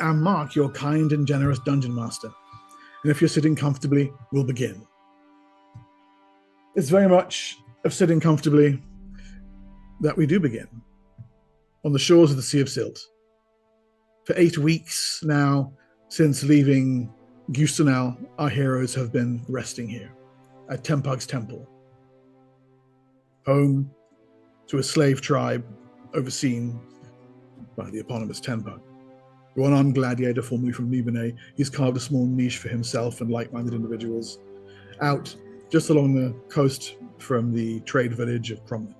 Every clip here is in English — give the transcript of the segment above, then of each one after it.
am Mark, your kind and generous dungeon master. And if you're sitting comfortably, we'll begin. It's very much of sitting comfortably that we do begin. On the shores of the Sea of Silt. For 8 weeks now, since leaving Gustanel, our heroes have been resting here at Tempug's Temple, home to a slave tribe overseen by the eponymous Tempug. A one-armed gladiator formerly from Nibene, he's carved a small niche for himself and like-minded individuals out just along the coast from the trade village of Cromlin.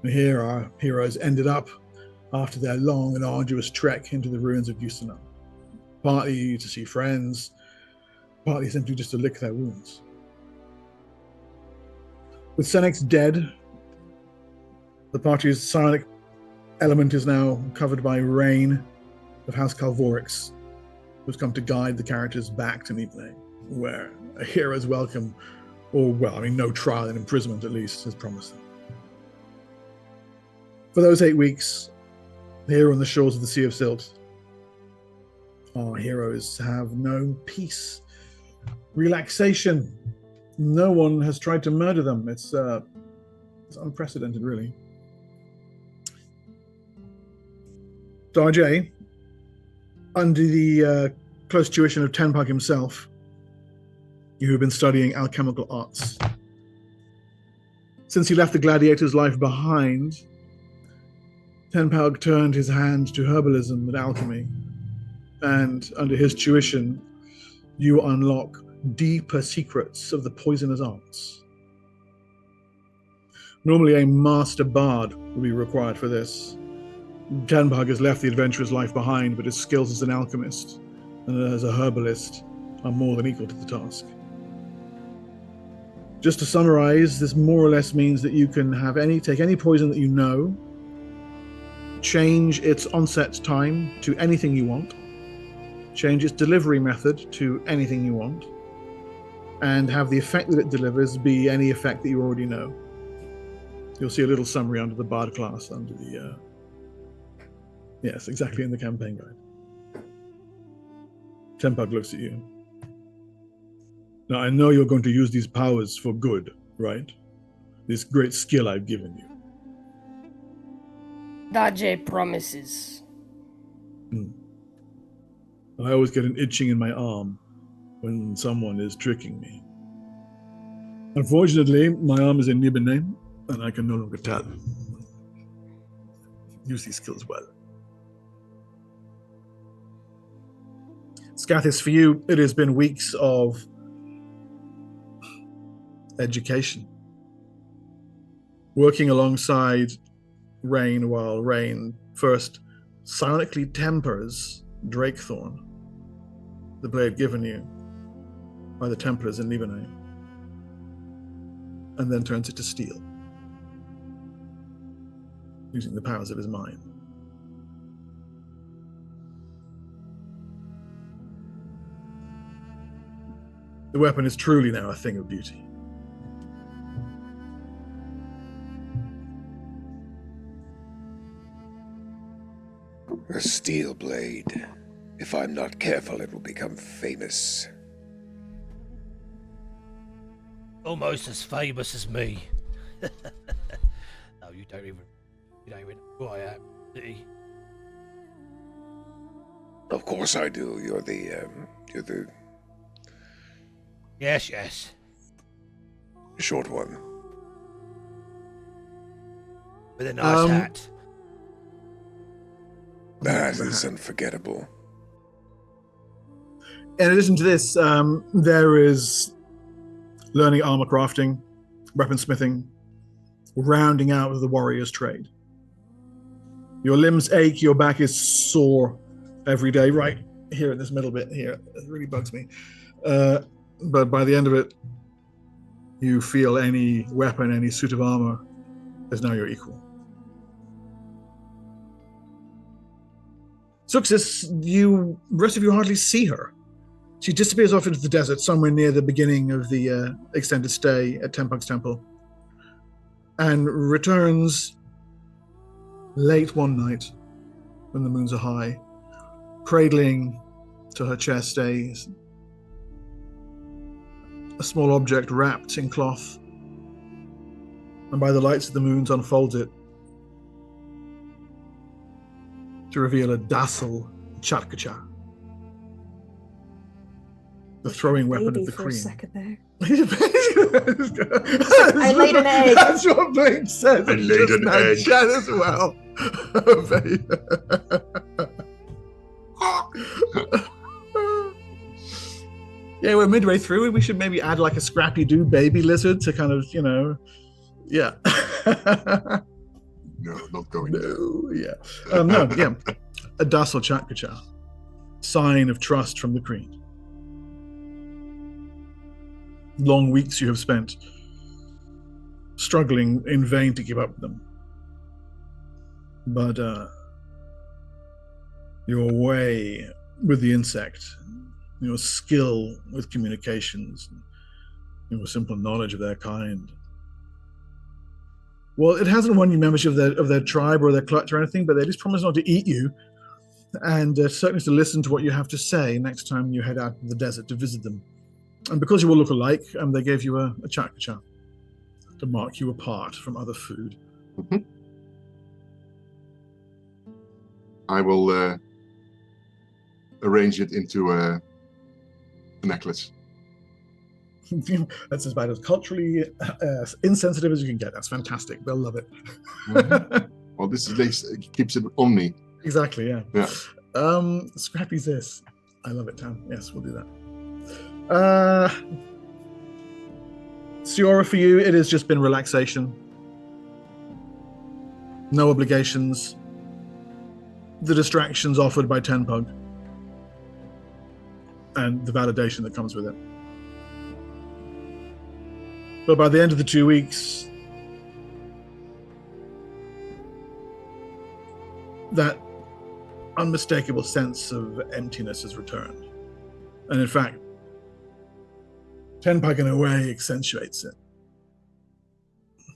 And here our heroes ended up after their long and arduous trek into the ruins of Gustanel, partly to see friends, partly simply just to lick their wounds. With Senex dead, the party's psionic element is now covered by Rain of House Calvorix, who's come to guide the characters back to Nibene, where a hero's welcome, or, no trial and imprisonment at least, is promised them. For those 8 weeks, here on the shores of the Sea of Silt, our heroes have known peace, relaxation. No one has tried to murder them. It's unprecedented, really. Darjay, under the close tuition of Tempug himself, you have been studying alchemical arts. Since he left the gladiator's life behind, Tempug turned his hand to herbalism and alchemy, and under his tuition, you unlock deeper secrets of the poisonous arts. Normally, a master bard would be required for this. Tempug has left the adventurer's life behind, but his skills as an alchemist and as a herbalist are more than equal to the task. Just to summarize, this more or less means that you can take any poison that you know, change its onset time to anything you want, change its delivery method to anything you want, and have the effect that it delivers be any effect that you already know. You'll see a little summary under the Bard class, under the... Yes, exactly in the campaign guide. Tempug looks at you. Now, I know you're going to use these powers for good, right? This great skill I've given you. Dajé promises. I always get an itching in my arm when someone is tricking me. Unfortunately, my arm is in Nibene, and I can no longer tell. Use these skills well. Scathis, for you, it has been weeks of education. Working alongside Rain while Rain first silently tempers Drakethorn, the blade given you by the Templars in Nibene, and then turns it to steel, using the powers of his mind. The weapon is truly now a thing of beauty. A steel blade. If I'm not careful, it will become famous. Almost as famous as me. No, you don't even know who I am, do you? Of course I do. You're the Yes. short one. With a nice hat. That is unforgettable. In addition to this, there is learning armor crafting, weaponsmithing, rounding out of the warrior's trade. Your limbs ache, your back is sore every day, right here in this middle bit here. It really bugs me. But by the end of it, you feel any weapon, any suit of armor is now your equal. Suxis, the rest of you hardly see her. She disappears off into the desert somewhere near the beginning of the extended stay at Tempug's Temple, and returns late one night when the moons are high, cradling to her chest a small object wrapped in cloth, and by the lights of the moons unfolds it to reveal a docile Chatkacha, the throwing weapon of the for Queen. a second there. I laid an egg. That's what Blake said. I laid an egg. Chat as well. Yeah, we're midway through. We should maybe add like a Scrappy-Doo baby lizard to kind of, yeah. No, not going there. No, yeah. No, yeah. A docile Chatkacha. Sign of trust from the Queen. Long weeks you have spent struggling in vain to keep up with them. But your way with the insect, your skill with communications, your simple knowledge of their kind. Well, it hasn't won you membership of their tribe or their clutch or anything, but they just promise not to eat you, and certainly to listen to what you have to say next time you head out in the desert to visit them. And because you all look alike, they gave you a Chatkacha to mark you apart from other food. Mm-hmm. I will arrange it into a necklace. That's about as culturally insensitive as you can get. That's fantastic. They'll love it. Mm-hmm. Well, this keeps it on me. Exactly, yeah. Yeah. Scrappy's this. I love it, Tam. Yes, we'll do that. Siora, for you, it has just been relaxation. No obligations. The distractions offered by Tenpug. And the validation that comes with it. But by the end of the 2 weeks, that unmistakable sense of emptiness has returned. And in fact, Tenpug in a way accentuates it.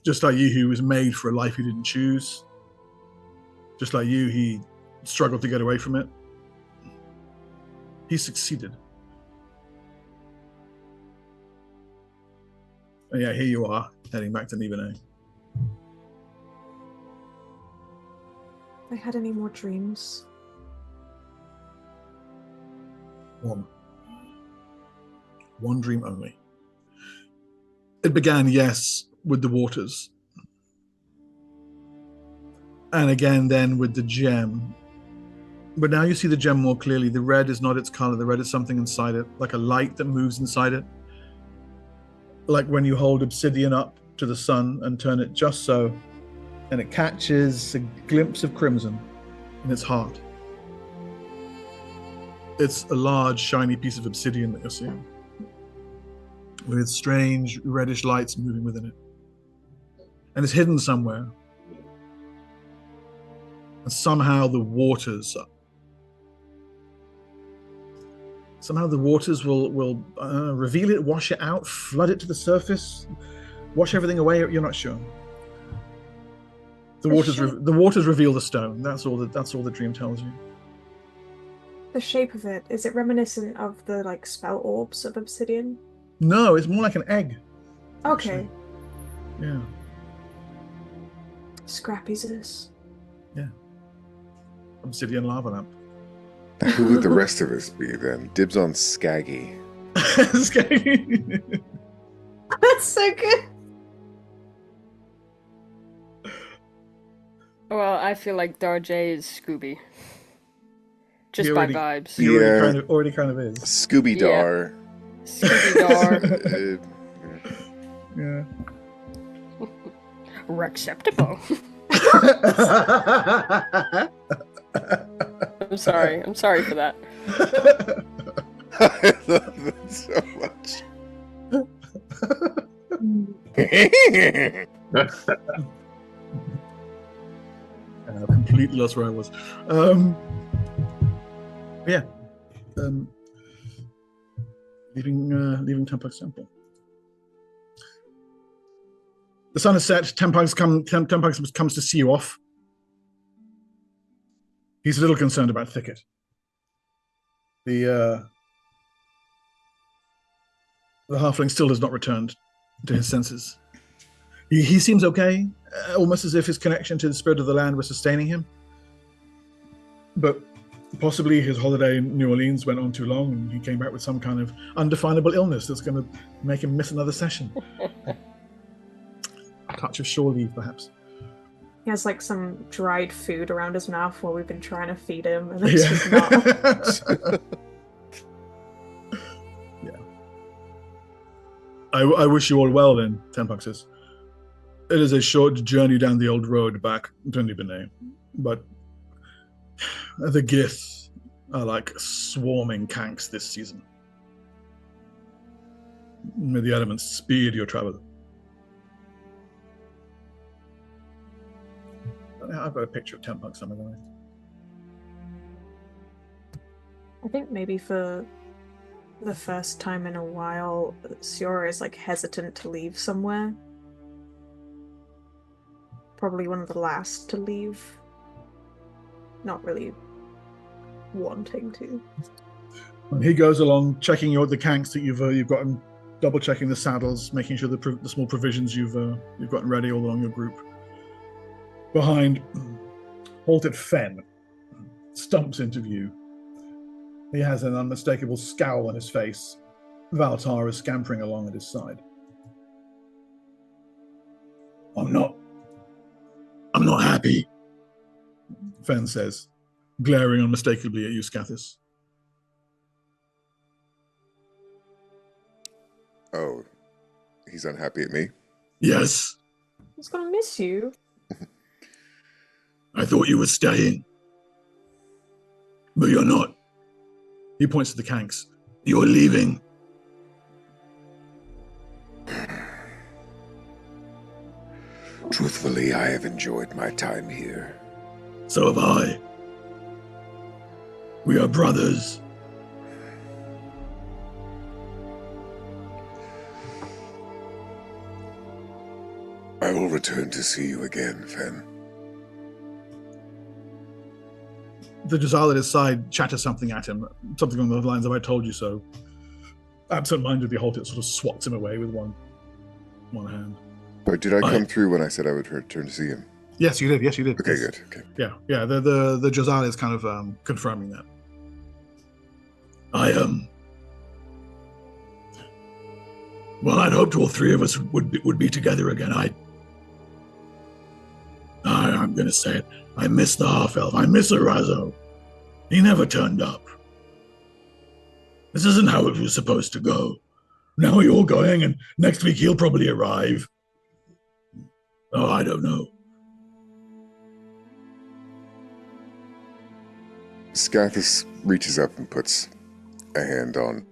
Just like you, he was made for a life he didn't choose. Just like you, he struggled to get away from it. He succeeded. And yeah, here you are, heading back to Nibene. I had any more dreams? One dream only. It began, yes, with the waters. And again then with the gem. But now you see the gem more clearly. The red is not its color. The red is something inside it, like a light that moves inside it. Like when you hold obsidian up to the sun and turn it just so, and it catches a glimpse of crimson in its heart. It's a large, shiny piece of obsidian that you're seeing, with strange reddish lights moving within it. And it's hidden somewhere. And somehow the waters will reveal it, wash it out, flood it to the surface, wash everything away. You're not sure. The waters reveal the stone. That's all the dream tells you. The shape of it, is it reminiscent of the spell orbs of obsidian? No, it's more like an egg. Okay. Actually. Yeah. Scrappy's this. Yeah. Obsidian lava lamp. Who would the rest of us be then? Dibs on Skaggy. Skaggy. That's so good. Well, I feel like Darjay is Scooby. Just by vibes. He already kind of is. Scooby Dar. Yeah. Scooby Dar. Yeah. Rexceptible. I'm sorry for that. I love it so much. I completely lost where I was. Leaving Tempug's temple. The sun has set. Tempug comes to see you off. He's a little concerned about Thicket. The halfling still has not returned to his senses. He seems okay, almost as if his connection to the spirit of the land was sustaining him. But possibly his holiday in New Orleans went on too long and he came back with some kind of undefinable illness that's going to make him miss another session. A touch of shore leave, perhaps. He has like some dried food around his mouth while we've been trying to feed him, and it's just not. Yeah. I wish you all well then, Tenpak says. It is a short journey down the old road back to Nibene, but the Gith are like swarming kanks this season. May the elements speed your travel. I've got a picture of Tenpak somewhere. I think maybe for the first time in a while, Siora is like hesitant to leave somewhere. Probably one of the last to leave. Not really wanting to. And he goes along checking the kanks that you've gotten, double checking the saddles, making sure the small provisions you've gotten ready all along your group. Behind, halted Fen stumps into view. He has an unmistakable scowl on his face. Valtar is scampering along at his side. I'm not happy, Fen says, glaring unmistakably at you, Scathis. Oh, he's unhappy at me? Yes. He's gonna miss you. I thought you were staying. But you're not. He points to the kanks. You're leaving. Truthfully, I have enjoyed my time here. So have I. We are brothers. I will return to see you again, Fen. The Jazal at his side chatters something at him, something on the lines of "I told you so." Absent-mindedly, Haltit sort of swats him away with one hand. But did I come through when I said I would return to see him? Yes, you did. Yes, you did. Okay, yes. good. Okay. Yeah. The Jazal is kind of confirming that. Well, I'd hoped all three of us would be together again. I'm going to say it. I miss the half-elf. I miss Arazo. He never turned up. This isn't how it was supposed to go. Now you're going, and next week he'll probably arrive. Oh, I don't know. Scathis reaches up and puts a hand on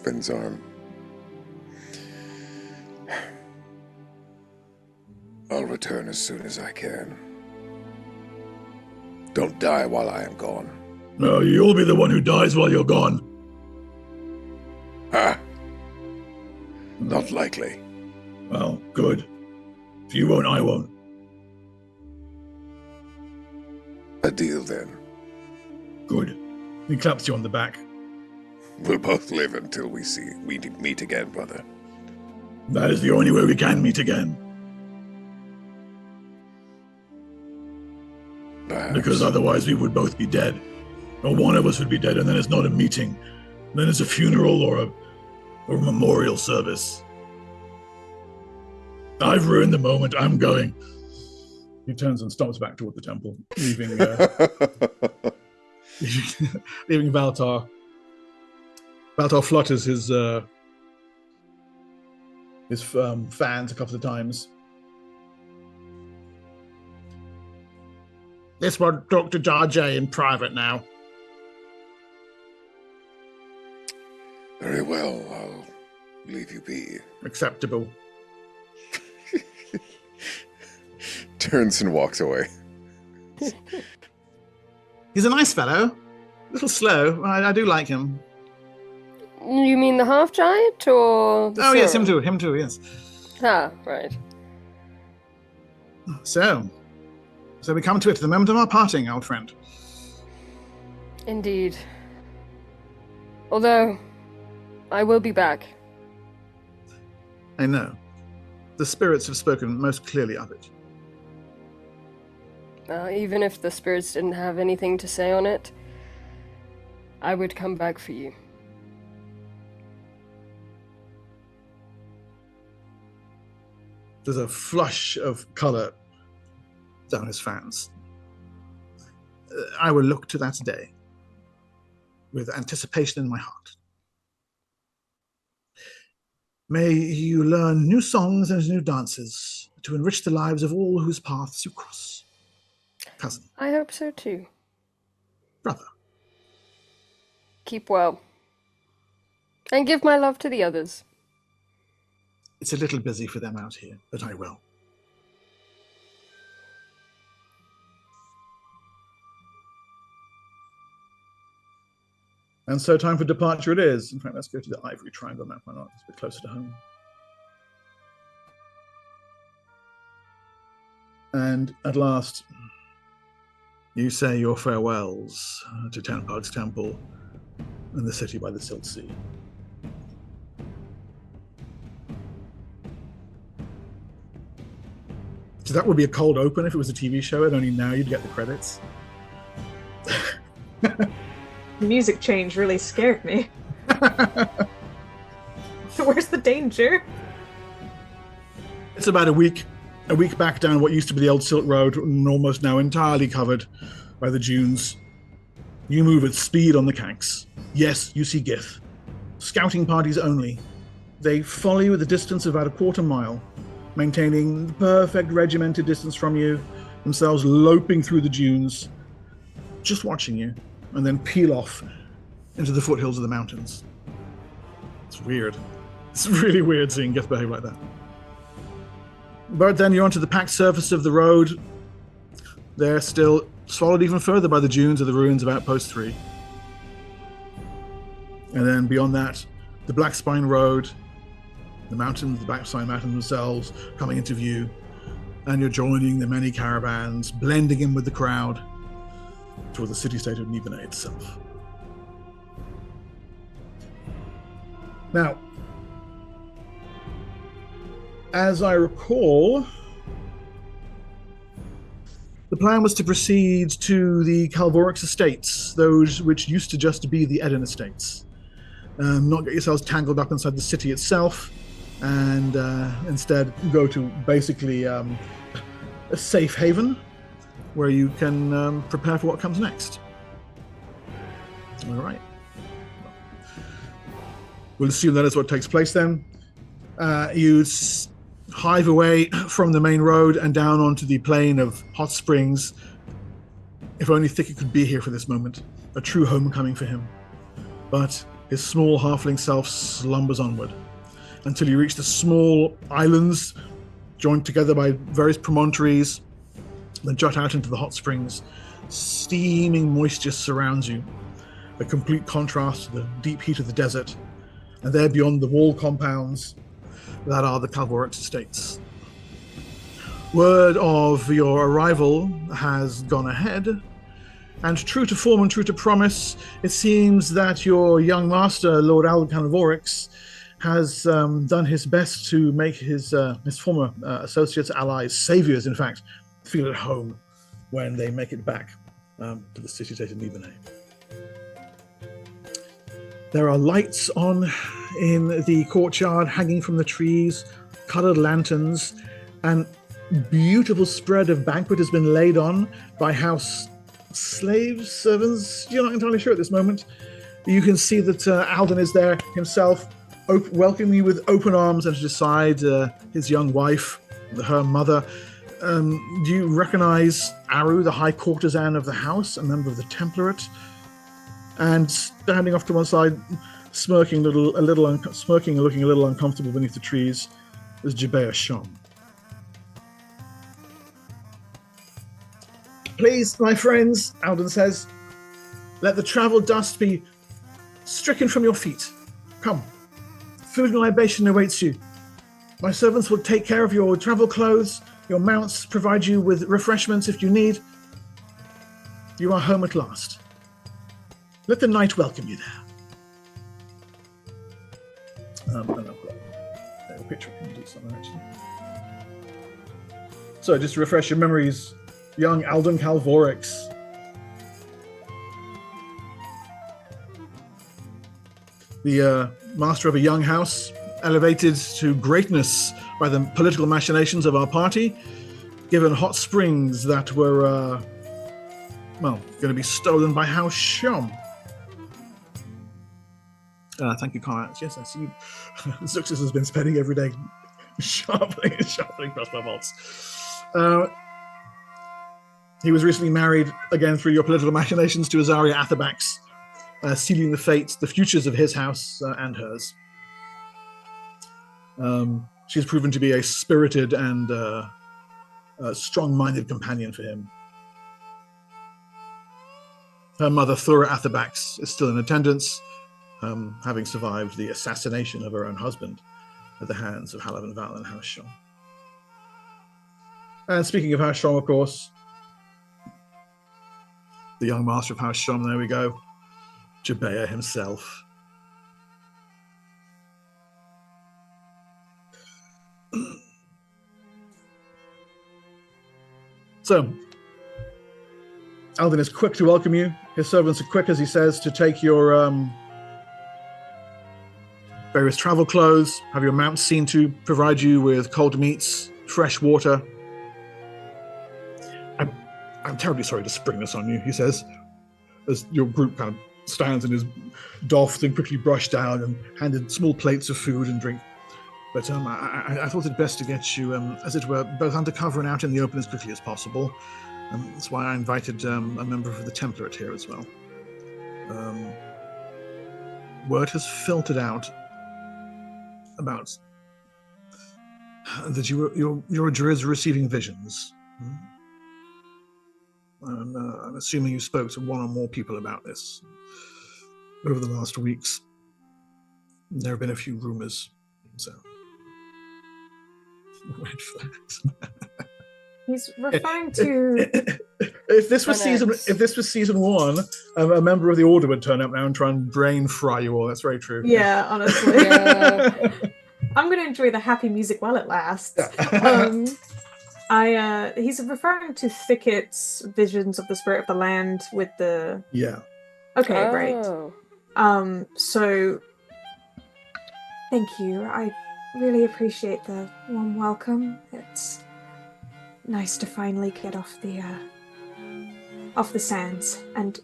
Fen's arm. I'll return as soon as I can. Don't die while I am gone. No, you'll be the one who dies while you're gone. Ha! Not likely. Well, good. If you won't, I won't. A deal then. Good. He claps you on the back. We'll both live until we meet again, brother. That is the only way we can meet again. Perhaps. Because otherwise we would both be dead. Or one of us would be dead, and then it's not a meeting. Then it's a funeral or a memorial service. I've ruined the moment. I'm going. He turns and stomps back toward the temple, leaving leaving Valtar. Valtar flutters his fans a couple of times. This one, talk to Jar J in private now. Very well, I'll leave you be. Acceptable. Turns and walks away. He's a nice fellow. A little slow. I do like him. You mean the half giant or the Oh, yes, Sora? him too, yes. Ah, right. So we come to it, the moment of our parting, old friend. Indeed. Although, I will be back. I know. The spirits have spoken most clearly of it. Even if the spirits didn't have anything to say on it, I would come back for you. There's a flush of colour down his fans. I will look to that day with anticipation in my heart. May you learn new songs and new dances to enrich the lives of all whose paths you cross. Cousin. I hope so too. Brother. Keep well. And give my love to the others. It's a little busy for them out here, but I will. And so time for departure it is. In fact, let's go to the Ivory Triangle map. Why not? It's a bit closer to home. And at last, you say your farewells to Tenpug's Temple and the city by the Silt Sea. So that would be a cold open if it was a TV show, and only now you'd get the credits. The music change really scared me. Where's the danger? It's about a week back down what used to be the old Silt Road, and almost now entirely covered by the dunes. You move at speed on the Kanks. Yes, you see Gith. Scouting parties only. They follow you at the distance of about a quarter mile, maintaining the perfect regimented distance from you, themselves loping through the dunes, just watching you, and then peel off into the foothills of the mountains. It's weird. It's really weird seeing Gith behave like that. But then you're onto the packed surface of the road. They're still swallowed even further by the dunes of the ruins of Outpost 3. And then beyond that, the Black Spine Road, the mountains, the Black Spine Mountains themselves coming into view. And you're joining the many caravans, blending in with the crowd toward the city-state of Nibene itself. Now, as I recall, the plan was to proceed to the Calvorix estates, those which used to just be the Eden estates. Not get yourselves tangled up inside the city itself, and instead go to basically a safe haven where you can prepare for what comes next. All right. We'll assume that is what takes place then. You hive away from the main road and down onto the plain of hot springs. If only Thicket could be here for this moment, a true homecoming for him. But his small halfling self slumbers onward until you reach the small islands joined together by various promontories that jut out into the hot springs. Steaming moisture surrounds you, a complete contrast to the deep heat of the desert. And there beyond the wall compounds that are the Calvorix estates. Word of your arrival has gone ahead, and true to form and true to promise, it seems that your young master, Lord Calvorix, has done his best to make his former associates, allies, saviors, in fact, feel at home when they make it back to the city-state of Nibene. There are lights on in the courtyard, hanging from the trees, coloured lanterns, and beautiful spread of banquet has been laid on by house slaves, servants. You're not entirely sure at this moment. You can see that Alden is there himself, welcoming you with open arms, and to his side, his young wife, her mother. Do you recognize Aru, the high courtesan of the house, a member of the Template? And standing off to one side, smirking, looking a little uncomfortable beneath the trees, is Jabea Shom. Please, my friends, Alden says, let the travel dust be stricken from your feet. Come, food and libation awaits you. My servants will take care of your travel clothes, your mounts, provide you with refreshments if you need. You are home at last. Let the night welcome you there. And I've got a picture I can do something actually. So just to refresh your memories, young Alden Calvorix. The master of a young house, elevated to greatness by the political machinations of our party, given hot springs that were, going to be stolen by House Shom. Thank you, Conrad. Yes, I see. Zuxus has been spending every day sharpening crossbow bolts. He was recently married, again through your political machinations, to Azaria Athabax, sealing the fates, the futures of his house and hers. She's proven to be a spirited and strong-minded companion for him. Her mother, Thura Athabax, is still in attendance, having survived the assassination of her own husband at the hands of Halavan Val and House Shom. And speaking of House Shom, of course, the young master of House Shom, there we go, Jabea himself. So, Alden is quick to welcome you. His servants are quick, as he says, to take your various travel clothes, have your mounts seen to, provide you with cold meats, fresh water. I'm terribly sorry to spring this on you, he says, as your group kind of stands and is doffed and quickly brushed down and handed small plates of food and drink. But I thought it best to get you, as it were, both undercover and out in the open as quickly as possible. That's why I invited a member of the Template here as well. Word has filtered out about that your druids are receiving visions. I'm assuming you spoke to one or more people about this over the last weeks. There have been a few rumors, so red flags. He's referring to. If this was season one, a member of the Order would turn up now and try and brain fry you all. That's very true. Yeah, honestly. Yeah. I'm going to enjoy the happy music while it lasts. He's referring to Thicket's visions of the spirit of the land with the. Yeah. Okay, Oh. right. So, thank you. I really appreciate the warm welcome. It's nice to finally get off the sands, and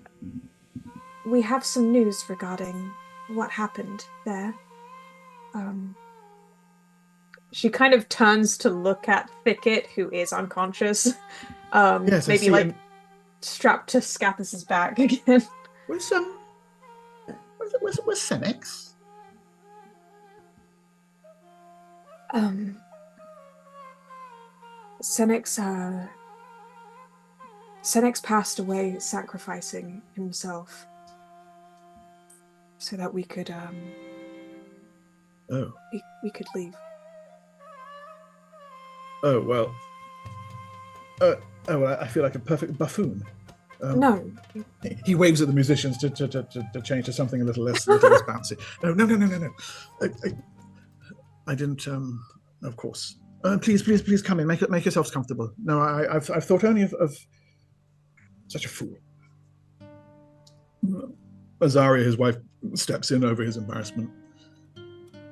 we have some news regarding what happened there. She kind of turns to look at Thicket, who is unconscious. Yes, maybe like strapped to Scapus's back again. Where's Senex? Senex passed away sacrificing himself so that we could we could leave. Oh well. I feel like a perfect buffoon. No. He waves at the musicians to change to something a little less bouncy. No. I didn't. Of course. Please come in. Make yourselves comfortable. No, I've thought only of such a fool. Azaria, his wife, steps in over his embarrassment.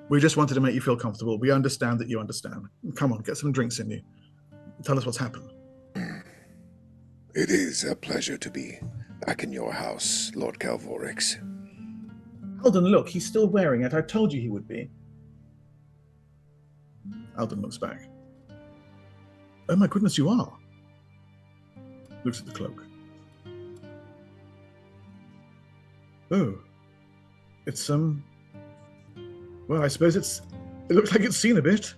We just wanted to make you feel comfortable. We understand that you understand. Come on, get some drinks in you. Tell us what's happened. It is a pleasure to be back in your house, Lord Calvorix. Alden, look, he's still wearing it. I told you he would be. Alden looks back. Oh my goodness, you are. Looks at the cloak. Oh. It's, well, I suppose it looks like it's seen a bit.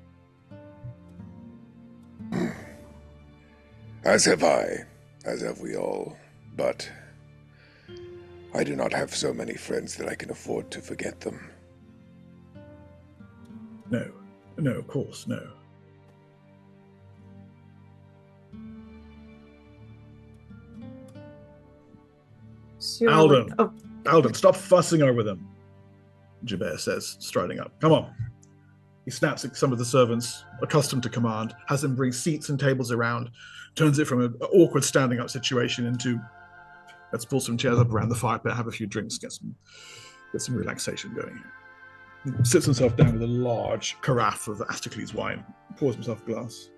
As have I, as have we all, but I do not have so many friends that I can afford to forget them. No, of course, no. So Alden. Alden, stop fussing over them, Jabir says, striding up. Come on. He snaps at some of the servants, accustomed to command, has them bring seats and tables around, turns it from an awkward standing up situation into, let's pull some chairs up around the fire pit, have a few drinks, get some relaxation going here. He sits himself down with a large carafe of Asticles wine, pours himself a glass.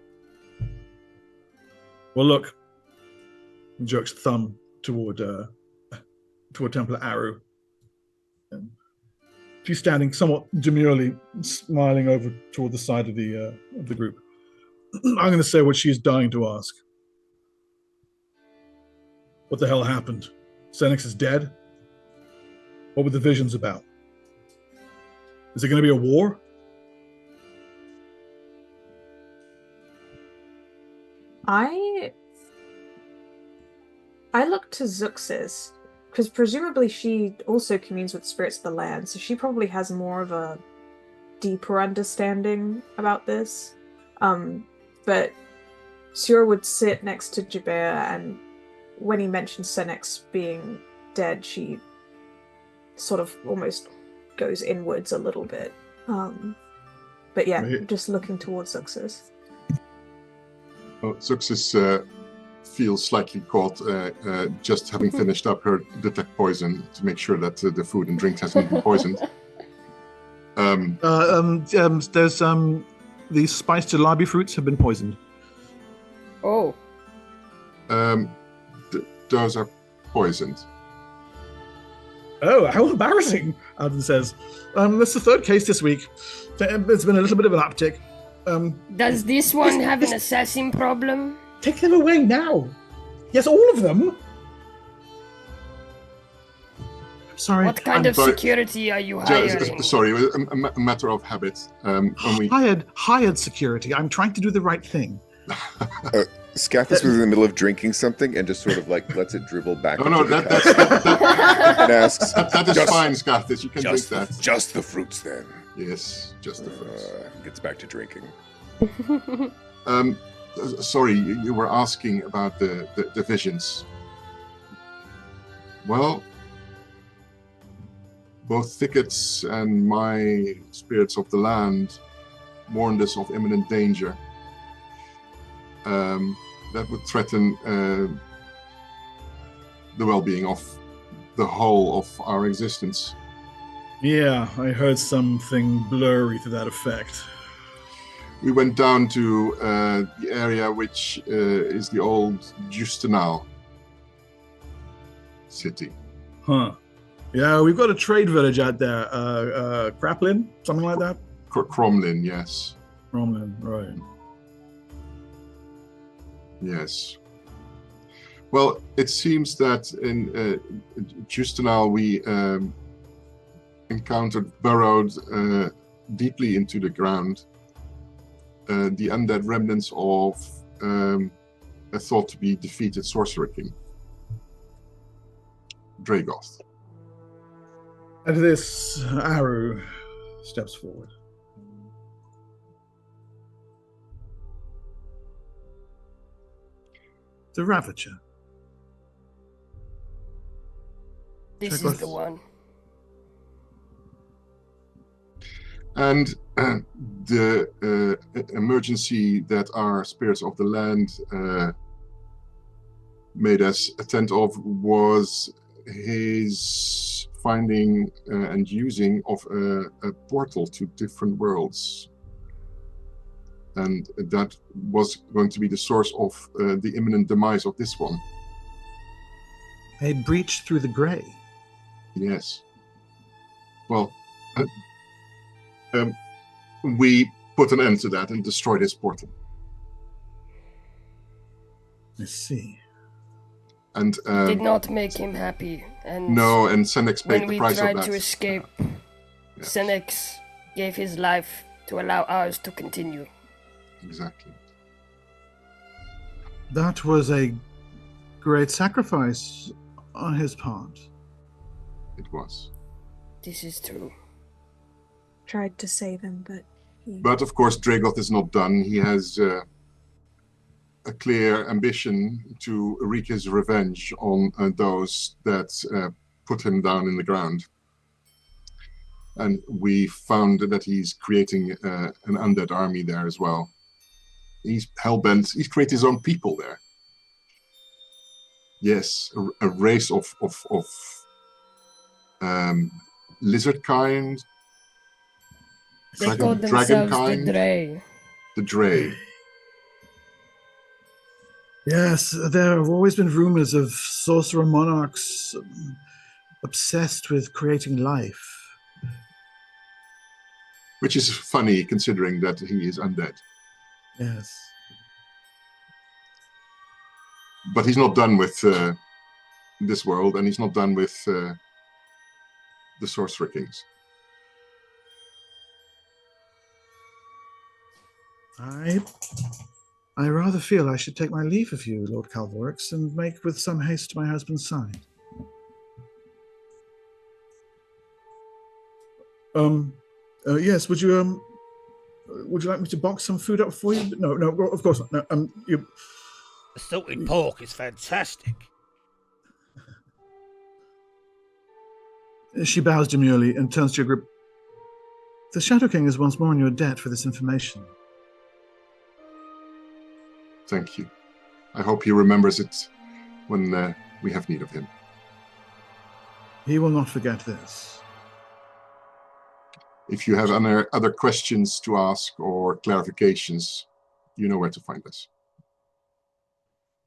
Well, look, he jerks thumb toward Templar Aru. She's standing somewhat demurely, smiling over toward the side of the group. I'm going to say what she's dying to ask. What the hell happened? Senex is dead? What were the visions about? Is it going to be a war? I look to Zuxis, because presumably she also communes with spirits of the land, so she probably has more of a deeper understanding about this. But Sior would sit next to Jabir, and when he mentioned Senex being dead, she sort of almost goes inwards a little bit. But yeah, just looking towards Zuxis. Well, Zuxis feels slightly caught, just having finished up her detect poison to make sure that the food and drinks hasn't been poisoned. There's these spiced jalabi fruits have been poisoned. Oh. Those are poisoned. Oh, how embarrassing, Alden says. That's the third case this week. There's been a little bit of an uptick. Does this one have an assassin problem? Take them away now. Yes, all of them. I'm sorry. What kind of security are you hiring? Sorry, a matter of habit. Hired security. I'm trying to do the right thing. Scathis was in the middle of drinking something and just sort of like lets it dribble back. No, into the that's and asks, that is fine, Scathis. You can drink that. Just the fruits, then. Yes, just the fruits. Gets back to drinking. Sorry, you were asking about the visions. Well, both Thickets and my spirits of the land warned us of imminent danger. That would threaten the well-being of the whole of our existence. Yeah, I heard something blurry to that effect. We went down to the area which is the old Justinal city. Huh. Yeah, we've got a trade village out there. Craplin? Something like that? Cromlin, yes. Cromlin, right. Yes. Well, it seems that in Justinal we burrowed deeply into the ground, the undead remnants of a thought to be defeated sorcerer king, Dragoth. And this Aru steps forward. The Ravager. This is the one. And the emergency that our spirits of the land made us attend of was his finding and using of a portal to different worlds. And that was going to be the source of the imminent demise of this one. A breach through the grey. Yes. Well, we put an end to that and destroyed his portal. I see. And did not make him happy. And no, and Senex paid the price of that. When we tried to escape, yes. Senex gave his life to allow ours to continue. Exactly. That was a great sacrifice on his part. It was. This is true. Tried to save him, but But of course, Dragoth is not done. He has a clear ambition to wreak his revenge on those that put him down in the ground. And we found that he's creating an undead army there as well. He's hellbent. He's created his own people there. Yes, a race of lizard kind. They called themselves the Dre. The Dre. Yes, there have always been rumors of sorcerer monarchs obsessed with creating life. Which is funny, considering that he is undead. Yes. But he's not done with this world, and he's not done with the Sorcerer Kings. I rather feel I should take my leave of you, Lord Calvorix, and make with some haste to my husband's side. Yes, would you like me to box some food up for you? No, of course not. No, The salted pork is fantastic. She bows demurely and turns to your group. The Shadow King is once more in your debt for this information. Thank you. I hope he remembers it when we have need of him. He will not forget this. If you have other questions to ask or clarifications, you know where to find us.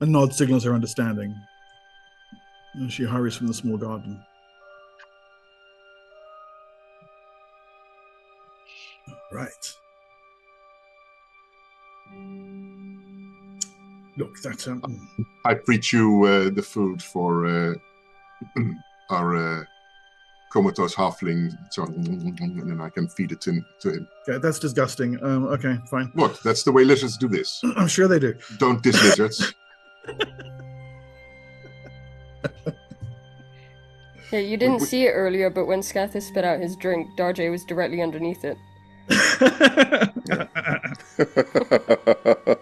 A nod signals her understanding. And she hurries from the small garden. Right. Look, that I pre-chew the food for our comatose halfling, and then I can feed it to him. Okay, that's disgusting. Okay, fine. Look, that's the way lizards do this. I'm sure they do. Don't diss lizards. Yeah, you didn't see it earlier, but when Scathis spit out his drink, Darjay was directly underneath it.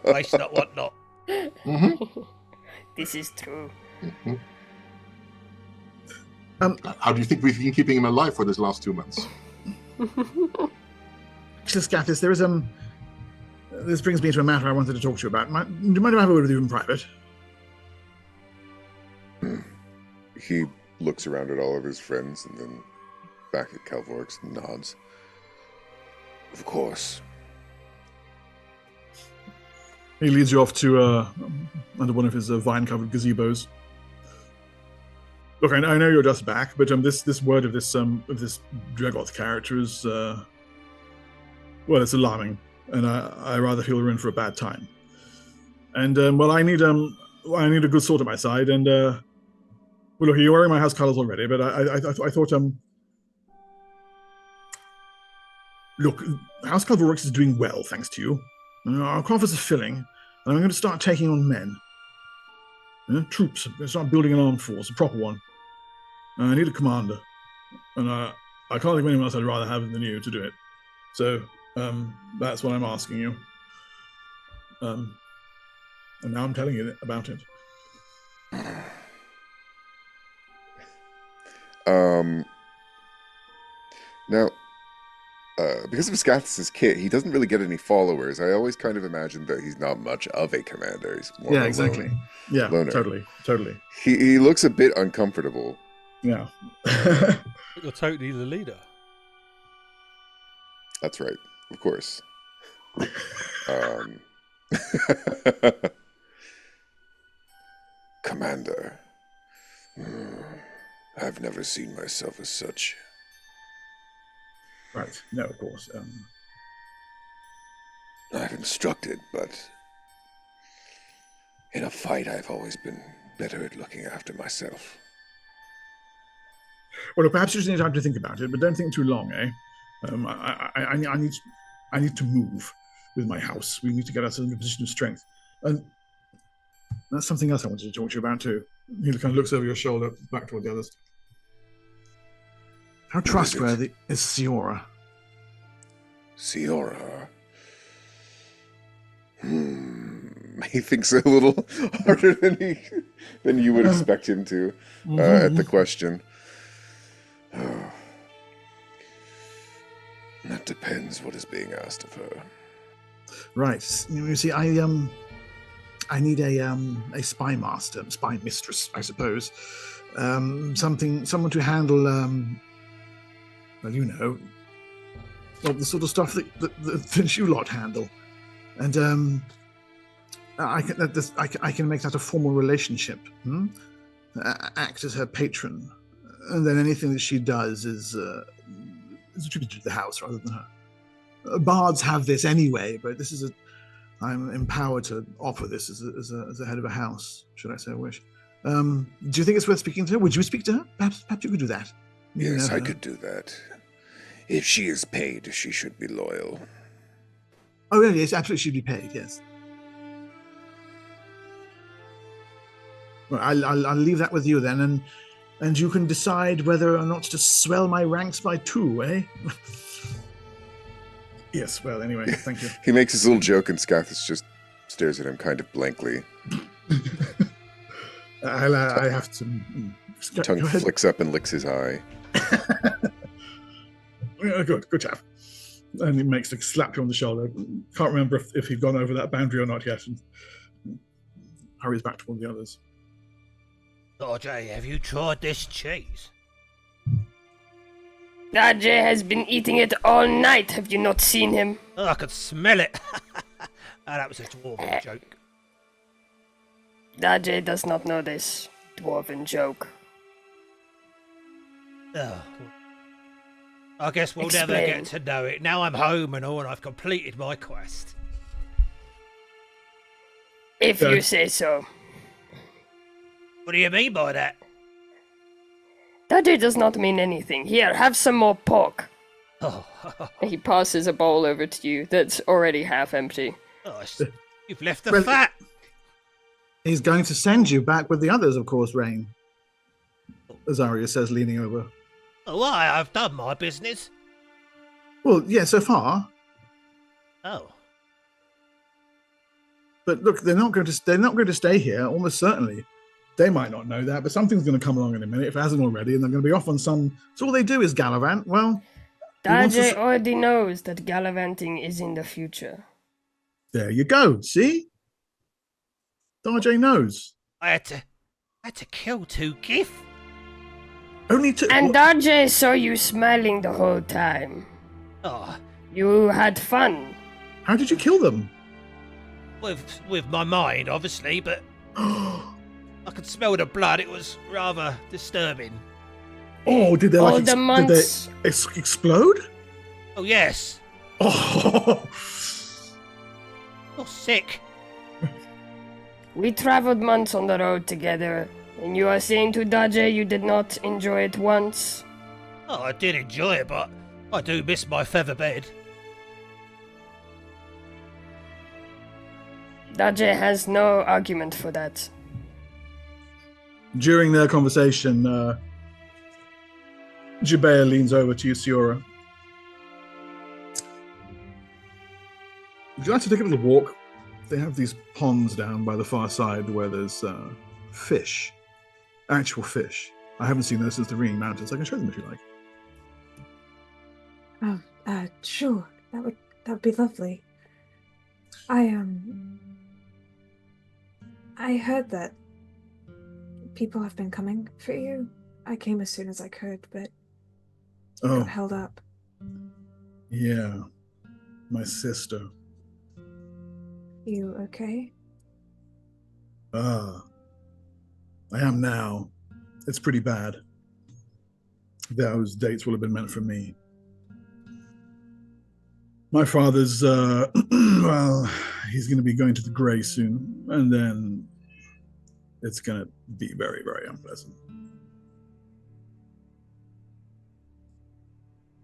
Waste not, what not. Mm-hmm. This is true. Mm-hmm. How do you think we've been keeping him alive for this last 2 months? Scathis, there is this brings me to a matter I wanted to talk to you about. Do you mind if I have a word with you in private? He looks around at all of his friends and then back at Calvorix and nods. Of course. He leads you off to under one of his vine-covered gazebos. Look, I know you're just back, but this word of this Dregoth character is it's alarming, and I rather feel we're in for a bad time. And I need a good sword at my side, and look, you're wearing my house colors already, but I thought look, House Calvorix is doing well, thanks to you. Our coffers are filling, and I'm going to start taking on men. Troops. I'm going to start building an armed force, a proper one. I need a commander, and I can't think of anyone else I'd rather have than you to do it. So that's what I'm asking you. And now I'm telling you about it. Now, because of Scathis' kit, he doesn't really get any followers. I always kind of imagined that he's not much of a commander. He's more of a exactly. loner. Totally. He looks a bit uncomfortable. Yeah. You're totally the leader. That's right, of course. Commander. I've never seen myself as such. Right. No, of course. I've instructed, but in a fight, I've always been better at looking after myself. Well, perhaps you just need time to think about it, but don't think too long, eh? I need to move with my house. We need to get ourselves in a position of strength, and that's something else I wanted to talk to you about too. He kind of looks over your shoulder, back toward the others. How trustworthy is Siora? Siora? He thinks a little harder than you would expect him to at the question. is what is being asked of her. Right. You see, I need a spy master, spy mistress, I suppose. Someone to handle, well, you know, all the sort of stuff that you lot handle, and I can make that a formal relationship. Act as her patron, and then anything that she does is attributed to the house rather than her. Bards have this anyway, but this is I'm empowered to offer this as a head of a house, should I say a wish. Do you think it's worth speaking to her? Would you speak to her? Perhaps you could do that. Yes, I could do that. If she is paid, she should be loyal. Oh, yeah, yes, absolutely, she'd be paid, yes. Well, I'll leave that with you then, and you can decide whether or not to swell my ranks by 2, eh? Yes, well, anyway, thank you. He makes his little joke, and Scathis just stares at him kind of blankly. I have to... Tongue flicks up and licks his eye. Good chap. And he makes a slap you on the shoulder. Can't remember if he'd gone over that boundary or not yet, and hurries back toward the others. RJ, have you tried this cheese? Dajé has been eating it all night. Have you not seen him? Oh, I could smell it. That was a dwarven joke. Dajé does not know this dwarven joke. Oh, I guess we'll never get to know it. Now I'm home and all, and I've completed my quest. If you say so. What do you mean by that? Dajé does not mean anything. Here, have some more pork. Oh, He passes a bowl over to you that's already half empty. You've left the fat. He's going to send you back with the others, of course, Rain. Azaria says, leaning over. Oh, why? I've done my business. Well, yeah, so far. Oh. But look, they're not going to stay here, almost certainly. They might not know that, but something's going to come along in a minute, if it hasn't already, and they're going to be off on some... So all they do is gallivant. Well... Dajé already knows that gallivanting is in the future. There you go, see? Dajé knows. I had to kill 2 Gith. Only 2... And Dajé saw you smiling the whole time. Oh, You had fun. How did you kill them? with my mind, obviously, but I could smell the blood. It was rather disturbing. Oh, did they All like the months. did they explode? Oh, yes. Oh, You're sick. We traveled months on the road together, and you are saying to Dajé you did not enjoy it once? Oh, I did enjoy it, but I do miss my feather bed. Dajé has no argument for that. During their conversation, Jabea leans over to you, Siora. Would you like to take a little walk? They have these ponds down by the far side where there's fish. Actual fish. I haven't seen those since the Ringing Mountains. I can show them if you like. Sure. That would be lovely. I heard that people have been coming for you. I came as soon as I could, but got held up. Yeah. My sister. You okay? I am now. It's pretty bad. Those dates will have been meant for me. My father's, well, he's going to be going to the grey soon, and then it's going to be very, very unpleasant.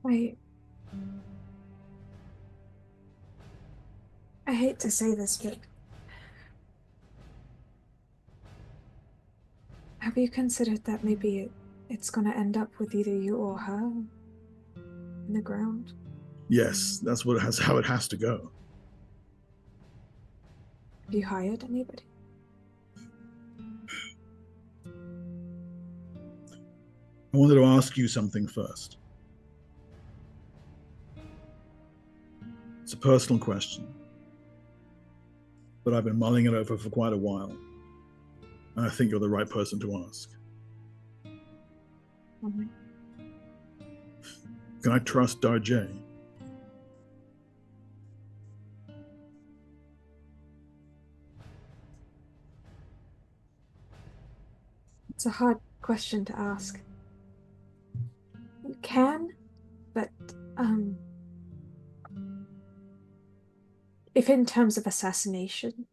I hate to say this, but have you considered that maybe it's going to end up with either you or her in the ground? Yes, that's how it has to go. Have you hired anybody? I wanted to ask you something first. It's a personal question, but I've been mulling it over for quite a while, and I think you're the right person to ask. Mhm. Can I trust Darjay? It's a hard question to ask. You can, but if in terms of assassination,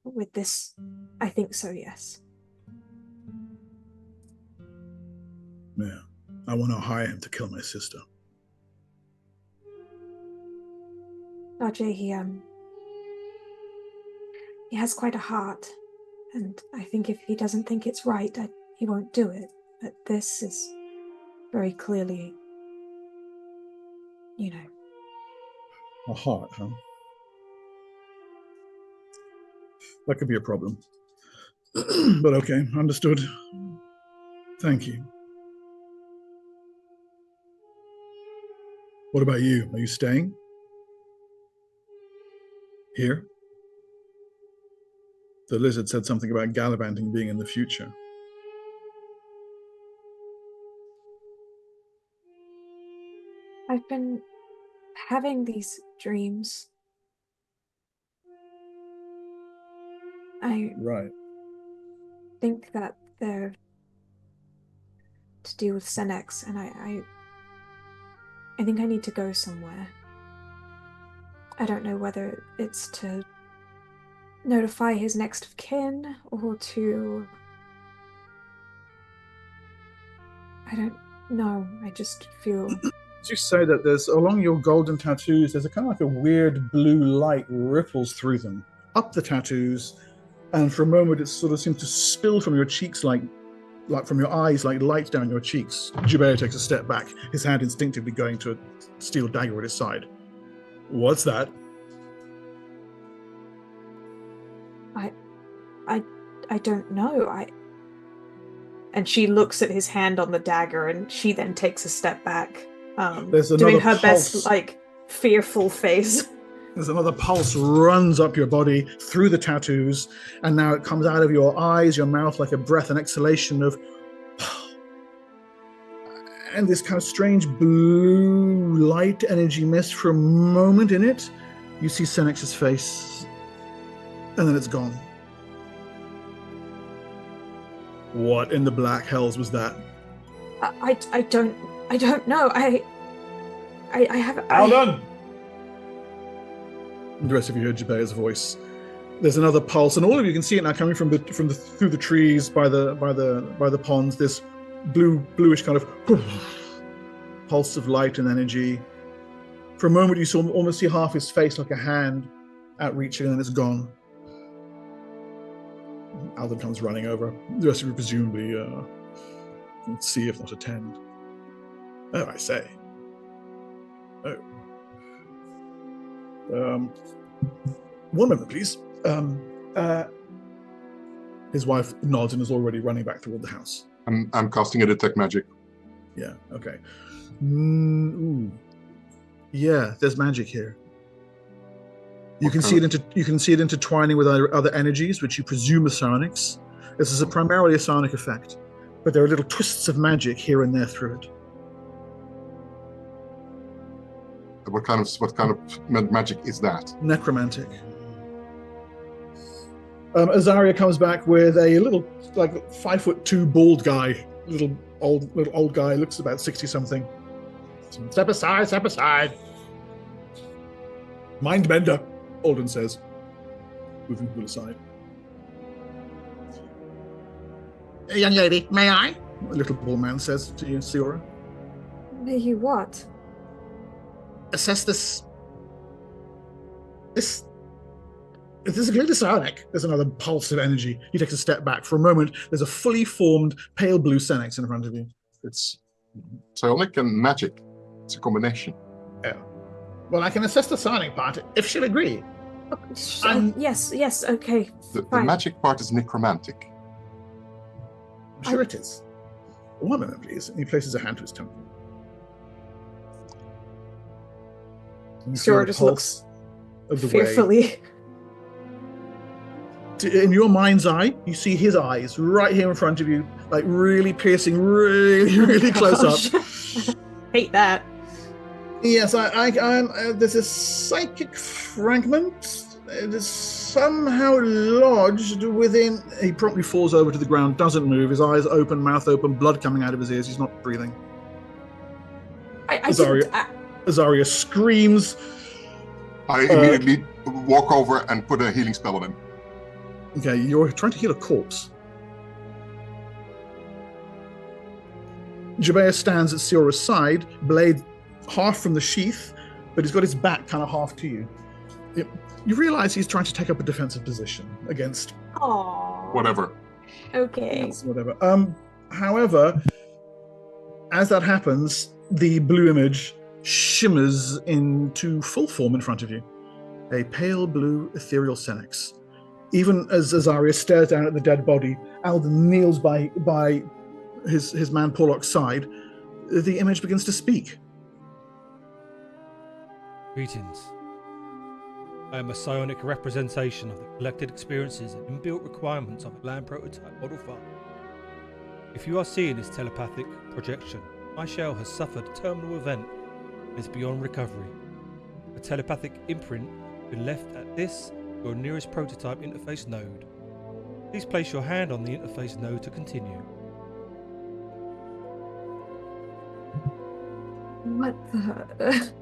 with this, I think so, yes. Yeah. I want to hire him to kill my sister. Ajay, he has quite a heart, and I think if he doesn't think it's right, he won't do it. But this is very clearly, A heart, huh? That could be a problem. But okay, understood. Thank you. What about you? Are you staying? Here? The lizard said something about gallivanting being in the future. I've been having these dreams. I Right. think that they're to do with Senex, and I think I need to go somewhere. I don't know whether it's to notify his next of kin or to... I don't know. I just feel... You say that there's, along your golden tattoos, there's a kind of like a weird blue light ripples through them, up the tattoos, and for a moment it sort of seems to spill from your cheeks like from your eyes, like light down your cheeks. Jabea takes a step back, his hand instinctively going to a steel dagger at his side. What's that? I don't know. And she looks at his hand on the dagger, and she then takes a step back, doing her best, fearful face. There's another pulse runs up your body through the tattoos, and now it comes out of your eyes, your mouth, like a breath, an exhalation of, and this kind of strange blue light energy mist for a moment in it. You see Senex's face, and then it's gone. What in the black hells was that? I don't know. I have... Alden! The rest of you heard Jabea's voice. There's another pulse, and all of you can see it now coming from the through the trees by the ponds. This bluish kind of pulse of light and energy. For a moment, you almost see half his face, like a hand outreaching, and then it's gone. Alden comes running over. The rest of you presumably can see, if not attend. Oh, I say. Oh. One moment, please. His wife nods and is already running back toward the house. I'm casting a detect magic. Yeah. Okay. Ooh. Yeah, there's magic here. You can see it intertwining with other energies, which you presume are psionics. This is primarily a psionic effect, but there are little twists of magic here and there through it. What kind of magic is that? Necromantic. Azaria comes back with a little, like 5'2" bald guy, little old guy, looks about 60 something. Step aside, step aside. Mindbender, Alden says, moving people aside. Young lady, may I? A little bald man says to you, Siora. May you what? Assess this. This is clearly psionic. There's another pulse of energy. He takes a step back. For a moment, there's a fully formed pale blue Senex in front of you. It's psionic and magic. It's a combination. Oh. Well, I can assess the psionic part if she'll agree. Yes, okay. The magic part is necromantic. I'm sure it is. One moment, please. And he places a hand to his temple. You feel Sora the just pulse of the way. fearfully. In your mind's eye, you see his eyes right here in front of you, like really piercing, really, really close up. Hate that. Yes, there's a psychic fragment. It is somehow lodged within. He promptly falls over to the ground, doesn't move. His eyes open, mouth open, blood coming out of his ears. He's not breathing. Azaria screams. I immediately walk over and put a healing spell on him. Okay, you're trying to heal a corpse. Jabea stands at Siora's side, blade half from the sheath, but he's got his back kind of half to you. You realize he's trying to take up a defensive position against... Aww. Whatever. Okay. Yes, whatever. However, as that happens, the blue image shimmers into full form in front of you. A pale blue ethereal Senex. Even as Azaria stares down at the dead body, Alden kneels by his man Porlock's side. The image begins to speak. Greetings. I am a psionic representation of the collected experiences and inbuilt requirements of a land prototype Model 5. If you are seeing this telepathic projection, my shell has suffered a terminal event and is beyond recovery. A telepathic imprint has been left at this, your nearest prototype interface node. Please place your hand on the interface node to continue. What the...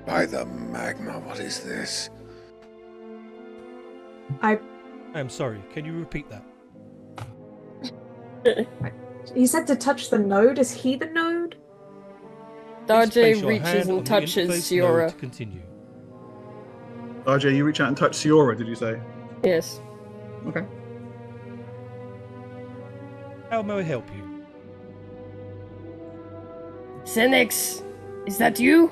By the magma, what is this? I am sorry, can you repeat that? He said to touch the node. Is he the node? Darjay reaches and touches Siora. Continue. RJ, you reach out and touch Siora, did you say? Yes. Okay. How may I help you? Senex, is that you?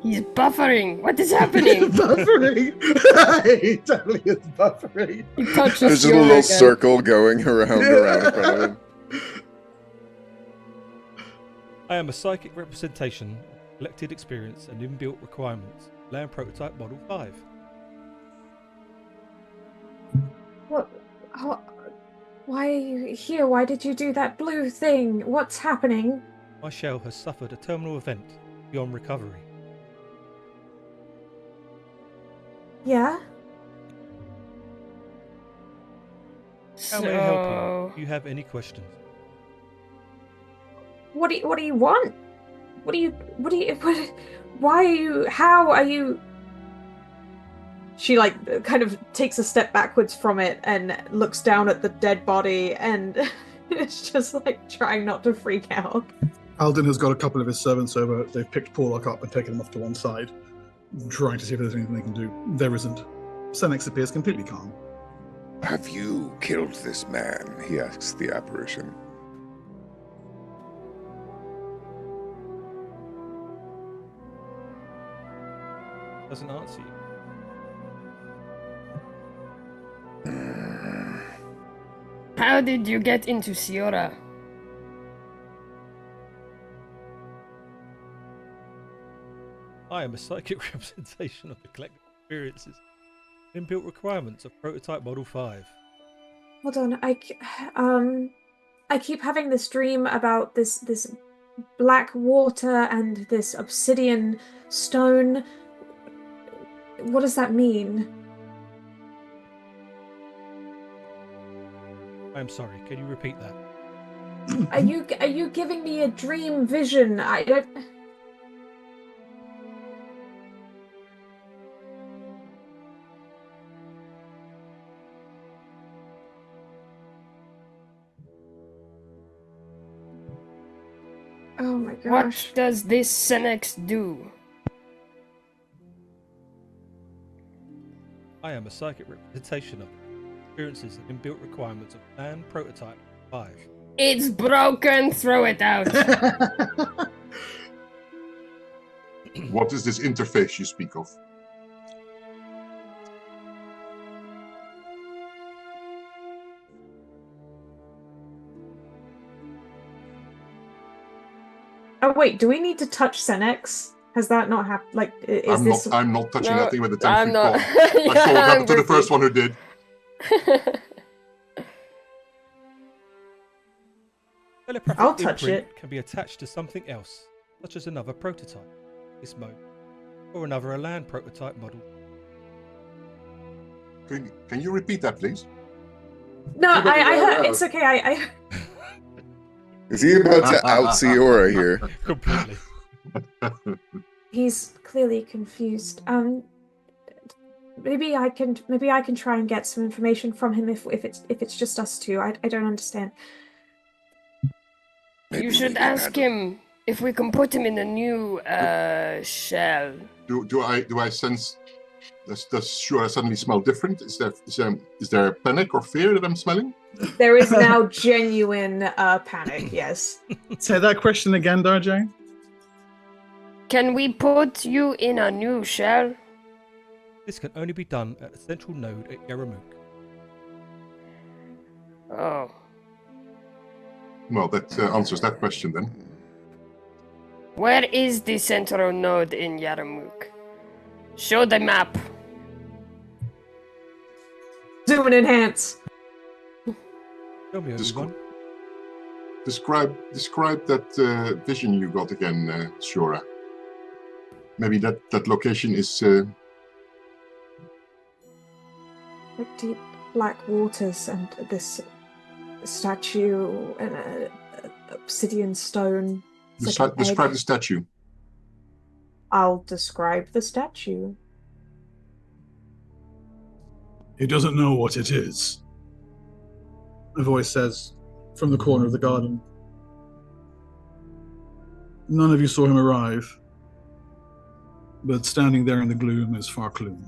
He's buffering. What is happening? Buffering. He totally is buffering. He touches There's just a little circle going around in front of him. I am a psychic representation of collected experience and inbuilt requirements. Land prototype Model 5. What? Why are you here? Why did you do that blue thing? What's happening? My shell has suffered a terminal event beyond recovery. Yeah? How may I help you? Do you have any questions? What do you want? Why are you, how are you? She kind of takes a step backwards from it and looks down at the dead body and it's just trying not to freak out. Alden has got a couple of his servants over. They've picked Porlock up and taken him off to one side, trying to see if there's anything they can do. There isn't. Senex appears completely calm. Have you killed this man? He asks the apparition. Doesn't answer you. How did you get into Siora? I am a psychic representation of the collective experiences and inbuilt requirements of prototype Model 5. Hold on, I keep having this dream about this black water and this obsidian stone. What does that mean? I am sorry, can you repeat that? Are you giving me a dream vision? I don't... Oh my gosh. What does this Senex do? I am a psychic representation of experiences and inbuilt requirements of land prototype 5. It's broken, throw it out. What is this interface you speak of? Oh wait, do we need to touch Senex? Has that not happened? Like, is this? I'm not touching No, that thing with the I'm 10-foot not. pole. I saw what happened to the Proceed. first one who did. Telepathic I'll touch imprint it. can be attached to something else, such as another prototype, this mode, or another Elan prototype model. Can you repeat that, please? No, I heard. It's okay. I Is he about to out Siora here? Completely. He's clearly confused. Maybe I can try and get some information from him if it's just us two. I don't understand. Maybe You we should can ask handle- him if we can put him in a new shell. Do I sense? Does Shura suddenly smell different? Is there panic or fear that I'm smelling? There is now genuine panic. Yes. Say that question again, Darjay. Can we put you in a new shell? This can only be done at the central node at Yaramuke. Oh. Well, that answers that question then. Where is the central node in Yaramuke? Show the map. Zoom and enhance. Tell me, everyone. Describe that vision you got again, Shura. Maybe that location is Like deep black waters and this statue and a obsidian stone. It's like an describe egg. the statue. I'll describe the statue. He doesn't know what it is. A voice says from the corner of the garden. None of you saw him arrive, but standing there in the gloom is Farkloon.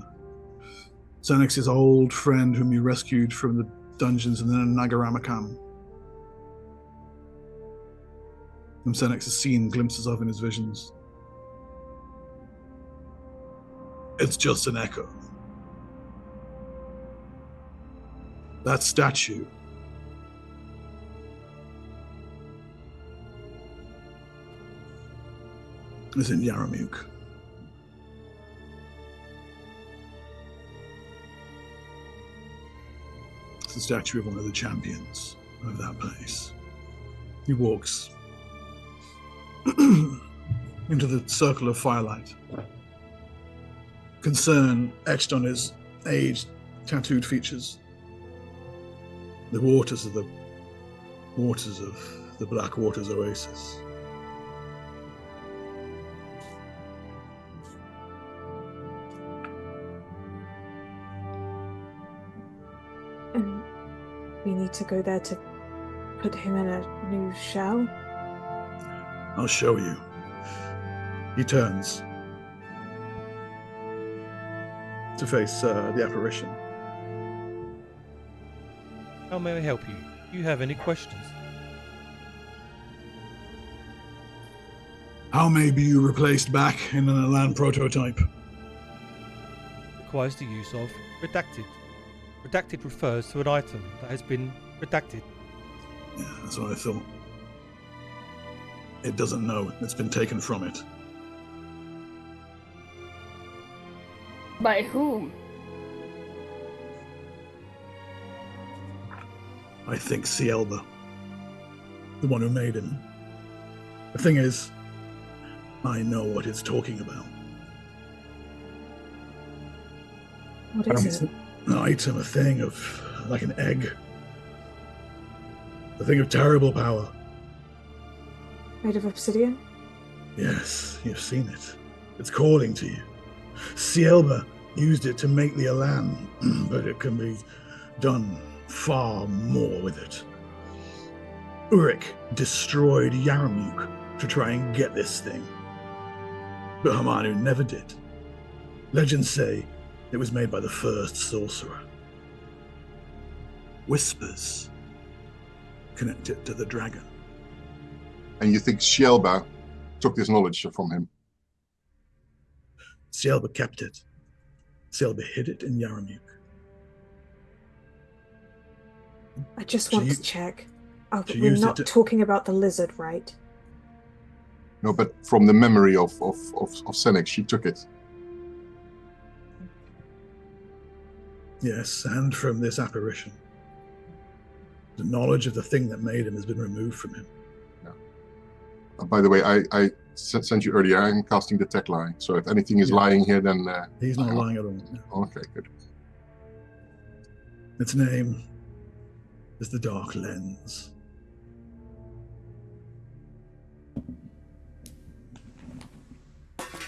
Xenix's old friend whom you rescued from the dungeons in the Nagaramakam. Whom Xenix has seen glimpses of in his visions. It's just an echo. That statue is in Yaramuke. It's the statue of one of the champions of that place. He walks into the circle of firelight. Concern etched on his aged, tattooed features. The waters of the Black Waters Oasis. And we need to go there to put him in a new shell. I'll show you. He turns to face the apparition. How may I help you? Do you have any questions? How may be you replaced back in an Elan prototype? Requires the use of redacted. Redacted refers to an item that has been redacted. Yeah, that's what I thought. It doesn't know. It's been taken from it. By whom? I think Cielba. The one who made him. The thing is, I know what it's talking about. What is it? An item, a thing of, like an egg. A thing of terrible power. Made of obsidian? Yes, you've seen it. It's calling to you. Cielba used it to make the Elan, but it can be done far more with it. Urik destroyed Yaramuke to try and get this thing. But Hamanu never did. Legends say it was made by the first sorcerer. Whispers connect it to the dragon. And you think Shelba took this knowledge from him? Cielba kept it. Cielba hid it in Yaramuke. I just She want u- to check. Oh, but she we're used it not to- talking about the lizard, right? No, but from the memory of Senex, she took it. Yes, and from this apparition. The knowledge of the thing that made him has been removed from him. By the way, I sent you earlier. I'm casting Detect Lie, so if anything is lying here, then he's not lying at all. No. Okay, good. Its name is the Dark Lens.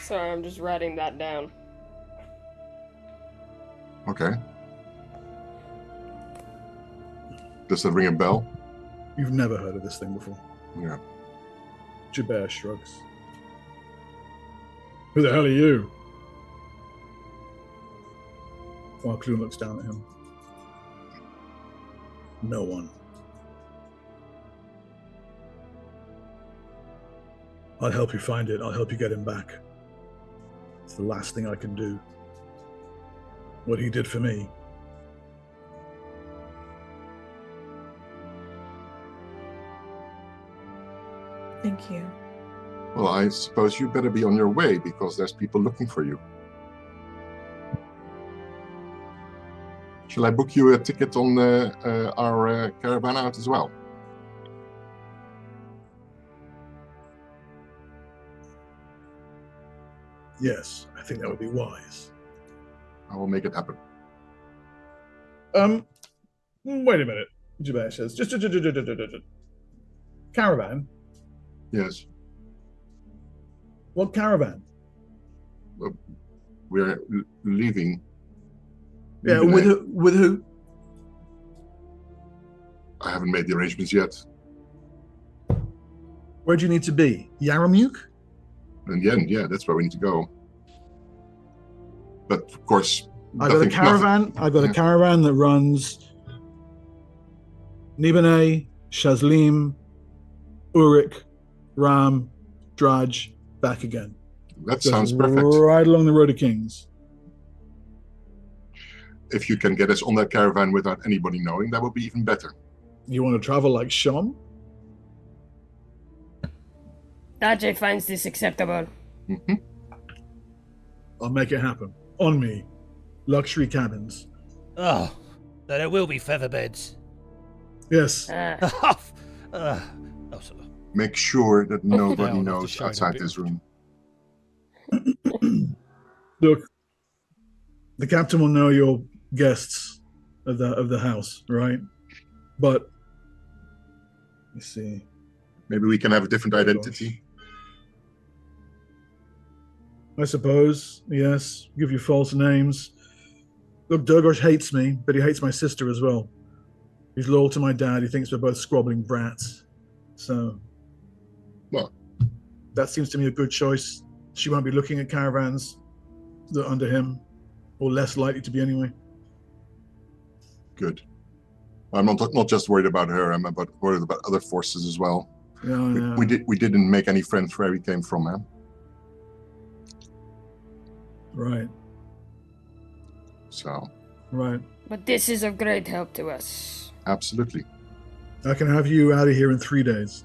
Sorry, I'm just writing that down. Okay. Does that ring a bell? You've never heard of this thing before. Yeah. Jabez shrugs. Who the hell are you? Farclune looks down at him. No one. I'll help you find it. I'll help you get him back. It's the last thing I can do. What he did for me. Thank you. Well, I suppose you better be on your way because there's people looking for you. Shall I book you a ticket on our caravan out as well? Yes, I think that would be wise. I will make it happen. Wait a minute, Jabez says. Just caravan? Yes. What caravan? We're leaving. Yeah, with who? I haven't made the arrangements yet. Where do you need to be? Yaramuke? In the end, yeah, that's where we need to go. But of course, I've got a caravan. I've got a caravan that runs Nibane, Shazlim, Urik, Ram, Draj, back again. That Goes sounds perfect. Right along the Road of Kings. If you can get us on that caravan without anybody knowing, that would be even better. You want to travel like Sham? Dajay finds this acceptable. Mm-hmm. I'll make it happen. On me. Luxury cabins. Oh, then it will be feather beds. Yes. Make sure that nobody Yeah, knows outside this room. Look, the captain will know you're guests of the house, right? But you see, maybe we can have a different identity. I suppose, yes. Give you false names. Look, Durgosh hates me, but he hates my sister as well. He's loyal to my dad. He thinks we're both squabbling brats. So, well, that seems to me a good choice. She won't be looking at caravans that are under him, or less likely to be anyway. Good. I'm not just worried about her. I'm worried about other forces as well. Yeah, we didn't make any friends where we came from, man. Right. So. Right. But this is of great help to us. Absolutely. I can have you out of here in 3 days.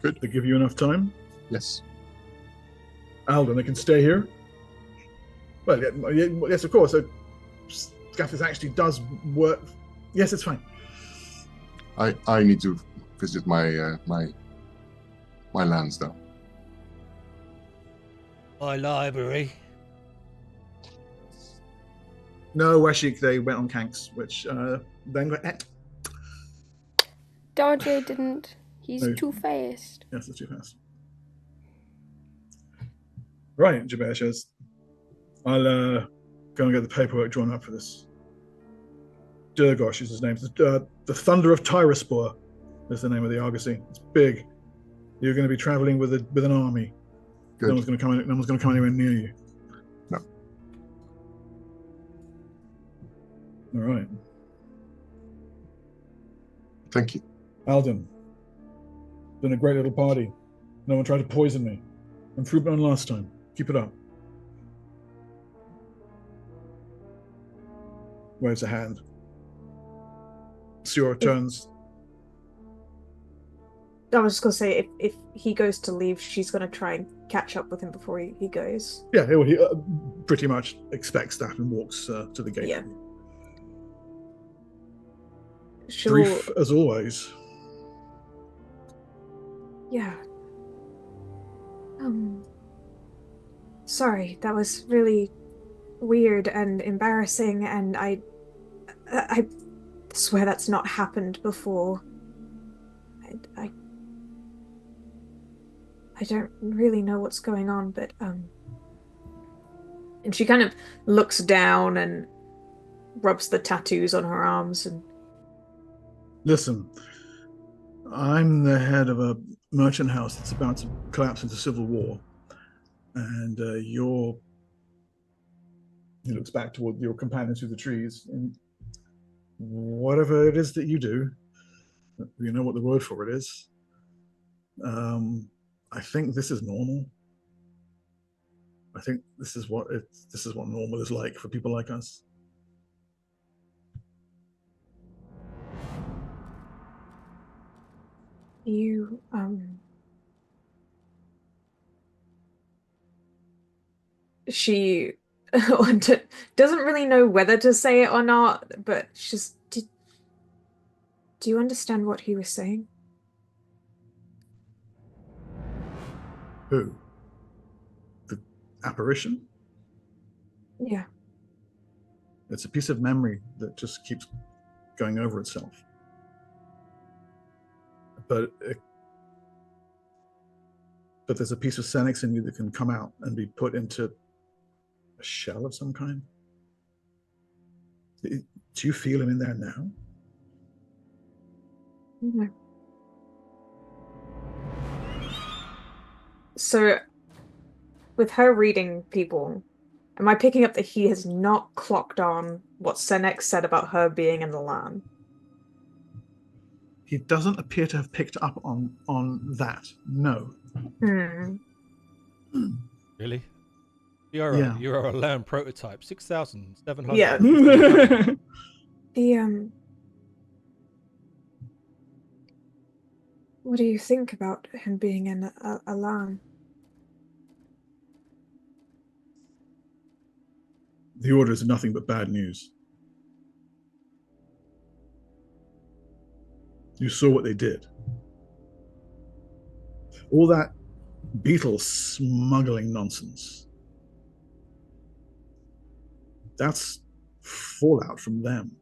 Good. To give you enough time? Yes. Alden, I can stay here? Well, yes, of course. So, Scathis actually does work. Yes, it's fine. I need to visit my my lands, though. My library. No, Weshik, they went on Kanks, which then got... Dajay didn't. He's No. too fast. Yes, it's too fast. Right, Jabez says, I'll go and get the paperwork drawn up for this. Durgosh is his name. The Thunder of Tyraspor is the name of the argosy. It's big. You're going to be traveling with an army. Good. No one's going to come anywhere near you. No. All right. Thank you. Alden. Been a great little party. No one tried to poison me. I'm through none last time. Keep it up. Waves a hand. Siora turns. I was just gonna say, if he goes to leave, she's gonna try and catch up with him before he goes. Yeah, he pretty much expects that and walks to the gate. Yeah. Brief as always. Yeah. Sorry, that was really weird and embarrassing, and I swear that's not happened before. I don't really know what's going on, but and she kind of looks down and rubs the tattoos on her arms and Listen, I'm the head of a merchant house that's about to collapse into civil war, and you're. He looks back toward your companion through the trees, and whatever it is that you do, you know what the word for it is. I think this is normal. I think this is what normal is like for people like us. you she doesn't really know whether to say it or not, but she's do you understand what he was saying? Who? The apparition? Yeah. It's a piece of memory that just keeps going over itself. But there's a piece of Senex in you that can come out and be put into a shell of some kind. Do you feel him in there now? No. So, with her reading people, am I picking up that he has not clocked on what Senex said about her being in the land? He doesn't appear to have picked up on that. No. Really? You're a land prototype. 6,700. Yeah. What do you think about him being in a LAN? The orders are nothing but bad news. You saw what they did. All that beetle smuggling nonsense. That's fallout from them.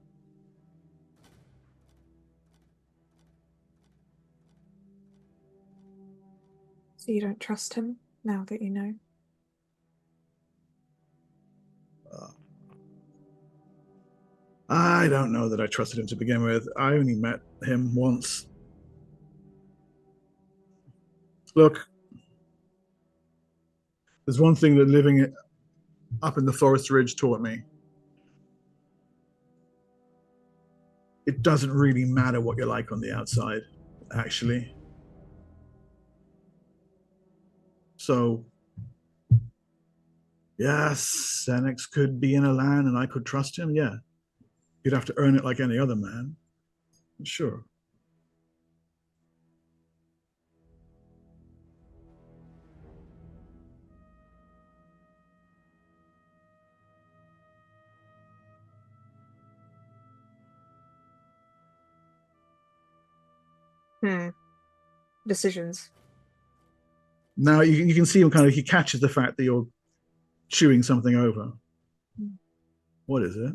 So you don't trust him now that you know? I don't know that I trusted him to begin with. I only met him once. Look, there's one thing that living up in the forest ridge taught me. It doesn't really matter what you're like on the outside, actually. So, yes, Senex could be in a land and I could trust him, yeah. You'd have to earn it like any other man. Sure. Decisions. Now you can see him kind of, he catches the fact that you're chewing something over. What is it?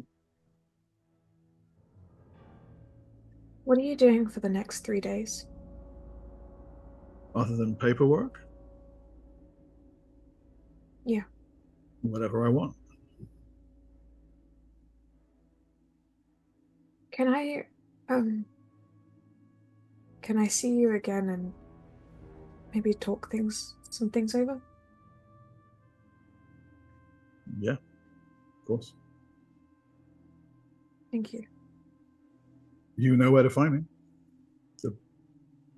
What are you doing for the next 3 days? Other than paperwork? Yeah. Whatever I want. Can I see you again and maybe talk some things over? Yeah, of course. Thank you. You know where to find me. The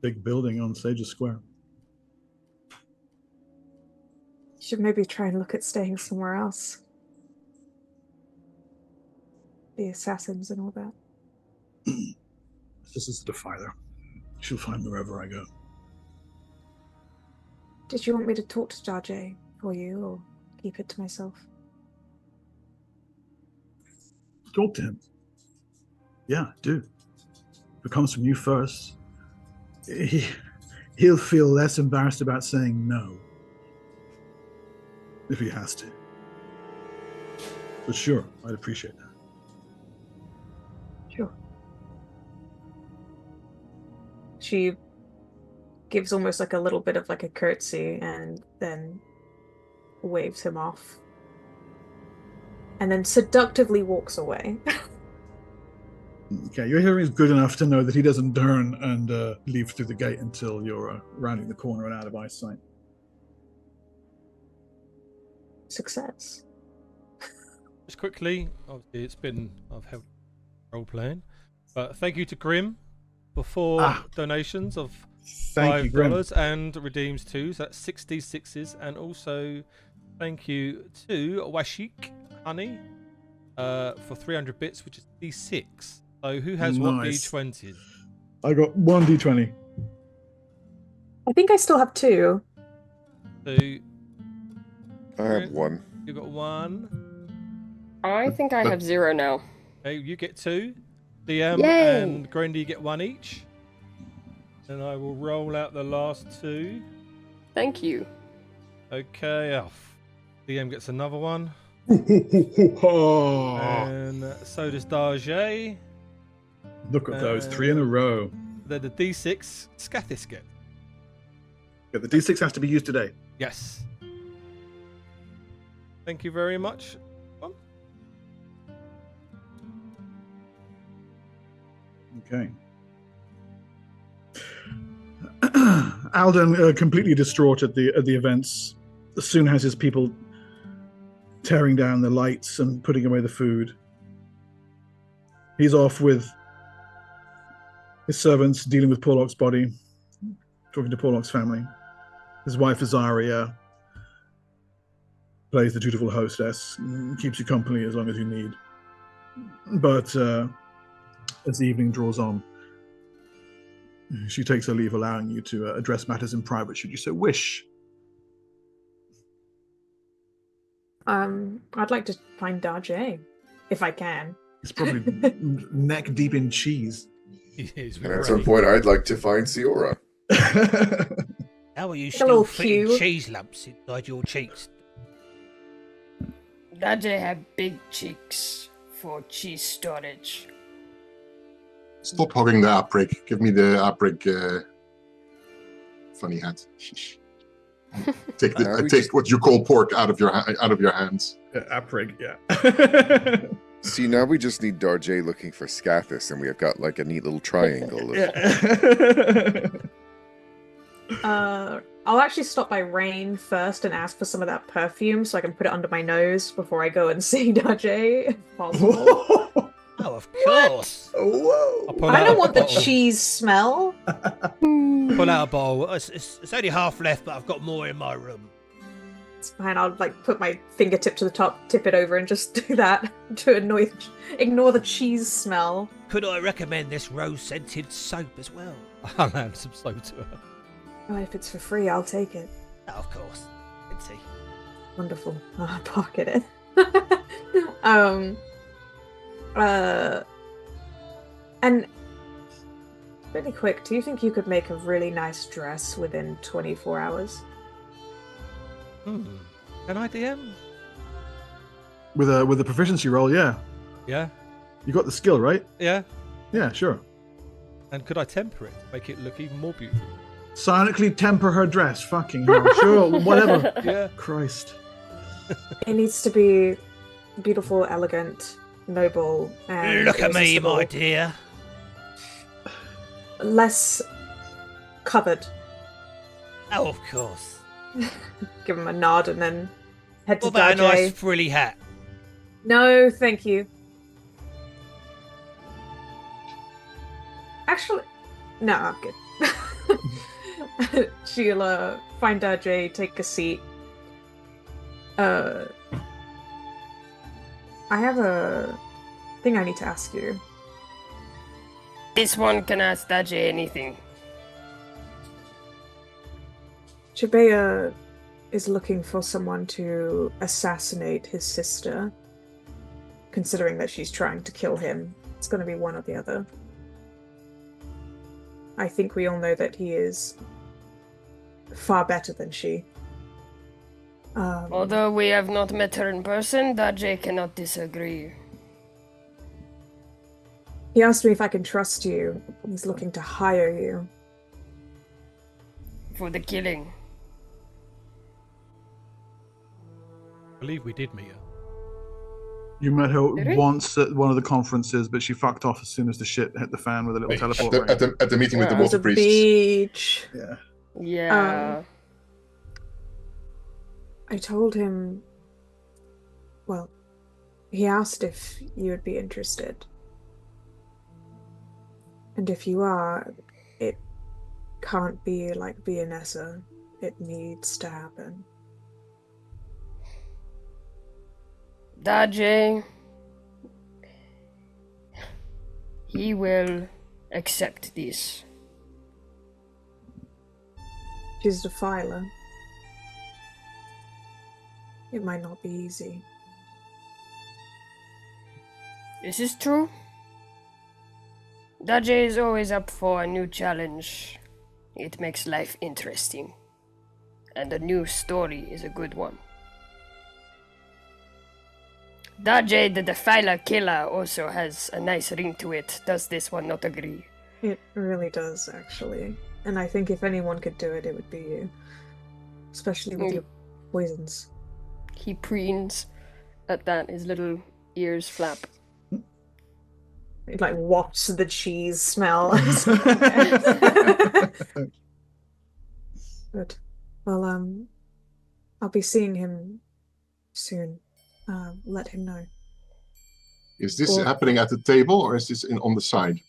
big building on Sages Square. Should maybe try and look at staying somewhere else. The assassins and all that. This is the Defiler. She'll find me wherever I go. Did you want me to talk to Darjay for you, or keep it to myself? Talk to him. Yeah, do. If it comes from you first, he'll feel less embarrassed about saying no. If he has to. But sure, I'd appreciate that. Sure. She gives almost like a little bit of like a curtsy and then waves him off. And then seductively walks away. Okay, your hearing is good enough to know that he doesn't turn and leave through the gate until you're rounding the corner and out of eyesight. Success. Just quickly, obviously I've held role playing, but thank you to Grim for 4 donations of $5 and redeems 2, so that's 66s, and also thank you to Washik Honey for 300 bits, which is D6. So who has what D20s? I got 1 D20. I think I still have 2. So I have 1. You got 1. I think I have 0 now. Okay, you get 2. DM Yay! and Grindy get 1 each. And I will roll out the last 2. Thank you. Okay, DM gets another 1. And so does Darjay. Look at those, 3 in a row. Then the D6 Scathis get. Yeah, the D6 has to be used today. Yes. Thank you very much. Okay. Alden, completely distraught at the events, soon has his people tearing down the lights and putting away the food. He's off with his servants, dealing with Porlock's body, talking to Porlock's family. His wife, Azaria, plays the dutiful hostess, keeps you company as long as you need. But as the evening draws on, she takes her leave, allowing you to address matters in private, should you so wish. I'd like to find Darjay, if I can. He's probably neck deep in cheese. And at some point, I'd like to find Siora. How are you A still little fitting cute. cheese lumps inside your cheeks? Daddy have big cheeks for cheese storage. Stop hogging the aprig. Give me the aprig funny hat. Take what you call pork out of your hands. Aprig, yeah. See, now we just need Darjay looking for Scathis, and we have got like a neat little triangle. I'll actually stop by Rain first and ask for some of that perfume so I can put it under my nose before I go and see Darjay, if possible. Oh, of course. Whoa! I don't want the cheese smell. Pull out a bottle. It's only half left, but I've got more in my room. It's fine. I'll like put my fingertip to the top, tip it over, and just do that to ignore the cheese smell. Could I recommend this rose-scented soap as well? I'll hand some soap to her. Oh, if it's for free, I'll take it. Oh, of course. Fancy. Wonderful. I'll pocket it. And really quick, do you think you could make a really nice dress within 24 hours? Can I DM? With a proficiency roll, yeah. Yeah. You got the skill, right? Yeah. Yeah, sure. And could I temper it to make it look even more beautiful? Silently temper her dress. Fucking hell. Sure, whatever. Yeah. Christ. It needs to be beautiful, elegant, noble, and Look at me, irresistible. my dear. Less covered. Oh, of course. Give him a nod and then head to What about a Darjay. nice frilly hat? No, thank you. Actually, no, I'm good. She'll find Darjay, take a seat. I have a thing I need to ask you. This one can ask Daddy anything. Chibea is looking for someone to assassinate his sister. Considering that she's trying to kill him, it's going to be one or the other. I think we all know that he is far better than she. Although we have not met her in person, Dajé cannot disagree. He asked me if I can trust you. He's looking to hire you. For the killing. I believe we did meet her. You met her Did we? once at one of the conferences, but she fucked off as soon as the shit hit the fan with a little At teleport At ring. the meeting with the Yeah. water The priests. beach. Yeah. Yeah. I told him. Well, he asked if you would be interested. And if you are, it can't be like Vianessa. It needs to happen. Dajé. He will accept this. She's a defiler. It might not be easy. This is true. Dajé is always up for a new challenge. It makes life interesting. And a new story is a good one. Dajé, the Defiler Killer, also has a nice ring to it. Does this one not agree? It really does, actually. And I think if anyone could do it, it would be you. Especially with your poisons. He preens at that, his little ears flap. It like wafts the cheese smell. Good. Well, I'll be seeing him soon. Let him know. Is this Or- happening at the table or is this on the side?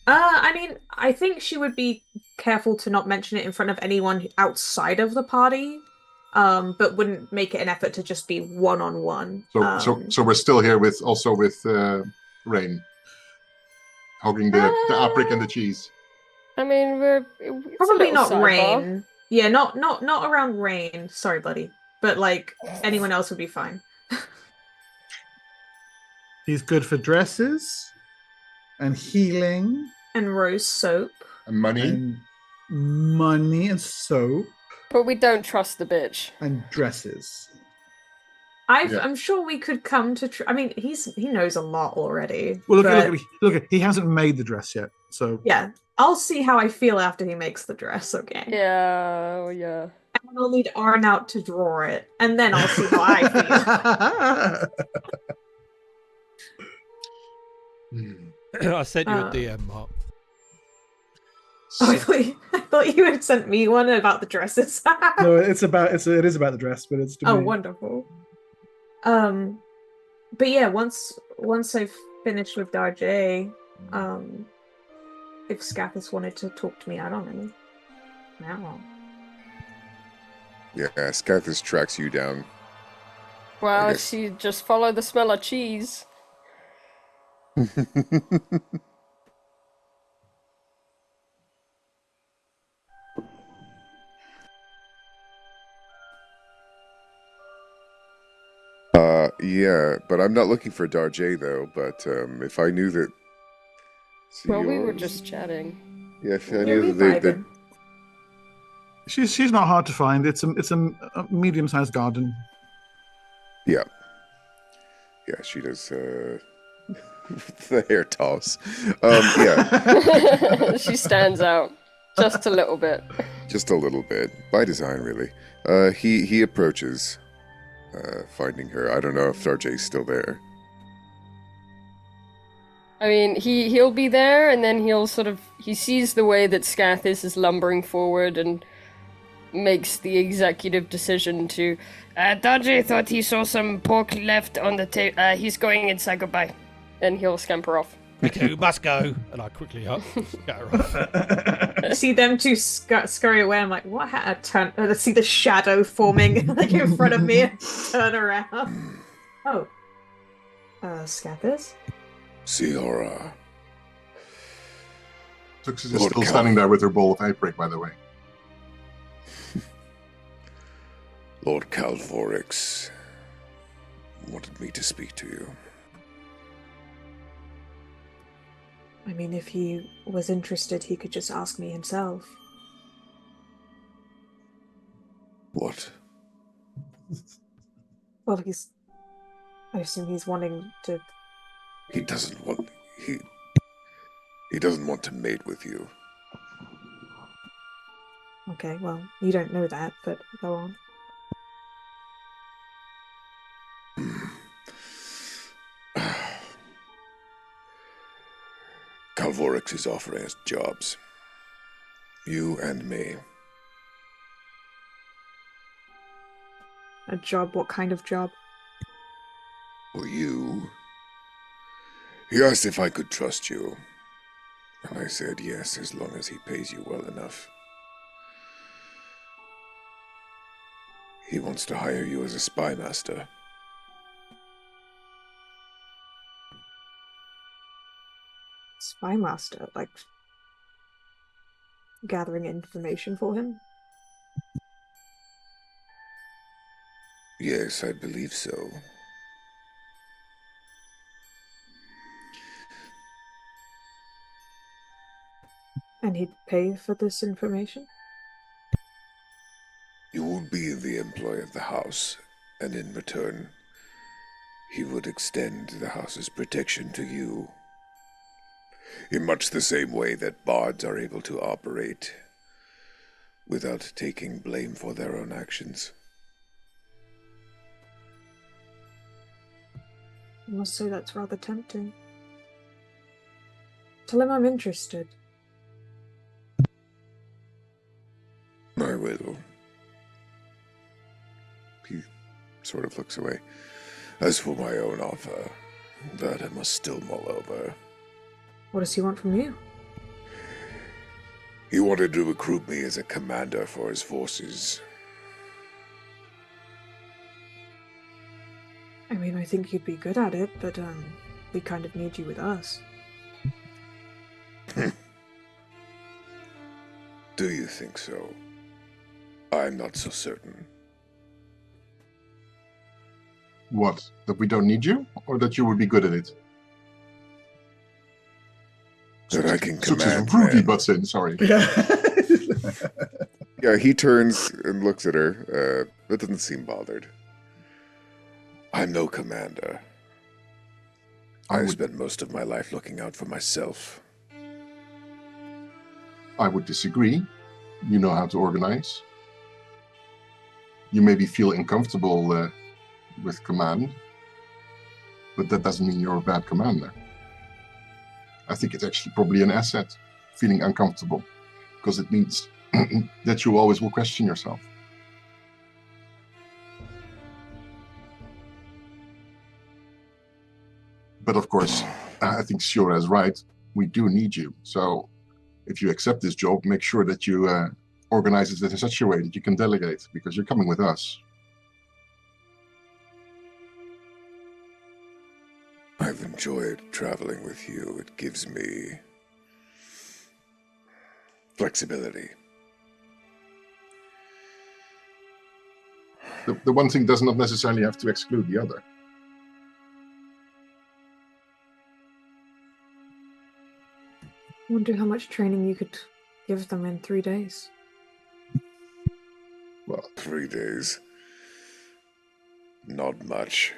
I mean, I think she would be careful to not mention it in front of anyone outside of the party, but wouldn't make it an effort to just be one-on-one. So we're still here with Rain, hogging the aprik and the cheese. I mean, it's Probably a little not sidebar. Rain. Yeah, not around Rain. Sorry, buddy. But like anyone else would be fine. He's good for dresses and healing And Rose soap. And money. and money and soap But we don't trust the bitch. and dresses. Yeah. I'm sure we could come to. I mean, he knows a lot already. Well, but look, he hasn't made the dress yet, so yeah, I'll see how I feel after he makes the dress. Okay. Yeah, oh yeah. And I'll need Arn out to draw it, and then I'll see how I feel. I sent you a Uh, DM, Mark. Oh, I thought you had sent me one about the dresses. no, it is about the dress, but it's to Oh, me. wonderful. But yeah, once I've finished with Darjay, if Scathis wanted to talk to me, I don't know. Now. Yeah, Scathis tracks you down. Well, guess- she just followed the smell of cheese. Yeah, but I'm not looking for Darjay though. But if I knew that, Well, we were yours- just chatting. Yeah, if I Yeah, knew we that vibing. She's not hard to find. It's a medium-sized garden. yeah, she does the hair toss. Yeah, She stands out just a little bit. just a little bit by design, really. He approaches, finding her. I don't know if Darjay's still there. I mean, he'll be there, and then he sees the way that Scathis is lumbering forward and makes the executive decision to. Dajay thought he saw some pork left on the table. He's going inside. Goodbye, and he'll scamper off. Me too, must go. And I quickly scatter off. See them two scurry away. I'm like, what? I see the shadow forming like in front of me. And turn around. Oh, Scathis. Ciara. Tuxis is still standing there with her bowl of aprik, by the way. Lord Calvorix wanted me to speak to you. I mean, if he was interested, he could just ask me himself. What? Well, I assume he's wanting to... He doesn't want to mate with you. Okay, well, you don't know that, but go on. Calvorix is offering us jobs. You and me. A job? What kind of job? For you. He asked if I could trust you. And I said yes, as long as he pays you well enough. He wants to hire you as a spy master. Spy master? Like, gathering information for him? Yes, I believe so. And he'd pay for this information? You would be the employee of the house, and in return, he would extend the house's protection to you. In much the same way that bards are able to operate without taking blame for their own actions. I must say that's rather tempting. Tell him I'm interested. I will. He sort of looks away. As for my own offer, that I must still mull over. What does he want from you? He wanted to recruit me as a commander for his forces. I mean, I think you'd be good at it, but, we kind of need you with us. Do you think so? I'm not so certain. What? That we don't need you? Or that you would be good at it? That I can Such as command Ruby men. butts in, sorry. Yeah, he turns and looks at her, but doesn't seem bothered. I'm no commander. I spent most of my life looking out for myself. I would disagree. You know how to organize. You maybe feel uncomfortable with command, but that doesn't mean you're a bad commander. I think it's actually probably an asset, feeling uncomfortable, because it means that you always will question yourself. But of course, I think Shiora is right. We do need you. So if you accept this job, make sure that you organize it in such a way that you can delegate, because you're coming with us. I've enjoyed traveling with you. It gives me flexibility. The one thing does not necessarily have to exclude the other. I wonder how much training you could give them in 3 days. Well, 3 days. Not much.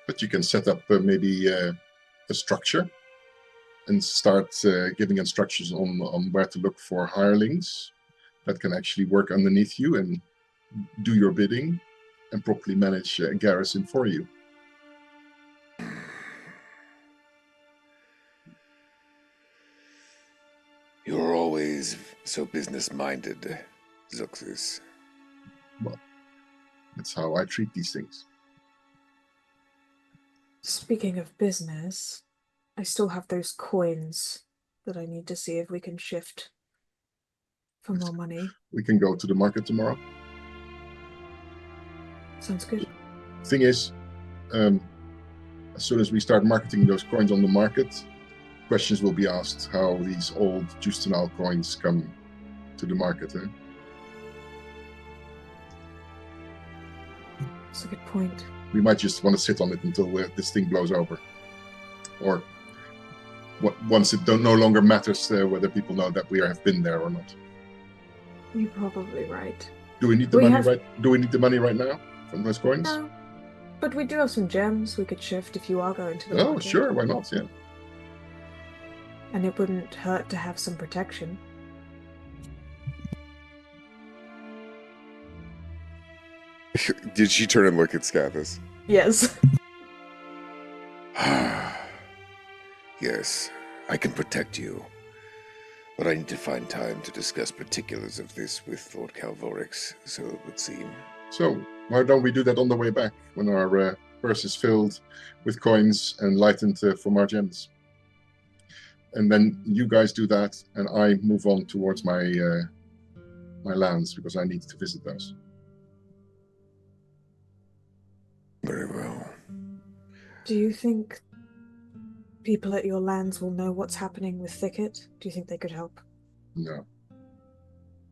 But you can set up maybe a structure and start giving instructions on where to look for hirelings that can actually work underneath you and do your bidding and properly manage a garrison for you. You're always so business-minded, Zuxis. Well, that's how I treat these things. Speaking of business, I still have those coins that I need to see if we can shift for more money. We can go to the market tomorrow. Sounds good. Thing is, as soon as we start marketing those coins on the market, questions will be asked how these old Justinal coins come to the market. That's a good point. We might just want to sit on it until this thing blows over. Or once it no longer matters whether people know that we have been there or not. You're probably right. Do we need the money Do we need the money right now from those coins? No. But we do have some gems we could shift if you are going to the market. Oh, sure, why not, yeah. And it wouldn't hurt to have some protection. Did she turn and look at Scathis? Yes. Yes, I can protect you. But I need to find time to discuss particulars of this with Lord Calvorix, so it would seem. So, why don't we do that on the way back, when our purse is filled with coins and lightened from our gems? And then you guys do that, and I move on towards my my lands, because I need to visit those. Very well. Do you think people at your lands will know what's happening with Thicket? Do you think they could help? No.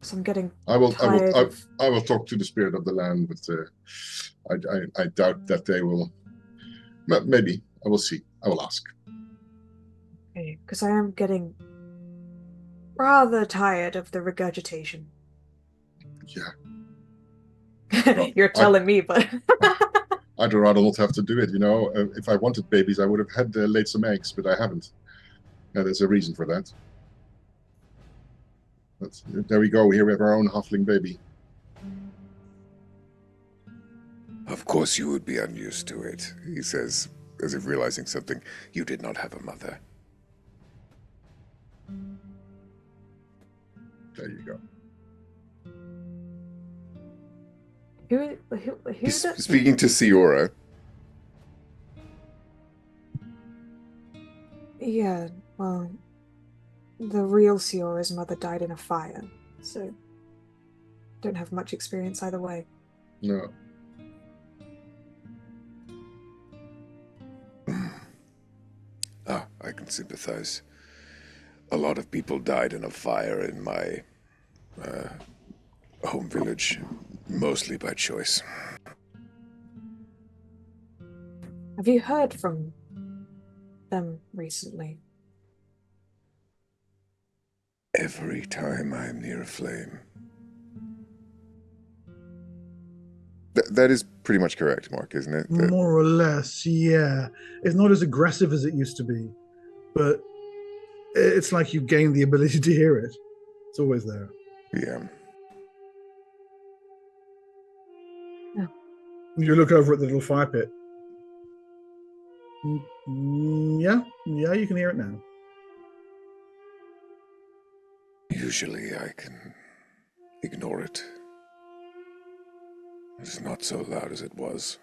So I'm getting I will talk to the spirit of the land, but I doubt that they will. Maybe. I will see. I will ask. Okay, because I am getting rather tired of the regurgitation. Yeah. You're telling me, but I'd rather not have to do it, you know. If I wanted babies, I would have had laid some eggs, but I haven't. Yeah, there's a reason for that. But there we go. Here we have our own halfling baby. Of course you would be unused to it, he says, as if realizing something. You did not have a mother. There you go. He's speaking to Siora. Yeah, well, the real Siora's mother died in a fire, so don't have much experience either way. No. I can sympathize. A lot of people died in a fire in my home village, mostly by choice. Have you heard from them recently? Every time I am near a flame. That is pretty much correct, Mark, isn't it? More or less, yeah. It's not as aggressive as it used to be, but it's like you gain the ability to hear it. It's always there. Yeah. You look over at the little fire pit. Yeah, you can hear it now. Usually I can ignore it. It's not so loud as it was.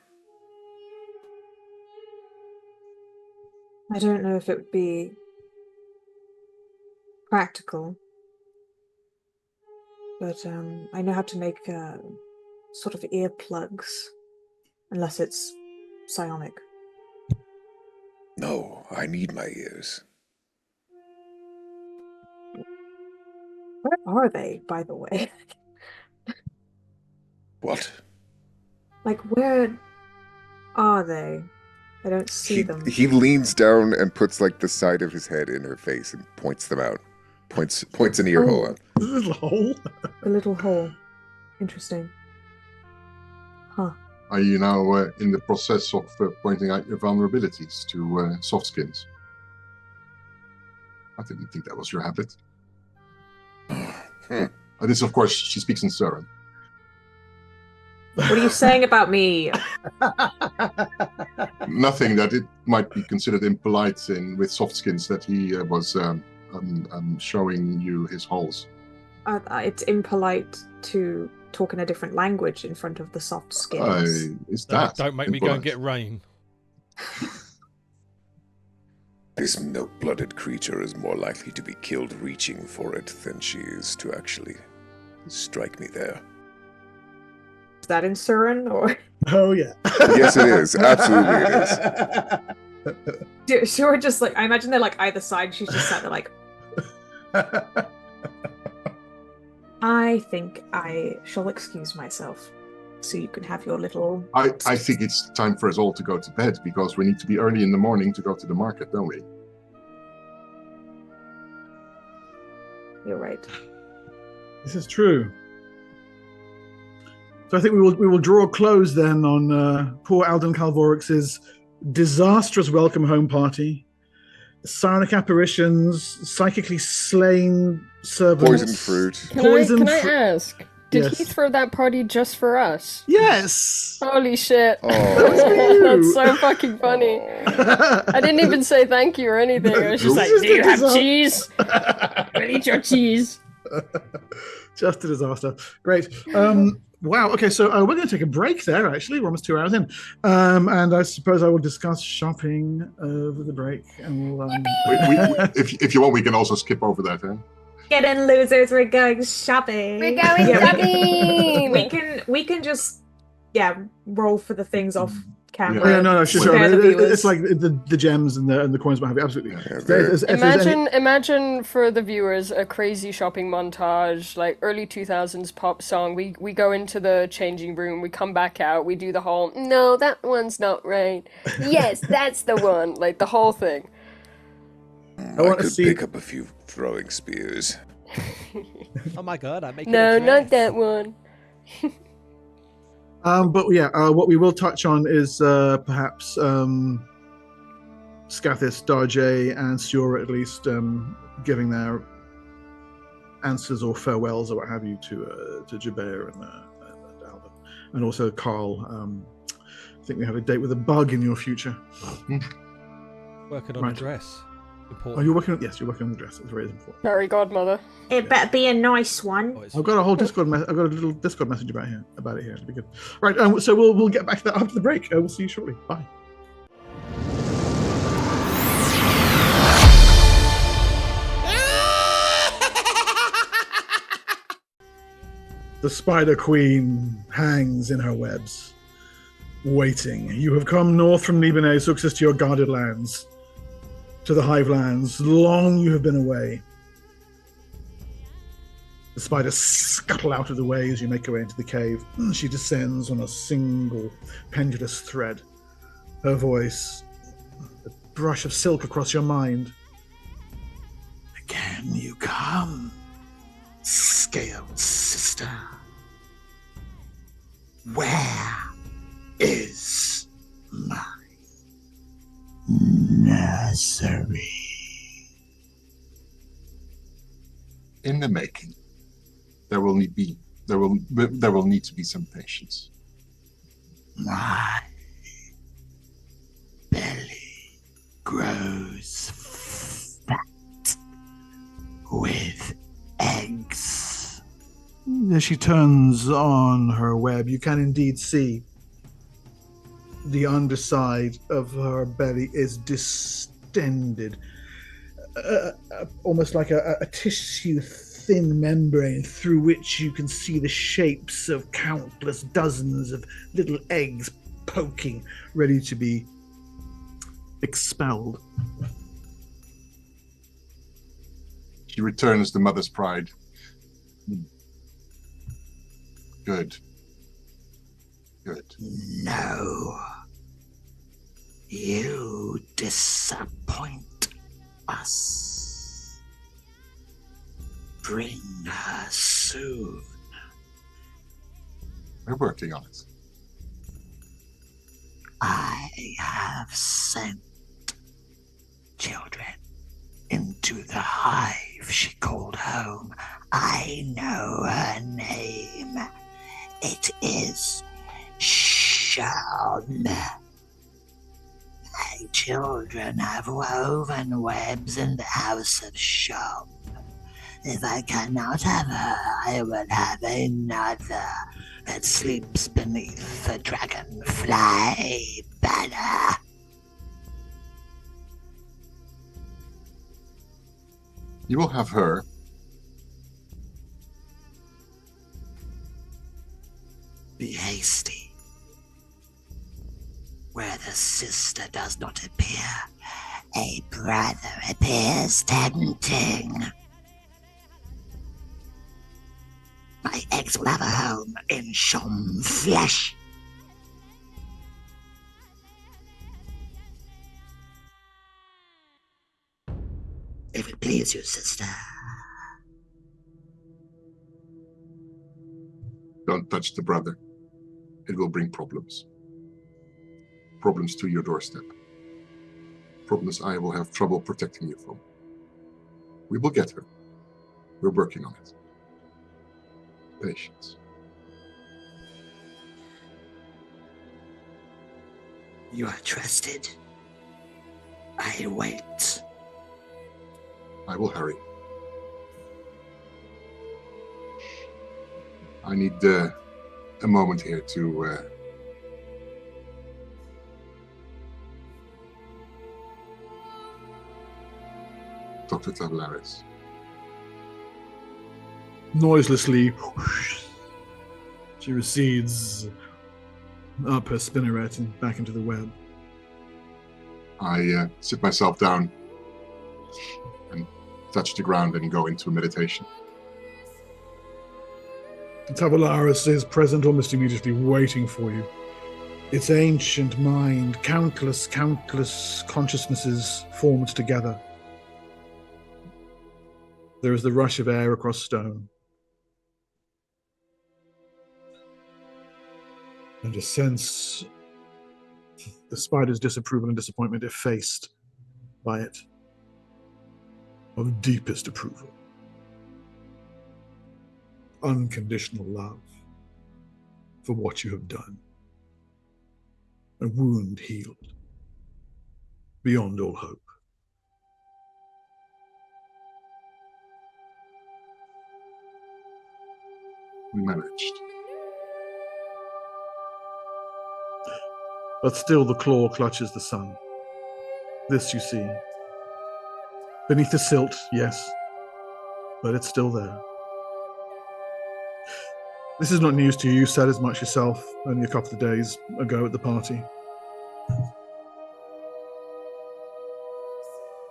I don't know if it would be practical, but I know how to make sort of earplugs, unless it's psionic. No, I need my ears. Where are they, by the way? What? Like, where are they? I don't see them. He leans down and puts like the side of his head in her face and points them out. Points an ear hole out. A little hole? A little hole. Interesting. Huh. Are you now in the process of pointing out your vulnerabilities to soft skins? I didn't think that was your habit. This, of course, she speaks in Surin. What are you saying about me? Nothing that it might be considered impolite with soft skins that he was showing you his holes. It's impolite to talk in a different language in front of the soft skins. Is that Don't make me go and get rain. This milk-blooded creature is more likely to be killed reaching for it than she is to actually strike me there. Is that in Surin, or? Oh, yeah. Yes, it is. Absolutely it is. Sure, just like, I imagine they're like either side, she's just sat there like, I think I shall excuse myself. so you can have your little... I think it's time for us all to go to bed, because we need to be early in the morning to go to the market, don't we? You're right. This is true. So I think we will draw a close then on poor Alden Calvorix's disastrous welcome home party, psionic apparitions, psychically slain servants, Poison fruit. Can I ask? Did Yes. he throw that party just for us? Yes. Holy shit. Oh. That's so fucking funny. I didn't even say thank you or anything. I was just like, do you have cheese? I'll eat your cheese. Just a disaster. Great. Wow. Okay, so we're going to take a break there, actually. We're almost 2 hours in. And I suppose I will discuss shopping over the break. And we'll, If you want, we can also skip over that, huh? Get in, losers. We're going shopping. We're going shopping. We can just roll for the things off camera. Yeah, no, sure. Compare the viewers. It's like the gems and the coins, what have you. Absolutely. Imagine for the viewers a crazy shopping montage, like early 2000s pop song. We go into the changing room, we come back out, we do the whole, no, that one's not right. Yes, that's the one. Like the whole thing. I could pick up a few throwing spears. Oh my god, I make No, not that one. What we will touch on is perhaps Scathis, Darjay, and Siora at least giving their answers or farewells or what have you to Jabir and Alvin, and also Carl. I think we have a date with a bug in your future. Working on the dress. Important. Oh, you're working on the dress. It's very important. Fairy godmother. It better be a nice one. I've got a whole Discord. I've got a little Discord message about it here. It'll be good. Right. So we'll get back to that after the break. We'll see you shortly. Bye. The Spider Queen hangs in her webs, waiting. You have come north from Libanais, Suxus, to your guarded lands. To the Hive Lands. Long you have been away. The spiders scuttle out of the way as you make your way into the cave. She descends on a single pendulous thread. Her voice, a brush of silk across your mind. Again you come, scaled sister. Where is my nursery? In the making, there will need to be some patience. My belly grows fat with eggs. As she turns on her web, you can indeed see the underside of her belly is distended, almost like a tissue thin membrane through which you can see the shapes of countless dozens of little eggs poking, ready to be expelled. She returns the mother's pride. Good. No. You disappoint us. Bring her soon. We're working on it. I have sent children into the hive she called home. I know her name. It is Sham. My children have woven webs in the house of Sham. If I cannot have her, I will have another that sleeps beneath the dragonfly banner. You will have her. Be hasty. Where the sister does not appear, a brother appears tempting. My eggs will have a home in some flesh. If it please you, sister. Don't touch the brother. It will bring problems. Problems to your doorstep. Problems I will have trouble protecting you from. We will get her. We're working on it. Patience. You are trusted. I wait. I will hurry. I need a moment here to Dr. Tavelaris. Noiselessly, she recedes up her spinneret and back into the web. I sit myself down and touch the ground and go into meditation. Tavelaris is present almost immediately, waiting for you. Its ancient mind, countless consciousnesses formed together. There is the rush of air across stone. And a sense, the spider's disapproval and disappointment effaced by it, of deepest approval. Unconditional love for what you have done. A wound healed beyond all hope. We managed. But still the claw clutches the sun. This you see. Beneath the silt, yes, but it's still there. This is not news to you. You said as much yourself only a couple of days ago at the party.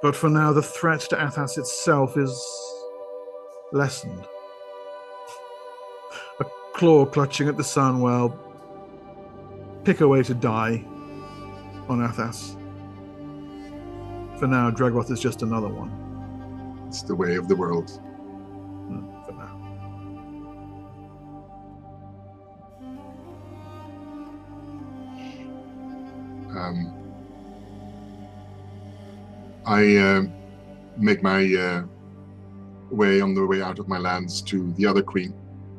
But for now, the threat to Athas itself is lessened. A claw clutching at the sun, well, pick a way to die on Athas. For now, Dragoth is just another one. It's the way of the world. For now. I make my way on the way out of my lands to the other queen.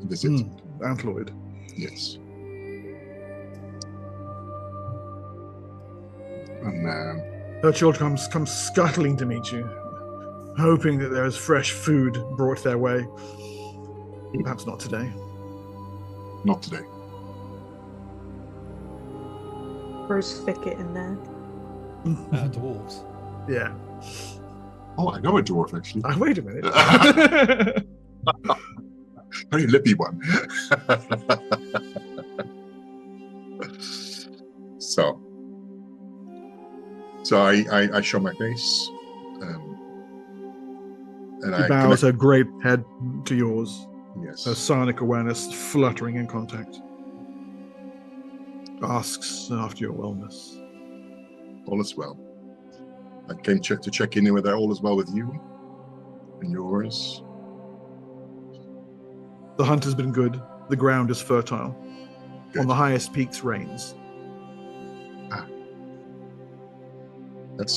Visit. Antloid. Yes. And her children come scuttling to meet you, hoping that there is fresh food brought their way. Perhaps not today. Not today. Grows thicket in there. Dwarves. Yeah. Oh, I know a dwarf, actually. Wait a minute. Very lippy one. So I show my face. And she bows her great head to yours. Yes. Her psionic awareness fluttering in contact. Asks after your wellness. All is well. I came to check in whether all is well with you and yours. The hunt has been good. The ground is fertile. Good. On the highest peaks rains.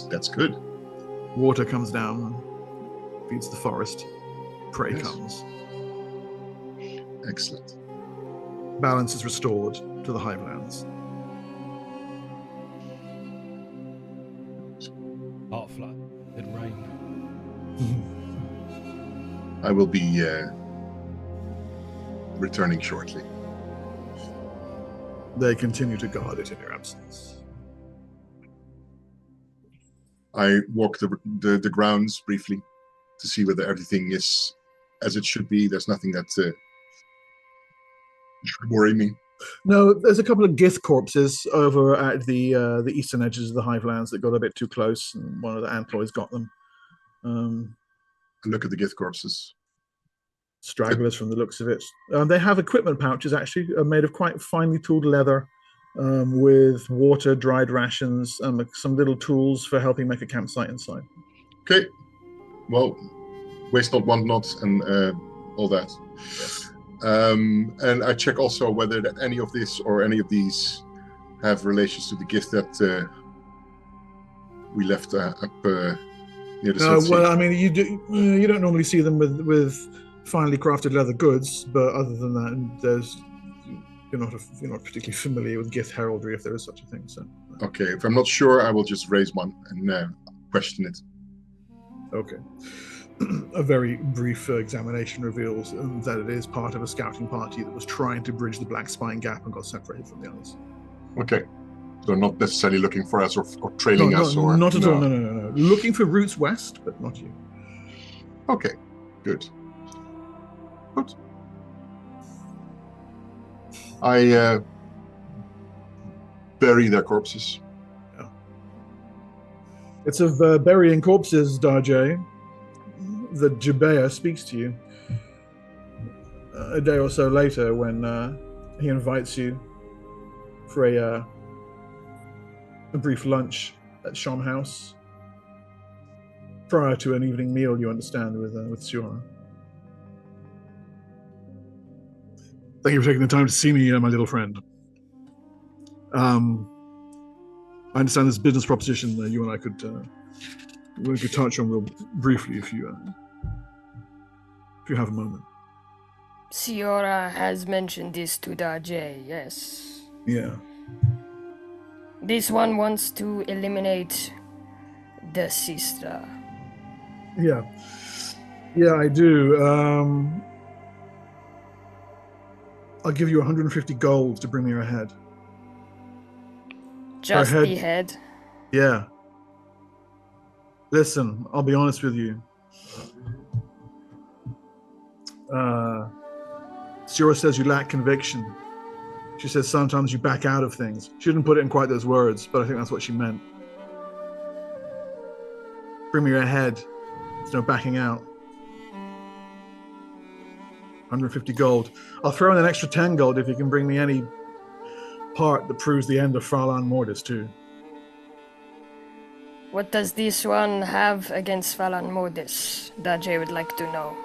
That's good. Water comes down, feeds the forest. Prey comes. Excellent. Balance is restored to the highlands. Heart flat. It rained. I will be returning shortly. They continue to guard it in your absence. I walk the grounds briefly to see whether everything is as it should be. There's nothing that should worry me. No, there's a couple of Gith corpses over at the eastern edges of the Hivelands that got a bit too close, and one of the Antloids got them. Look at the Gith corpses. stragglers from the looks of it. They have equipment pouches, actually, made of quite finely tooled leather, with water, dried rations, some little tools for helping make a campsite inside. Okay. Well, waste not, want not, and all that. Yes. And I check also whether any of this or any of these have relations to the gift that we left up near the South Sea. Well, I mean, you don't normally see them with finely crafted leather goods, but other than that, you're not particularly familiar with gift heraldry, if there is such a thing. So. Okay, if I'm not sure, I will just raise one and question it. Okay. A very brief examination reveals that it is part of a scouting party that was trying to bridge the Black Spine Gap and got separated from the others. Okay. They're not necessarily looking for us or trailing us or... Not at all, no. Looking for routes west, but not you. Okay, good. I bury their corpses. Yeah. It's of burying corpses, Darjay, that Jabea speaks to you a day or so later when he invites you for a brief lunch at Shom House prior to an evening meal, you understand, with Siora. Thank you for taking the time to see me, my little friend. I understand this business proposition that you and I could touch on real briefly if you have a moment. Siora has mentioned this to Darjay, yes. Yeah. This one wants to eliminate the sister. Yeah, I do. I'll give you 150 gold to bring me her head. Just the head? Yeah. Listen, I'll be honest with you. Siora says you lack conviction. She says sometimes you back out of things. She didn't put it in quite those words, but I think that's what she meant. Bring me your head. There's no backing out. 150 gold. I'll throw in an extra 10 gold if you can bring me any part that proves the end of Farlan Mortis, too. What does this one have against Farlan Mortis? Darjay would like to know.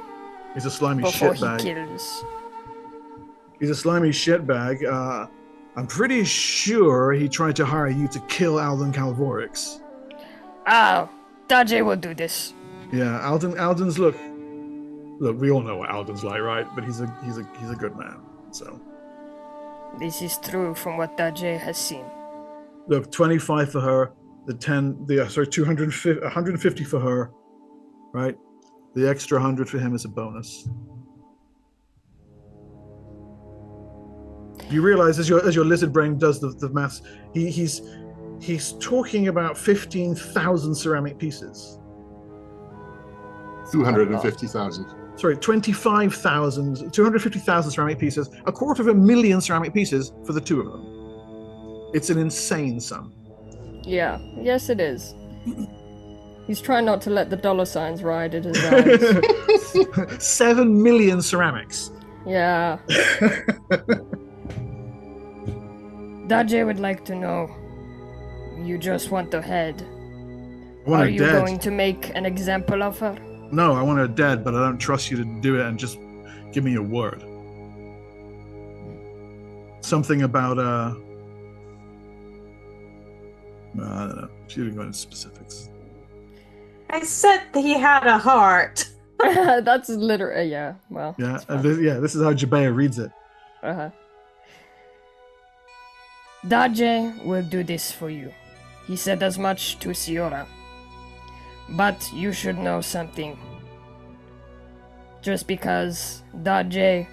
He's a slimy before shitbag. He kills. He's a slimy shitbag. I'm pretty sure he tried to hire you to kill Alden Calvorix. Ah, Darjay will do this. Yeah, Alden's look, we all know what Alden's like, right? But he's a good man. So this is true from what Darjay has seen. Look, 25 for her, 250, 150 for her, right? The extra 100 for him is a bonus. You realize as your lizard brain does the maths, he's talking about 15,000 ceramic pieces. 250,000. Sorry, 250,000 ceramic pieces, 250,000 ceramic pieces for the two of them. It's an insane sum. Yeah, yes it is. He's trying not to let the dollar signs ride at his eyes. 7 million ceramics. Yeah. Darjay would like to know. You just want her head. Are you dead. Going to make an example of her? No, I want her dead, but I don't trust you to do it and just give me your word. Something about, I don't know. She didn't go into specifics. I said that he had a heart. That's literally, yeah, well. Yeah, this is how Jabea reads it. Uh-huh. Darjay will do this for you. He said as much to Siora. But you should know something. Just because Darjay,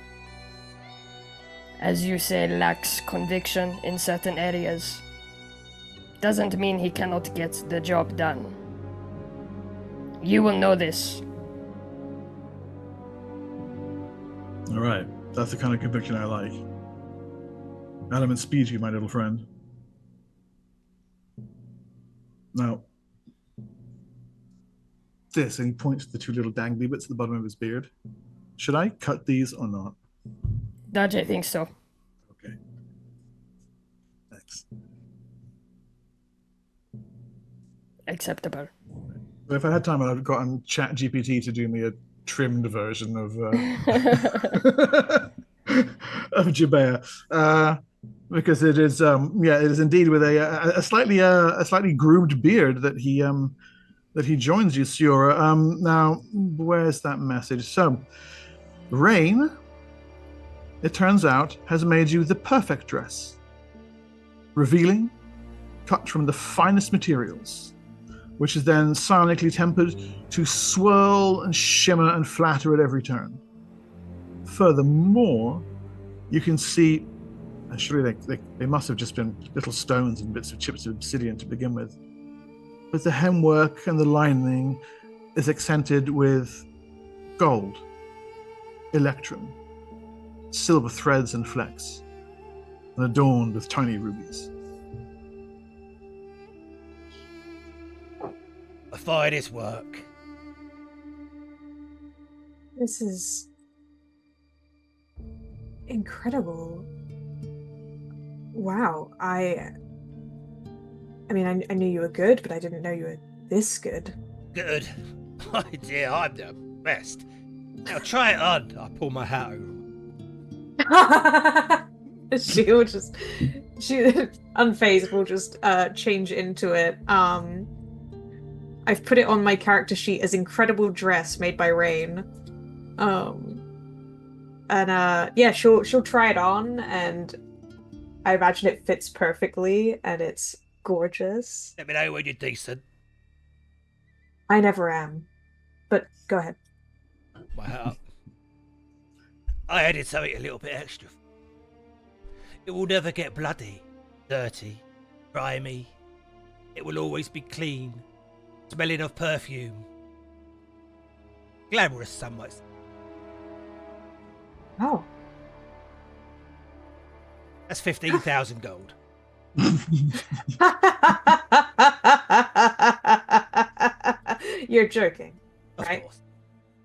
as you say, lacks conviction in certain areas, doesn't mean he cannot get the job done. You will know this. All right, that's the kind of conviction I like. Adamant speed you, my little friend. Now, this, and he points to the two little dangly bits at the bottom of his beard. Should I cut these or not? Daje thinks so. Okay. Thanks. Acceptable. But if I had time, I'd have gotten ChatGPT to do me a trimmed version of of Jabea, because it is it is indeed with a slightly groomed beard that he joins you, Siora. Now, where's that message? So, Rain, it turns out, has made you the perfect dress, revealing, cut from the finest materials, which is then sonically tempered to swirl and shimmer and flatter at every turn. Furthermore, you can see, and surely they must have just been little stones and bits of chips of obsidian to begin with, but the hemwork and the lining is accented with gold, electrum, silver threads and flecks, and adorned with tiny rubies. I finest work. This is incredible. Wow, I mean, I knew you were good, but I didn't know you were this good. Good. Oh dear, I'm the best. Now try it on. I pull my hat over. She unfazed will just change into it. I've put it on my character sheet as incredible dress made by Rain. She'll try it on, and I imagine it fits perfectly, and it's gorgeous. Let me know when you're decent. I never am, but go ahead. My hat up. I added something a little bit extra. It will never get bloody, dirty, grimy. It will always be clean, smelling of perfume. Glamorous, some might say. Oh. That's 15,000 gold. You're joking, Of right? course.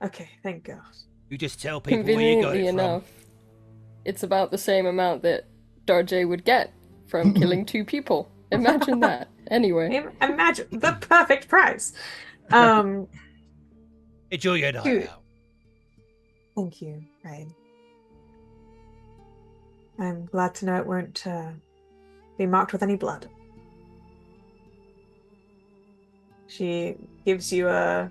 Okay, thank God. You just tell people where you got Conveniently it from. enough, it's about the same amount that Darjay would get from killing 2 people. Imagine that. Anyway. Imagine the perfect price. Enjoy your night Dude. out. Thank you, Rain. I'm glad to know it won't be marked with any blood. She gives you a